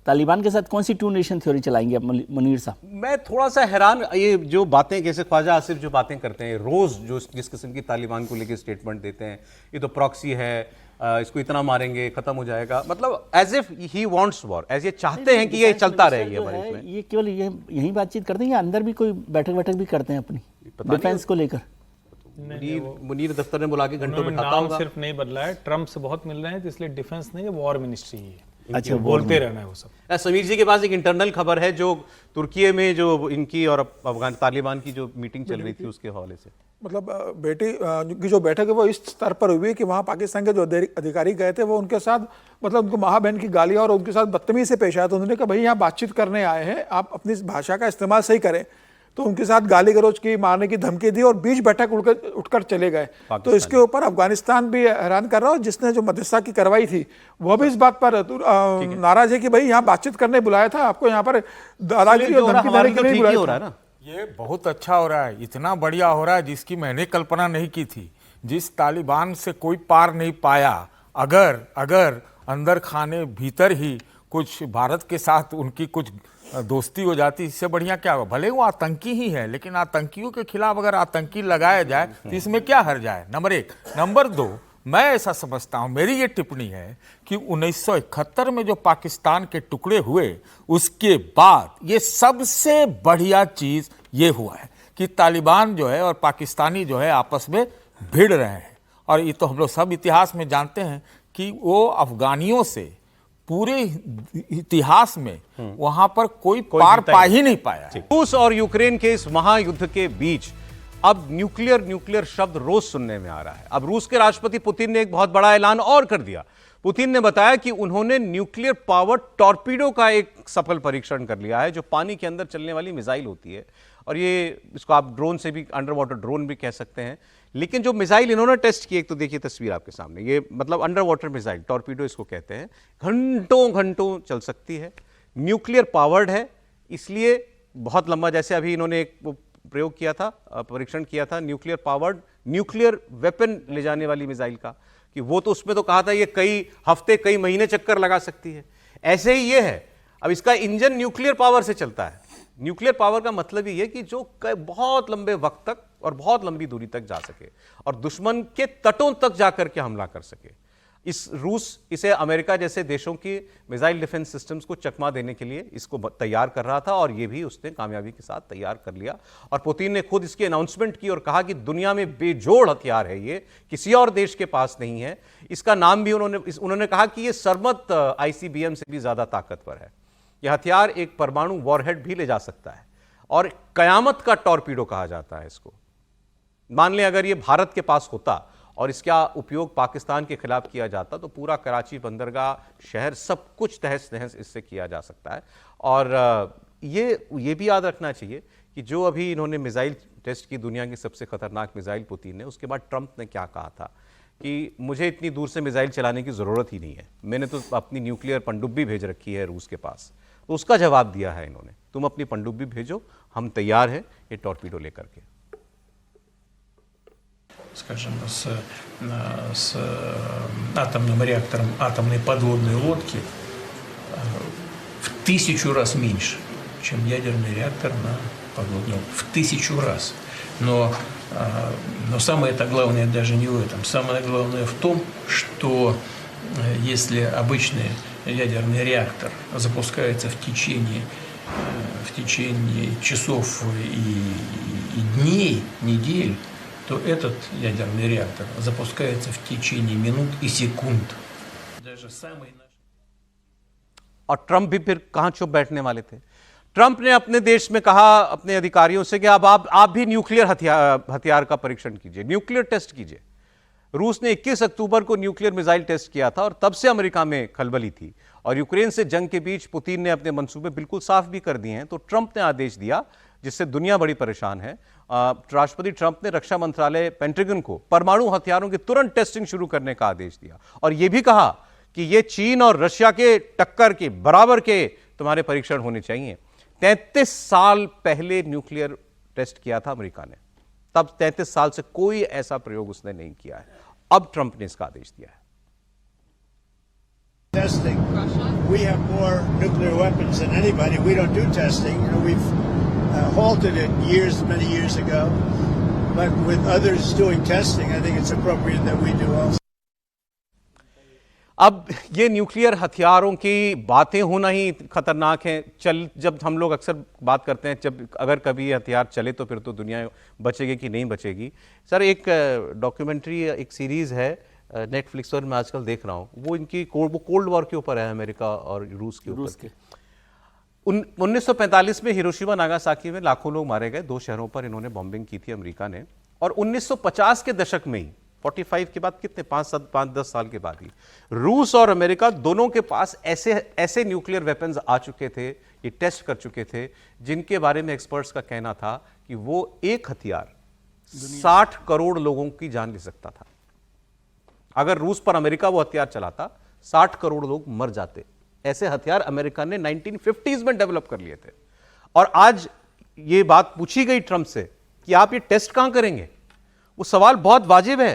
Speaker 7: तालिबान के साथ कौन सी 2 नेशन थ्योरी चलाएंगे अब मुनीर साहब?
Speaker 1: मैं थोड़ा सा हैरान, ये जो बातें जैसे ख्वाजा आसिफ जो बातें करते हैं रोज, जो जिस किस्म की तालिबान को लेकर स्टेटमेंट देते हैं, ये तो प्रॉक्सी है, इसको इतना मारेंगे खत्म हो जाएगा, मतलब as if he wants war, as ये चाहते हैं कि ये चलता रहे।
Speaker 7: ये केवल यही बातचीत करते हैं या अंदर भी कोई बैठक भी करते हैं अपनी डिफेंस को लेकर?
Speaker 1: मुनीर दफ्तर ने बुला के घंटों में खाता होगा।
Speaker 4: सिर्फ नहीं बदला है, ट्रम्प से बहुत मिल रहे हैं, तो इसलिए डिफेंस नहीं है, वॉर मिनिस्ट्री ही है। अच्छा, बोलते रहना है वो सब।
Speaker 1: समीर जी के पास एक इंटरनल खबर है जो तुर्की में जो इनकी और अफगान तालिबान की जो मीटिंग चल रही थी उसके हवाले से, मतलब
Speaker 3: बेटी की जो बैठक है वो इस स्तर पर हुई कि वहाँ पाकिस्तान के जो अधिकारी गए थे वो उनके साथ, मतलब उनको माँ बहन की गालियाँ और उनके साथ बदतमीजी से पेश आया, तो उन्होंने कहा भाई यहाँ बातचीत करने आए हैं, आप अपनी भाषा का इस्तेमाल सही करें, तो उनके साथ गाली गलौज की, मारने की धमकी दी और बीच बैठक उठकर चले गए। तो इसके ऊपर अफगानिस्तान भी हैरान कर रहा है, जिसने जो मध्यस्थता की कार्रवाई थी वो भी इस बात पर नाराज है कि भाई यहाँ बातचीत करने बुलाया था, आपको यहाँ पर दादागिरी और धमकी देने के लिए बुलाया था।
Speaker 6: ये बहुत अच्छा हो रहा है, इतना बढ़िया हो रहा है जिसकी मैंने कल्पना नहीं की थी, जिस तालिबान से कोई पार नहीं पाया। अगर अंदर खाने भीतर ही कुछ भारत के साथ उनकी कुछ दोस्ती हो जाती, इससे बढ़िया क्या होगा? भले वो आतंकी ही है, लेकिन आतंकियों के खिलाफ अगर आतंकी लगाया जाए तो इसमें क्या हर्ज है? नंबर 1। नंबर 2, मैं ऐसा समझता हूं, मेरी ये टिप्पणी है कि 1971 में जो पाकिस्तान के टुकड़े हुए उसके बाद ये सबसे बढ़िया चीज ये हुआ है कि तालिबान जो है और पाकिस्तानी जो है आपस में भिड़ रहे हैं। और ये तो हम लोग सब इतिहास में जानते हैं कि वो अफगानियों से पूरे इतिहास में वहां पर कोई पार पा ही नहीं पाया।
Speaker 1: रूस और यूक्रेन के इस महायुद्ध के बीच अब न्यूक्लियर शब्द रोज सुनने में आ रहा है। अब रूस के राष्ट्रपति पुतिन ने एक बहुत बड़ा ऐलान और कर दिया। पुतिन ने बताया कि उन्होंने न्यूक्लियर पावर टॉर्पीडो का एक सफल परीक्षण कर लिया है, जो पानी के अंदर चलने वाली मिसाइल होती है, और ये इसको आप ड्रोन से भी, अंडर वाटर ड्रोन भी कह सकते हैं। लेकिन जो मिसाइल इन्होंने टेस्ट की, एक तो देखिए तस्वीर आपके सामने, ये मतलब अंडर वाटर मिसाइल, टॉर्पीडो इसको कहते हैं, घंटों चल सकती है, न्यूक्लियर पावर्ड है, इसलिए बहुत लंबा, जैसे अभी इन्होंने एक प्रयोग किया था, परीक्षण किया था न्यूक्लियर पावर्ड, न्यूक्लियर वेपन ले जाने वाली मिसाइल का, कि वो तो उसमें तो कहा था ये कई हफ्ते कई महीने चक्कर लगा सकती है, ऐसे ही ये है। अब इसका इंजन न्यूक्लियर पावर से चलता है। न्यूक्लियर पावर का मतलब ये है कि जो बहुत लंबे वक्त तक और बहुत लंबी दूरी तक जा सके और दुश्मन के तटों तक जाकर के हमला कर सके। रूस इसे अमेरिका जैसे देशों की मिसाइल डिफेंस सिस्टम्स को चकमा देने के लिए इसको तैयार कर रहा था, और ये भी उसने कामयाबी के साथ तैयार कर लिया। और पुतिन ने खुद इसकी अनाउंसमेंट की और कहा कि दुनिया में बेजोड़ हथियार है, ये किसी और देश के पास नहीं है। इसका नाम भी उन्होंने कहा कि ये सरमत ICBM से भी ज्यादा ताकतवर है। यह हथियार एक परमाणु वॉरहेड भी ले जा सकता है, और कयामत का टॉर्पीडो कहा जाता है इसको। मान लें अगर ये भारत के पास होता और इसका उपयोग पाकिस्तान के खिलाफ किया जाता, तो पूरा कराची बंदरगाह शहर सब कुछ तहस नहस इससे किया जा सकता है। और ये भी याद रखना चाहिए कि जो अभी इन्होंने मिसाइल टेस्ट की, दुनिया की सबसे खतरनाक मिसाइल पुतिन ने, उसके बाद ट्रंप ने क्या कहा था कि मुझे इतनी दूर से मिसाइल चलाने की जरूरत ही नहीं है, मैंने तो अपनी न्यूक्लियर पनडुब्बी भेज रखी है रूस के पास। तो उसका जवाब दिया है इन्होंने, तुम अपनी पनडुब्बी भेजो, हम तैयार हैं ये टॉर्पीडो लेकर के।
Speaker 15: Скажем, с атомным реактором атомной подводной лодки в 1000 раз меньше, чем ядерный реактор на подводную в 1000 раз. Но самое-то главное даже не в этом. Самое главное в том, что если обычный ядерный реактор запускается в течение часов и дней, недель, то этот ядерный реактор запускается в течение минут и секунд. Даже самый
Speaker 1: और ट्रंप भी फिर कहां चुप बैठने वाले थे। ट्रंप ने अपने देश में कहा अपने अधिकारियों से कि अब आप भी न्यूक्लियर हथियार का परीक्षण कीजिए, न्यूक्लियर टेस्ट कीजिए। रूस ने 21 अक्टूबर को न्यूक्लियर मिसाइल टेस्ट किया था और तब से अमेरिका में खलबली थी और यूक्रेन से जंग के बीच पुतिन ने अपने मंसूबे बिल्कुल साफ भी कर दिए हैं। तो ट्रंप ने आदेश दिया जिससे दुनिया बड़ी परेशान है। राष्ट्रपति ट्रंप ने रक्षा मंत्रालय पेंटागन को परमाणु हथियारों की तुरंत टेस्टिंग शुरू करने का आदेश दिया और यह भी कहा कि ये चीन और रशिया के टक्कर के बराबर के तुम्हारे परीक्षण होने चाहिए। 33 साल पहले न्यूक्लियर टेस्ट किया था अमेरिका ने, तब 33 साल से कोई ऐसा प्रयोग उसने नहीं किया है। अब ट्रंप ने इसका आदेश दिया है।
Speaker 9: Testing. We have more nuclear weapons than anybody. We don't do testing. You know, we've halted it many years ago. But with others doing testing, I think it's appropriate that we do also.
Speaker 1: अब ये nuclear हथियारों की बातें होना ही खतरनाक है। जब हम लोग अक्सर बात करते हैं जब अगर कभी ये हथियार चले तो फिर तो दुनिया बचेगी कि नहीं बचेगी। सर एक डॉक्यूमेंट्री एक सीरीज है नेटफ्लिक्स पर मैं आजकल देख रहा हूँ, वो कोल्ड वॉर के ऊपर है, अमेरिका और रूस के ऊपर। 1945 में हिरोशिमा नागासाकी में लाखों लोग मारे गए, 2 शहरों पर इन्होंने बॉम्बिंग की थी अमेरिका ने। और 1950 के दशक में ही 45 के बाद कितने 5-10 साल के बाद ही रूस और अमेरिका दोनों के पास ऐसे न्यूक्लियर वेपन्स आ चुके थे, ये टेस्ट कर चुके थे, जिनके बारे में एक्सपर्ट्स का कहना था कि वो एक हथियार 60 करोड़ लोगों की जान ले सकता था। अगर रूस पर अमेरिका वो हथियार चलाता 60 करोड़ लोग मर जाते। ऐसे हथियार अमेरिका ने 1950s में डेवलप कर लिए थे। और आज ये बात पूछी गई ट्रंप से कि आप ये टेस्ट कहां करेंगे, वो सवाल बहुत वाजिब है,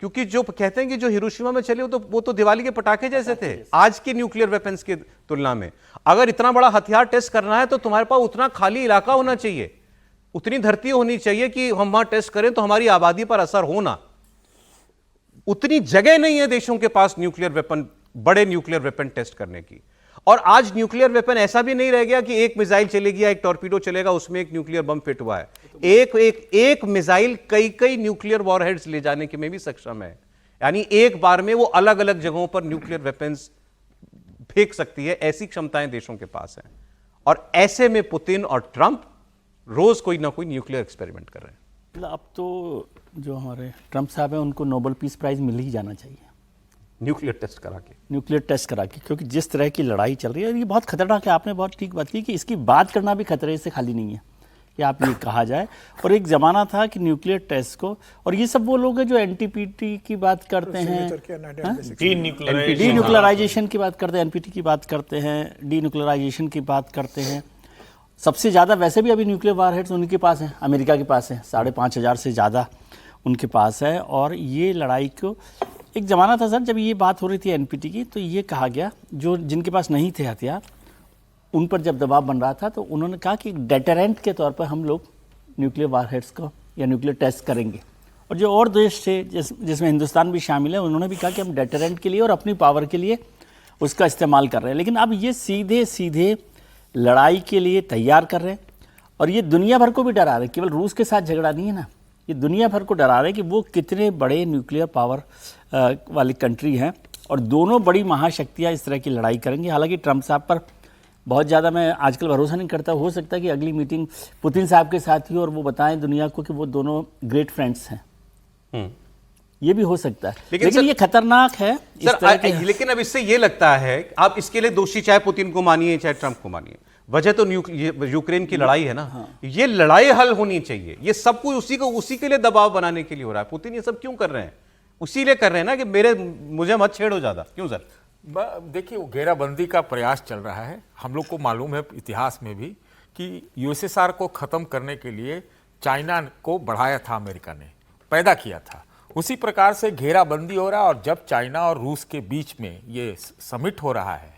Speaker 1: क्योंकि जो कहते हैं कि जो हिरोशिमा में चले वो तो दिवाली के पटाखे जैसे थे आज के न्यूक्लियर वेपन्स की तुलना में। अगर इतना बड़ा हथियार टेस्ट करना है तो तुम्हारे पास उतना खाली इलाका होना चाहिए, उतनी धरती होनी चाहिए कि हम वहां टेस्ट करें तो हमारी आबादी पर असर होना। उतनी जगह नहीं है देशों के पास न्यूक्लियर वेपन, बड़े न्यूक्लियर वेपन टेस्ट करने की। और आज न्यूक्लियर वेपन ऐसा भी नहीं रह गया कि एक मिसाइल चलेगी या एक टॉर्पीडो चलेगा उसमें एक न्यूक्लियर बम फिट हुआ है। एक मिसाइल कई न्यूक्लियर वॉरहेड्स ले जाने के में भी सक्षम है। यानी एक बार में वो अलग अलग जगहों पर न्यूक्लियर वेपन्स फेंक सकती है, ऐसी क्षमताएं देशों के पास हैं। और ऐसे में पुतिन और ट्रंप रोज कोई ना कोई न्यूक्लियर एक्सपेरिमेंट कर रहे हैं।
Speaker 7: अब तो जो हमारे ट्रंप साहब हैं उनको नोबेल पीस प्राइज मिल ही जाना चाहिए,
Speaker 1: न्यूक्लियर टेस्ट करा के,
Speaker 7: क्योंकि जिस तरह की लड़ाई चल रही है ये बहुत खतरनाक है। आपने बहुत ठीक बात की कि इसकी बात करना भी खतरे से खाली नहीं है कि आप ये कहा जाए। और एक जमाना था कि न्यूक्लियर टेस्ट को, और ये सब वो लोग हैं जो एनपीटी की बात करते हैं, डीन्यूक्लियराइजेशन की बात करते हैं, एनपीटी की बात करते हैं, डीन्यूक्लियराइजेशन की बात करते हैं। सबसे ज़्यादा वैसे भी अभी न्यूक्लियर वारहेड्स उनके पास हैं, अमेरिका के पास है, 5,500 से ज़्यादा उनके पास है। और ये लड़ाई को एक ज़माना था सर जब ये बात हो रही थी एनपीटी की, तो ये कहा गया जो जिनके पास नहीं थे हथियार उन पर जब दबाव बन रहा था तो उन्होंने कहा कि डेटरेंट के तौर पर हम लोग न्यूक्लियर वारहेड्स को या न्यूक्लियर टेस्ट करेंगे। और जो और देश थे जिसमें हिंदुस्तान भी शामिल है, उन्होंने भी कहा कि हम डेटरेंट के लिए और अपनी पावर के लिए उसका इस्तेमाल कर रहे हैं। लेकिन अब ये सीधे लड़ाई के लिए तैयार कर रहे हैं और ये दुनिया भर को भी डरा रहे हैं। केवल रूस के साथ झगड़ा नहीं है ना, ये दुनिया भर को डरा रहे हैं कि वो कितने बड़े न्यूक्लियर पावर वाली कंट्री हैं और दोनों बड़ी महाशक्तियां इस तरह की लड़ाई करेंगी। हालांकि ट्रंप साहब पर बहुत ज़्यादा मैं आजकल भरोसा नहीं करता। हो सकता है कि अगली मीटिंग पुतिन साहब के साथ ही और वो बताएं दुनिया को कि वो दोनों ग्रेट फ्रेंड्स हैं। ये भी हो सकता है, लेकिन ये खतरनाक है
Speaker 1: लेकिन अब इससे ये लगता है आप इसके लिए दोषी चाहे पुतिन को मानिए चाहे ट्रंप को मानिए, वजह तो यूक्रेन की लड़ाई है ना। हाँ। ये लड़ाई हल होनी चाहिए, ये सब कुछ उसी के लिए दबाव बनाने के लिए हो रहा है। पुतिन ये सब क्यों कर रहे हैं? उसी लिए कर रहे हैं ना कि मुझे मत छेड़ो ज्यादा। क्यों सर?
Speaker 6: देखिए वो घेराबंदी का प्रयास चल रहा है। हम लोग को मालूम है इतिहास में भी कि यूएसएसआर को खत्म करने के लिए चाइना को बढ़ाया था, अमेरिका ने पैदा किया था। उसी प्रकार से घेराबंदी हो रहा है। और जब चाइना और रूस के बीच में ये समिट हो रहा है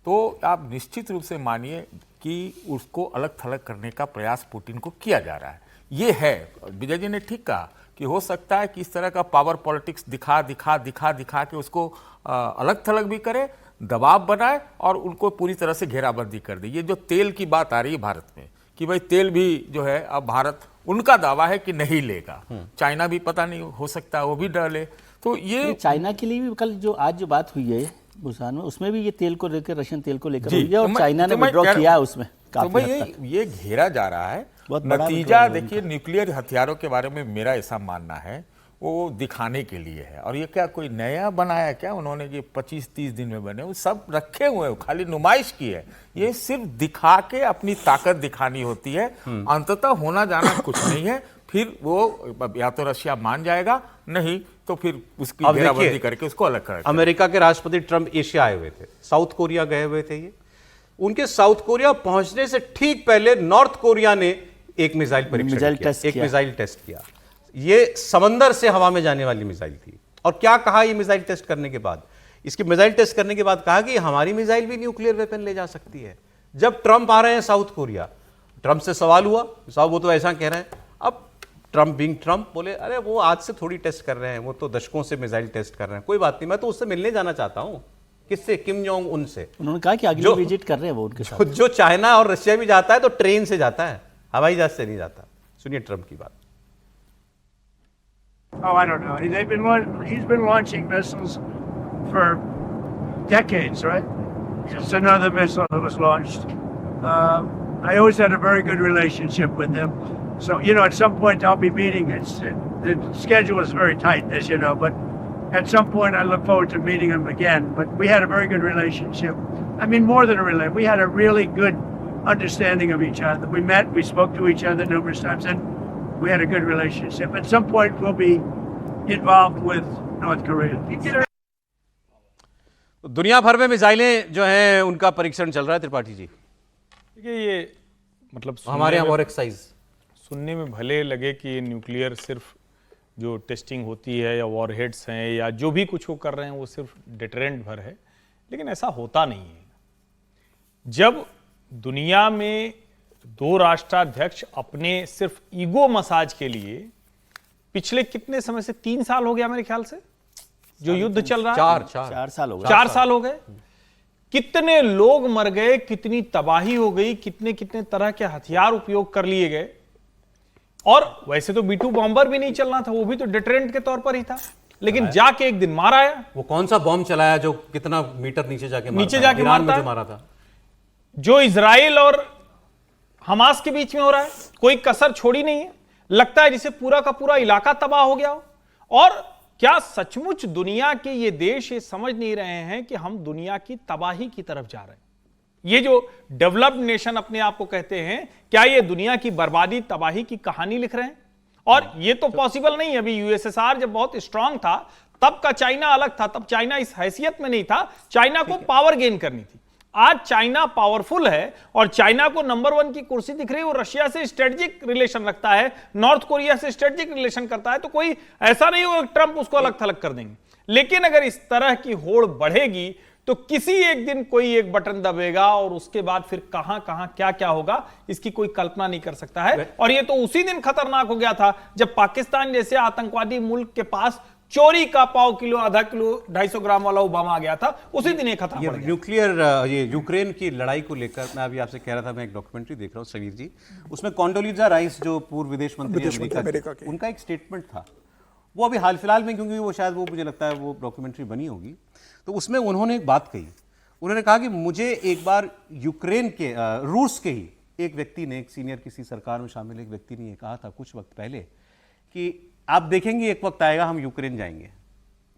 Speaker 6: तो आप निश्चित रूप से मानिए कि उसको अलग थलग करने का प्रयास पुतिन को किया जा रहा है। ये है, विजय जी ने ठीक कहा कि हो सकता है कि इस तरह का पावर पॉलिटिक्स दिखा के उसको अलग थलग भी करे, दबाव बनाए और उनको पूरी तरह से घेराबंदी कर दे। ये जो तेल की बात आ रही है भारत में कि भाई तेल भी जो है अब भारत, उनका दावा है कि नहीं लेगा, चाइना भी पता नहीं, हो सकता है वो भी डरे। तो ये
Speaker 7: चाइना के लिए भी कल जो आज जो बात हुई है बुसान में, उसमें भी ये तेल को लेकर, रशियन तेल को लेकर हुई है और चाइना ने विड्रॉ किया है उसमें
Speaker 6: तो भाई ये घेरा जा रहा है। नतीजा देखिए, न्यूक्लियर हथियारों के बारे में मेरा ऐसा मानना है वो दिखाने के लिए है। और ये क्या कोई नया बनाया क्या उन्होंने, ये 25-30 दिन में बने, वो सब रखे हुए हैं, खाली नुमाइश की है। ये सिर्फ दिखा के अपनी ताकत दिखानी होती है, अंततः होना जाना कुछ नहीं है। फिर वो या तो रशिया मान जाएगा, नहीं तो फिर उसकी घेराबंदी करके उसको अलग कर।
Speaker 1: अमेरिका के राष्ट्रपति ट्रंप एशिया आए हुए थे, साउथ कोरिया गए हुए थे। ये उनके साउथ कोरिया पहुंचने से ठीक पहले नॉर्थ कोरिया ने एक मिसाइल परीक्षण किया, एक मिसाइल टेस्ट किया। ये समंदर से हवा में जाने वाली मिसाइल थी। और क्या कहा ये मिसाइल टेस्ट करने के बाद, इसकी मिसाइल टेस्ट करने के बाद कहा कि हमारी मिसाइल भी न्यूक्लियर वेपन ले जा सकती है। जब ट्रंप आ रहे हैं साउथ कोरिया, ट्रंप से सवाल हुआ, साहब वो तो ऐसा कह रहे हैं। अब ट्रंप बिंग ट्रंप बोले, अरे वो आज से थोड़ी टेस्ट कर रहे हैं, वो तो दशकों से मिसाइल टेस्ट कर रहे हैं, कोई बात नहीं, मैं तो उससे मिलने जाना चाहता हूं। किससे? किम जोंग उन से।
Speaker 7: उन्होंने कहा कि अगली विजिट कर रहे हैं वो उनके साथ।
Speaker 1: जो चाइना और रशिया भी जाता है तो ट्रेन से जाता है, हवाई जहाज से नहीं जाता। सुनिए ट्रंप की बात।
Speaker 16: Oh, I don't know. He's been launching missiles for decades, right? It's another missile that was launched. I always had a very good relationship with him. So, at some point I'll be meeting. The schedule is very tight, as you know, but at some point I look forward to meeting him again. But we had a very good relationship. I mean, more than a relationship. We had a really good understanding of each other. We met, we spoke to each other numerous times, and we had a good relationship. At some point we'll be involved with North Korea.
Speaker 1: दुनिया भर में मिसाइलें जो हैं उनका परीक्षण चल रहा है त्रिपाठी जी।
Speaker 4: देखिए ये मतलब
Speaker 1: हमारे यहाँ और एक्साइज
Speaker 4: सुनने में भले लगे कि ये न्यूक्लियर सिर्फ जो टेस्टिंग होती है या वॉरहेड्स हैं या जो भी कुछ वो कर रहे हैं वो सिर्फ डिटरेंट भर है, लेकिन ऐसा होता नहीं है। जब दुनिया में दो राष्ट्राध्यक्ष अपने सिर्फ ईगो मसाज के लिए पिछले कितने समय से 3 साल हो गया मेरे ख्याल से जो युद्ध चल रहा है,
Speaker 7: 4 साल हो गए,
Speaker 4: 4 साल हो गए, कितने लोग मर गए, कितनी तबाही हो गई, कितने कितने तरह के हथियार उपयोग कर लिए गए। और वैसे तो B-2 बॉम्बर भी नहीं चलना था, वो भी तो डिटरेंट के तौर पर ही था, लेकिन जाके एक दिन मारा आया।
Speaker 1: वो कौन सा बॉम्ब चलाया जो कितना मीटर नीचे जाके मारा था?
Speaker 4: जो इजराइल और हमास के बीच में हो रहा है, कोई कसर छोड़ी नहीं है। लगता है जिसे पूरा का पूरा इलाका तबाह हो गया हो। और क्या सचमुच दुनिया के ये देश ये समझ नहीं रहे हैं कि हम दुनिया की तबाही की तरफ जा रहे हैं? ये जो डेवलप्ड नेशन अपने आप को कहते हैं, क्या ये दुनिया की बर्बादी तबाही की कहानी लिख रहे हैं? और ये तो पॉसिबल नहीं है। अभी यूएसएसआर जब बहुत स्ट्रांग था तब का चाइना अलग था, तब चाइना इस हैसियत में नहीं था, चाइना को पावर गेन करनी थी। आज चाइना पावरफुल है और चाइना को नंबर 1 की कुर्सी दिख रही है। वो रशिया से स्ट्रेटेजिक रिलेशन रखता है, नॉर्थ कोरिया से स्ट्रेटेजिक रिलेशन करता है, तो कोई ऐसा नहीं होगा ट्रंप उसको अलग थलग कर देंगे। लेकिन अगर इस तरह की होड़ बढ़ेगी तो किसी एक दिन कोई एक बटन दबेगा और उसके बाद फिर कहां कहां क्या क्या होगा इसकी कोई कल्पना नहीं कर सकता है। और ये तो उसी दिन खतरनाक हो गया था जब पाकिस्तान जैसे आतंकवादी मुल्क के पास चोरी का पाव किलो, आधा किलो, 250 ग्राम वाला बम आ गया था, उसी दिन एक खतरा पड़ गया।
Speaker 1: न्यूक्लियर ये यूक्रेन की लड़ाई को लेकर मैं अभी आपसे कह रहा था, मैं एक डॉक्यूमेंट्री देख रहा हूँ समीर जी, उसमें कॉन्डोलीजा राइस जो पूर्व विदेश मंत्री अमेरिका के, उनका एक स्टेटमेंट था। वो अभी हाल फिलहाल में, क्योंकि वो शायद वो मुझे लगता है वो डॉक्यूमेंट्री बनी होगी, तो उसमें उन्होंने एक बात कही। उन्होंने कहा कि मुझे एक बार यूक्रेन के रूस के ही एक व्यक्ति ने, एक सीनियर किसी सरकार में शामिल एक व्यक्ति ने ये कहा था कुछ वक्त पहले कि आप देखेंगे एक वक्त आएगा हम यूक्रेन जाएंगे,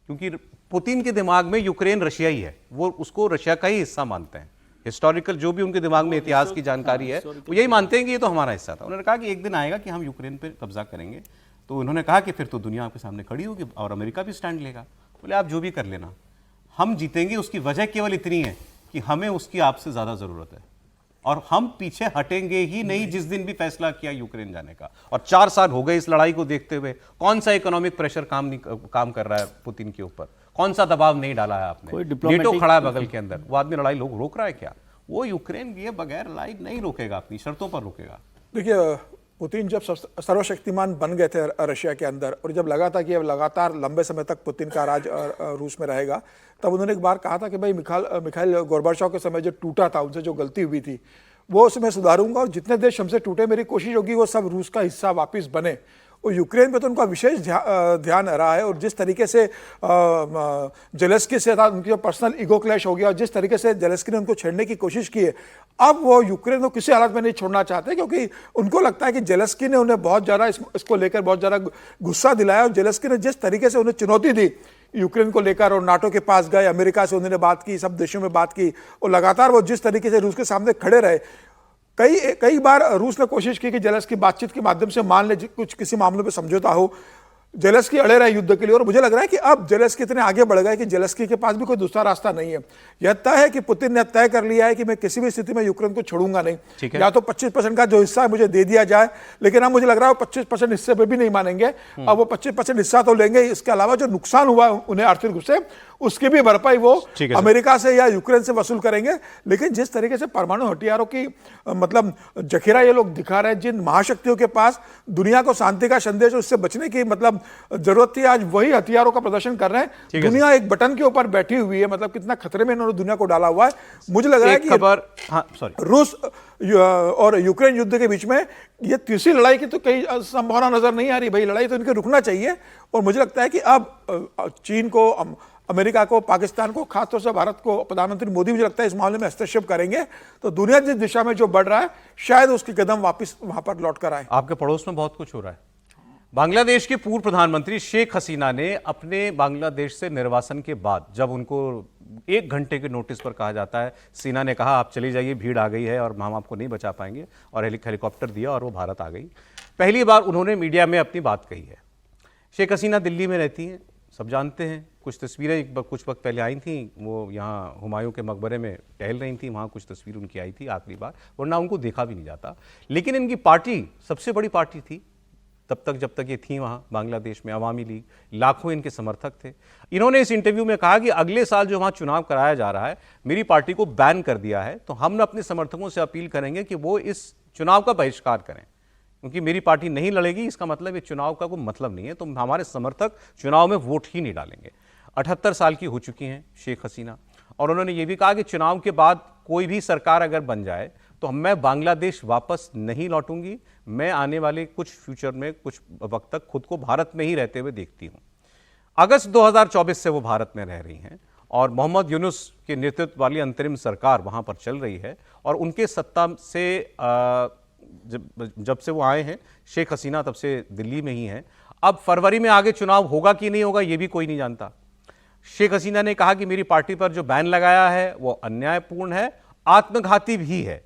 Speaker 1: क्योंकि पुतिन के दिमाग में यूक्रेन रशिया ही है, वो उसको रशिया का ही हिस्सा मानते हैं। हिस्टोरिकल जो भी उनके दिमाग में इतिहास की जानकारी है वो यही मानते हैं कि ये तो हमारा हिस्सा था। उन्होंने कहा कि एक दिन आएगा कि हम यूक्रेन पर कब्जा करेंगे। तो उन्होंने कहा कि फिर तो दुनिया आपके सामने खड़ी होगी और अमेरिका भी स्टैंड लेगा। बोले आप जो भी कर लेना, हम जीतेंगे। उसकी वजह केवल इतनी है कि हमें उसकी आपसे ज्यादा जरूरत है और हम पीछे हटेंगे ही नहीं जिस दिन भी फैसला किया यूक्रेन जाने का। और 4 साल हो गए इस लड़ाई को देखते हुए। कौन सा इकोनॉमिक प्रेशर काम कर रहा है पुतिन के ऊपर? कौन सा दबाव नहीं डाला है आपने? नेटो खड़ा है बगल के अंदर, वो आदमी लड़ाई लोग रोक रहा है क्या? वो यूक्रेन के बगैर लड़ाई नहीं रोकेगा, अपनी शर्तों पर रोकेगा।
Speaker 3: देखिए, पुतिन जब सर्वशक्तिमान बन गए थे रशिया के अंदर, और जब लगा था कि अब लगातार लंबे समय तक पुतिन का राज रूस में रहेगा, तब उन्होंने एक बार कहा था कि भाई मिखाइल गोर्बाचोव के समय जो टूटा था, उनसे जो गलती हुई थी वो उसमें मैं सुधारूंगा, और जितने देश हमसे टूटे मेरी कोशिश होगी वो सब रूस का हिस्सा वापस बने। और यूक्रेन पे तो उनका विशेष ध्यान रहा है, और जिस तरीके से जेलेस्की से था उनकी जो पर्सनल ईगो क्लैश हो गया, और जिस तरीके से जेलेस्की ने उनको छेड़ने की कोशिश की है, अब वो यूक्रेन को किसी हालत में नहीं छोड़ना चाहते, क्योंकि उनको लगता है कि जेलेस्की ने उन्हें बहुत ज़्यादा इसको लेकर बहुत ज़्यादा गुस्सा दिलाया, और जेलेस्की ने जिस तरीके से उन्हें चुनौती दी यूक्रेन को लेकर, और नाटो के पास गए, अमेरिका से उन्होंने बात की, सब देशों में बात की, और लगातार वो जिस तरीके से रूस के सामने खड़े रहे, कई बार रूस ने कोशिश की कि जेलेस्की बातचीत के माध्यम से मान ले कुछ किसी मामलों पे समझौता हो, जेलेस्की अड़े रहे युद्ध के लिए। और मुझे लग रहा है कि अब जेलेस्की इतने आगे बढ़ गए कि जेलेस्की के पास भी कोई दूसरा रास्ता नहीं है। यह तय है कि पुतिन ने तय कर लिया है कि मैं किसी भी स्थिति में यूक्रेन को छोड़ूंगा नहीं, या तो 25% का जो हिस्सा है मुझे दे दिया जाए, लेकिन अब मुझे लग रहा है वो 25% हिस्से पे भी नहीं मानेंगे। अब वो 25% हिस्सा तो लेंगे, इसके अलावा जो नुकसान हुआ उन्हें आर्थिक रूप से, उसकी भी भरपाई वो अमेरिका से या यूक्रेन से वसूल करेंगे। लेकिन जिस तरीके से परमाणु हथियारों की मतलब जखीरा ये लोग दिखा रहे हैं, जिन महाशक्तियों के पास दुनिया को शांति का संदेश उससे बचने की मतलब जरूरत थी, आज वही हथियारों का प्रदर्शन कर रहे हैं। दुनिया एक बटन के ऊपर बैठी हुई है, मतलब कितना खतरे में इन्होंने दुनिया को डाला हुआ है। मुझे लग रहा है कि रूस और यूक्रेन युद्ध के बीच में ये तीसरी लड़ाई की तो कई संभावना नजर नहीं आ रही। भाई लड़ाई तो इनके रुकना चाहिए, और मुझे लगता है कि अब चीन को, अमेरिका को, पाकिस्तान को, खासतौर से भारत को प्रधानमंत्री मोदी मुझे लगता है इस मामले में हस्तक्षेप करेंगे, तो दुनिया जिस दिशा में जो बढ़ रहा है शायद उसके कदम वापस वहां पर लौट कर आए।
Speaker 1: आपके पड़ोस में बहुत कुछ हो रहा है। बांग्लादेश के पूर्व प्रधानमंत्री शेख हसीना ने अपने बांग्लादेश से निर्वासन के बाद, जब उनको 1 घंटे के नोटिस पर कहा जाता है, सेना ने कहा आप चली जाइए, भीड़ आ गई है और हम आपको नहीं बचा पाएंगे, और हेलीकॉप्टर दिया और वो भारत आ गई। पहली बार उन्होंने मीडिया में अपनी बात कही है। शेख हसीना दिल्ली में रहती हैं, सब जानते हैं। कुछ तस्वीरें कुछ वक्त पहले आई थी, वो यहाँ हुमायूं के मकबरे में टहल रही थी, वहाँ कुछ तस्वीर उनकी आई थी आखिरी बार, वरना उनको देखा भी नहीं जाता। लेकिन इनकी पार्टी सबसे बड़ी पार्टी थी तब तक जब तक ये थी वहाँ बांग्लादेश में, अवामी लीग, लाखों इनके समर्थक थे। इन्होंने इस इंटरव्यू में कहा कि अगले साल जो वहाँ चुनाव कराया जा रहा है, मेरी पार्टी को बैन कर दिया है, तो हम अपने समर्थकों से अपील करेंगे कि वो इस चुनाव का बहिष्कार करें, क्योंकि मेरी पार्टी नहीं लड़ेगी, इसका मतलब ये चुनाव का कोई मतलब नहीं है, तो हमारे समर्थक चुनाव में वोट ही नहीं डालेंगे। 78 साल की हो चुकी हैं शेख हसीना, और उन्होंने ये भी कहा कि चुनाव के बाद कोई भी सरकार अगर बन जाए तो मैं बांग्लादेश वापस नहीं लौटूंगी, मैं आने वाले कुछ फ्यूचर में कुछ वक्त तक खुद को भारत में ही रहते हुए देखती हूं। अगस्त 2024 से वो भारत में रह रही हैं, और मोहम्मद यूनुस के नेतृत्व वाली अंतरिम सरकार वहां पर चल रही है, और उनके सत्ता से जब से वो आए हैं शेख हसीना, तब से दिल्ली में ही हैं। अब फरवरी में आगे चुनाव होगा कि नहीं होगा ये भी कोई नहीं जानता। शेख हसीना ने कहा कि मेरी पार्टी पर जो बैन लगाया है वो अन्यायपूर्ण है, आत्मघाती भी है।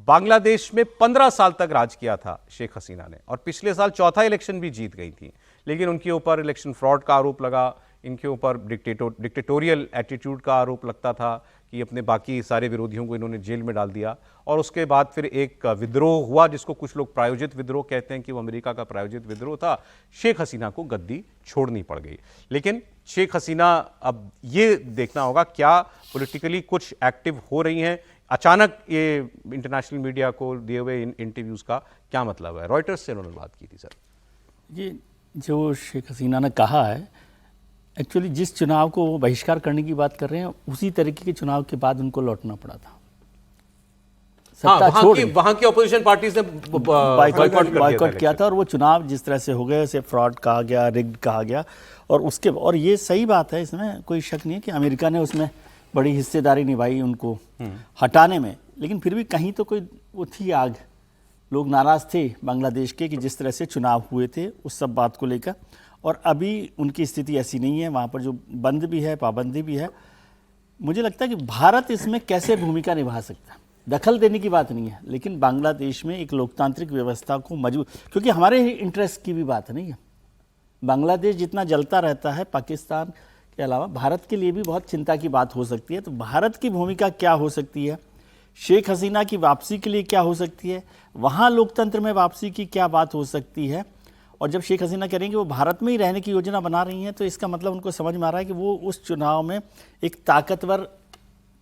Speaker 1: बांग्लादेश में 15 साल तक राज किया था शेख हसीना ने, और पिछले साल चौथा इलेक्शन भी जीत गई थी, लेकिन उनके ऊपर इलेक्शन फ्रॉड का आरोप लगा, इनके ऊपर डिक्टेटोरियल एटीट्यूड का आरोप लगता था कि अपने बाकी सारे विरोधियों को इन्होंने जेल में डाल दिया। और उसके बाद फिर एक विद्रोह हुआ, जिसको कुछ लोग प्रायोजित विद्रोह कहते हैं कि वो अमेरिका का प्रायोजित विद्रोह था। शेख हसीना को गद्दी छोड़नी पड़ गई। लेकिन शेख हसीना, अब ये देखना होगा क्या पॉलिटिकली कुछ एक्टिव हो रही हैं। अचानक ये इंटरनेशनल मीडिया को दिए हुए इंटरव्यूज का क्या मतलब है? रॉयटर्स से उन्होंने बात की थी। सर,
Speaker 7: ये जो शेख हसीना ने कहा है, एक्चुअली जिस चुनाव को वो बहिष्कार करने की बात कर रहे हैं, उसी तरीके के चुनाव के बाद उनको लौटना पड़ा था।
Speaker 1: वहां की ऑपोजिशन पार्टीज ने
Speaker 7: बायकॉट किया था, और वो चुनाव जिस तरह से हो गए उसे फ्रॉड कहा गया, रिग्ड कहा गया। और ये सही बात है, इसमें कोई शक नहीं है कि अमेरिका ने उसमें बड़ी हिस्सेदारी निभाई उनको हटाने में। लेकिन फिर भी कहीं तो कोई वो थी आग, लोग नाराज थे बांग्लादेश के कि जिस तरह से चुनाव हुए थे उस सब बात को लेकर। और अभी उनकी स्थिति ऐसी नहीं है, वहाँ पर जो बंद भी है, पाबंदी भी है। मुझे लगता है कि भारत इसमें कैसे भूमिका निभा सकता है, दखल देने की बात नहीं है, लेकिन बांग्लादेश में एक लोकतांत्रिक व्यवस्था को मजबूत, क्योंकि हमारे इंटरेस्ट की भी बात नहीं है। बांग्लादेश जितना जलता रहता है पाकिस्तान के अलावा, भारत के लिए भी बहुत चिंता की बात हो सकती है। तो भारत की भूमिका क्या हो सकती है, शेख हसीना की वापसी के लिए क्या हो सकती है, वहाँ लोकतंत्र में वापसी की क्या बात हो सकती है। और जब शेख हसीना कह रही हैं कि वो भारत में ही रहने की योजना बना रही हैं, तो इसका मतलब उनको समझ में आ रहा है कि वो उस चुनाव में एक ताकतवर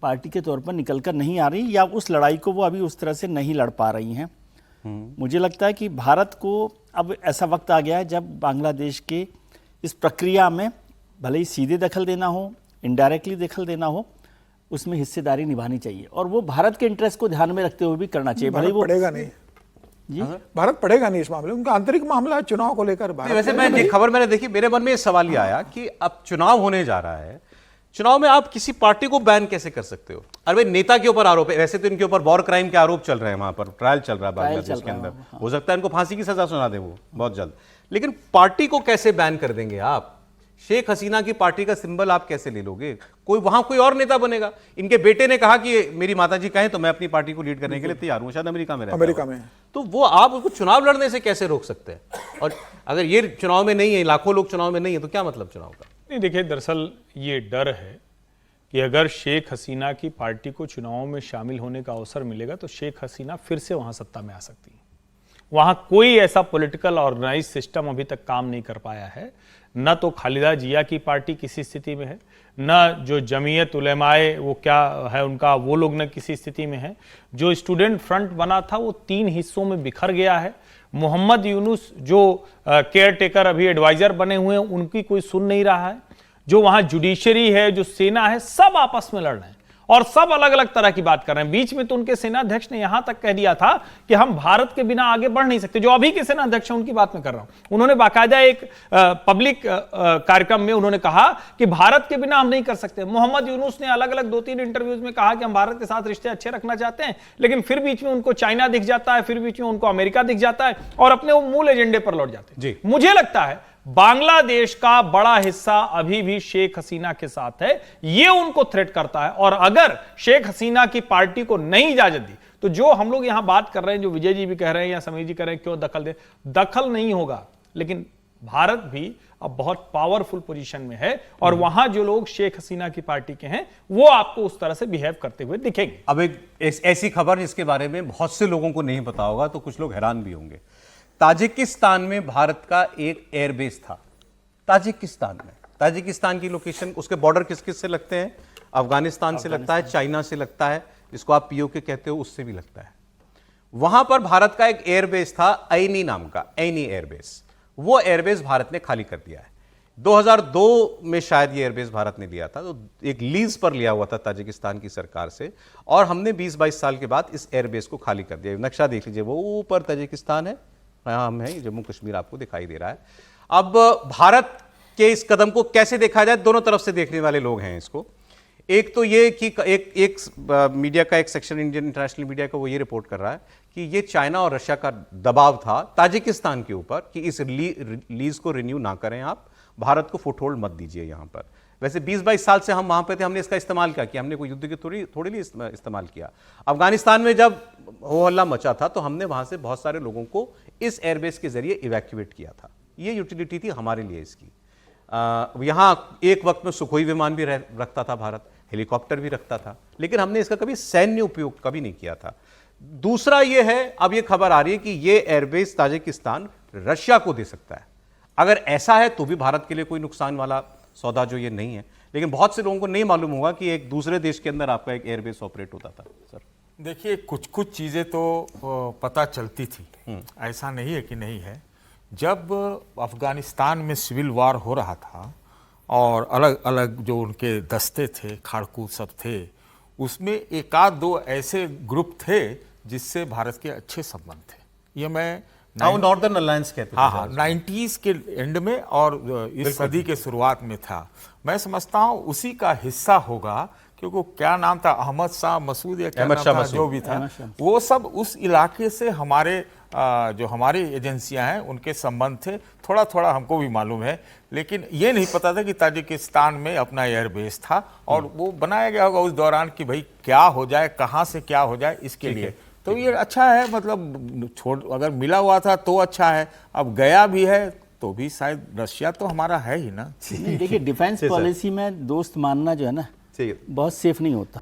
Speaker 7: पार्टी के तौर पर निकल कर नहीं आ रही, या उस लड़ाई को वो अभी उस तरह से नहीं लड़ पा रही हैं। मुझे लगता है कि भारत को अब ऐसा वक्त आ गया है जब बांग्लादेश के इस प्रक्रिया में भले ही सीधे दखल देना हो, इनडायरेक्टली दखल देना हो, उसमें हिस्सेदारी निभानी चाहिए, और वो भारत के इंटरेस्ट को ध्यान में रखते हुए भी करना चाहिए। भले ही वो
Speaker 3: पड़ेगा नहीं जी, भारत पड़ेगा नहीं इस मामले, उनका आंतरिक मामला है चुनाव को लेकर।
Speaker 1: वैसे मैं एक खबर मैंने देखी, मेरे मन में ये सवाल ये आया कि अब चुनाव होने जा रहा है, चुनाव में आप किसी पार्टी को बैन कैसे कर सकते हो? अरे भाई नेता के ऊपर आरोप है, वैसे तो इनके ऊपर वॉर क्राइम के आरोप चल रहे हैं, वहां पर ट्रायल चल रहा है बांग्लादेश के अंदर, हो सकता है इनको फांसी की सजा सुना दे वो बहुत जल्द, लेकिन पार्टी को कैसे बैन कर देंगे आप? शेख हसीना की पार्टी का सिंबल आप कैसे ले लोगे? कोई वहां कोई और नेता बनेगा। इनके बेटे ने कहा कि मेरी माताजी कहें तो मैं अपनी पार्टी को लीड करने के लिए तैयार हूं, शायद अमेरिका में रहता है,
Speaker 3: अमेरिका में,
Speaker 1: तो वो आप उसको चुनाव लड़ने से कैसे रोक सकते हैं? और अगर ये चुनाव में नहीं है, लाखों लोग चुनाव में नहीं है, तो क्या मतलब चुनाव का?
Speaker 4: नहीं, देखिए, दरअसल ये डर है कि अगर शेख हसीना की पार्टी को चुनाव में शामिल होने का अवसर मिलेगा तो शेख हसीना फिर से वहां सत्ता में आ सकती है। वहां कोई ऐसा पॉलिटिकल ऑर्गेनाइज सिस्टम अभी तक काम नहीं कर पाया है। न तो खालिदा जिया की पार्टी किसी स्थिति में है, न जो जमीयत उलेमाए वो क्या है उनका, वो लोग न किसी स्थिति में है। जो स्टूडेंट फ्रंट बना था वो 3 हिस्सों में बिखर गया है। मोहम्मद यूनुस जो केयर टेकर अभी एडवाइजर बने हुए हैं, उनकी कोई सुन नहीं रहा है। जो वहां जुडिशरी है, जो सेना है, सब आपस में लड़ रहे हैं और सब अलग अलग तरह की बात कर रहे हैं। बीच में तो उनके सेनाध्यक्ष ने यहां तक कह दिया था कि हम भारत के बिना आगे बढ़ नहीं सकते। जो अभी के सेनाध्यक्ष हैं उनकी बात मैं कर रहा हूं। उन्होंने बाकायदा एक पब्लिक कार्यक्रम में उन्होंने कहा कि भारत के बिना हम नहीं कर सकते। मोहम्मद यूनुस ने अलग अलग 2-3 इंटरव्यूज में कहा कि हम भारत के साथ रिश्ते अच्छे रखना चाहते हैं, लेकिन फिर बीच में उनको चाइना दिख जाता है, फिर बीच में उनको अमेरिका दिख जाता है और अपने वो मूल एजेंडे पर लौट जाते हैं। मुझे लगता है बांग्लादेश का बड़ा हिस्सा अभी भी शेख हसीना के साथ है, यह उनको थ्रेट करता है। और अगर शेख हसीना की पार्टी को नहीं इजाजत दी तो जो हम लोग यहां बात कर रहे हैं, जो विजय जी भी कह रहे हैं या समीर जी कह रहे हैं क्यों दखल दे, दखल नहीं होगा। लेकिन भारत भी अब बहुत पावरफुल पोजीशन में है और वहां जो लोग शेख हसीना की पार्टी के हैं वो आपको उस तरह से बिहेव करते हुए दिखेंगे।
Speaker 1: अब एक ऐसी खबर जिसके बारे में बहुत से लोगों को नहीं पता होगा, तो कुछ लोग हैरान भी होंगे। ताजिकिस्तान में भारत का एक एयरबेस था। ताजिकिस्तान में, ताजिकिस्तान की लोकेशन, उसके बॉर्डर किस किस से लगते हैं? अफगानिस्तान से लगता है, चाइना से लगता है, जिसको आप पीओके कहते हो उससे भी लगता है। वहां पर भारत का एक एयरबेस था, ऐनी नाम का, ऐनी एयरबेस। वो एयरबेस भारत ने खाली कर दिया है। 2002 में शायद ये एयरबेस भारत ने लिया था, तो एक लीज पर लिया हुआ था ताजिकिस्तान की सरकार से, और हमने 20-22 साल के बाद इस एयरबेस को खाली कर दिया। नक्शा देख लीजिए, वो ऊपर ताजिकिस्तान है, यहाँ हम हैं, जम्मू कश्मीर आपको दिखाई दे रहा है। अब भारत के इस कदम को कैसे देखा जाए? दोनों तरफ से देखने वाले लोग हैं इसको। एक तो ये कि एक मीडिया का एक सेक्शन, इंडियन इंटरनेशनल मीडिया का, वो ये रिपोर्ट कर रहा है कि ये चाइना और रशिया का दबाव था ताजिकिस्तान के ऊपर कि इस लीज को रिन्यू ना करें, आप भारत को फुटहोल्ड मत दीजिए यहाँ पर। वैसे 20-22 साल से हम वहां पे थे, हमने इसका इस्तेमाल क्या किया? हमने कोई युद्ध की थोड़ी लिए इस्तेमाल किया। अफगानिस्तान में जब हो हल्ला मचा था तो हमने वहां से बहुत सारे लोगों को इस एयरबेस के जरिए इवैक्यूएट किया था। ये यूटिलिटी थी हमारे लिए इसकी। यहां एक वक्त में सुखोई विमान भी रखता था भारत, हेलीकॉप्टर भी रखता था, लेकिन हमने इसका कभी सैन्य उपयोग कभी नहीं किया था। दूसरा ये है, अब ये खबर आ रही है कि ये एयरबेस ताजिकिस्तान रशिया को दे सकता है। अगर ऐसा है तो भी भारत के लिए कोई नुकसान वाला सौदा जो ये नहीं है, लेकिन बहुत से लोगों को नहीं मालूम होगा कि एक दूसरे देश के अंदर आपका एक एयरबेस ऑपरेट होता था। सर
Speaker 6: देखिए, कुछ चीज़ें तो पता चलती थी, ऐसा नहीं है कि नहीं है। जब अफगानिस्तान में सिविल वार हो रहा था और अलग अलग जो उनके दस्ते थे, खाड़कू सब थे, उसमें 1-2 ऐसे ग्रुप थे जिससे भारत के अच्छे संबंध थे। ये मैं
Speaker 1: नॉर्दर्न अलायंस कहते हैं।
Speaker 6: हाँ, 90s के एंड में और इस सदी के शुरुआत में था। मैं समझता हूँ उसी का हिस्सा होगा, क्योंकि क्या नाम था, अहमद शाह मसूद या क्या नाम था, जो भी था, वो सब उस इलाके से हमारे जो हमारी एजेंसियां हैं उनके संबंध थे। थोड़ा थोड़ा हमको भी मालूम है, लेकिन ये नहीं पता था कि ताजिकिस्तान में अपना एयरबेस था और वो बनाया गया होगा उस दौरान कि भाई क्या हो जाए, कहाँ से क्या हो जाए, इसके लिए। तो ये अच्छा है, मतलब अगर मिला हुआ था तो अच्छा है, अब गया भी है तो भी शायद रशिया तो हमारा है ही ना।
Speaker 7: देखिए, डिफेंस पॉलिसी में दोस्त मानना जो है ना, बहुत सेफ नहीं होता।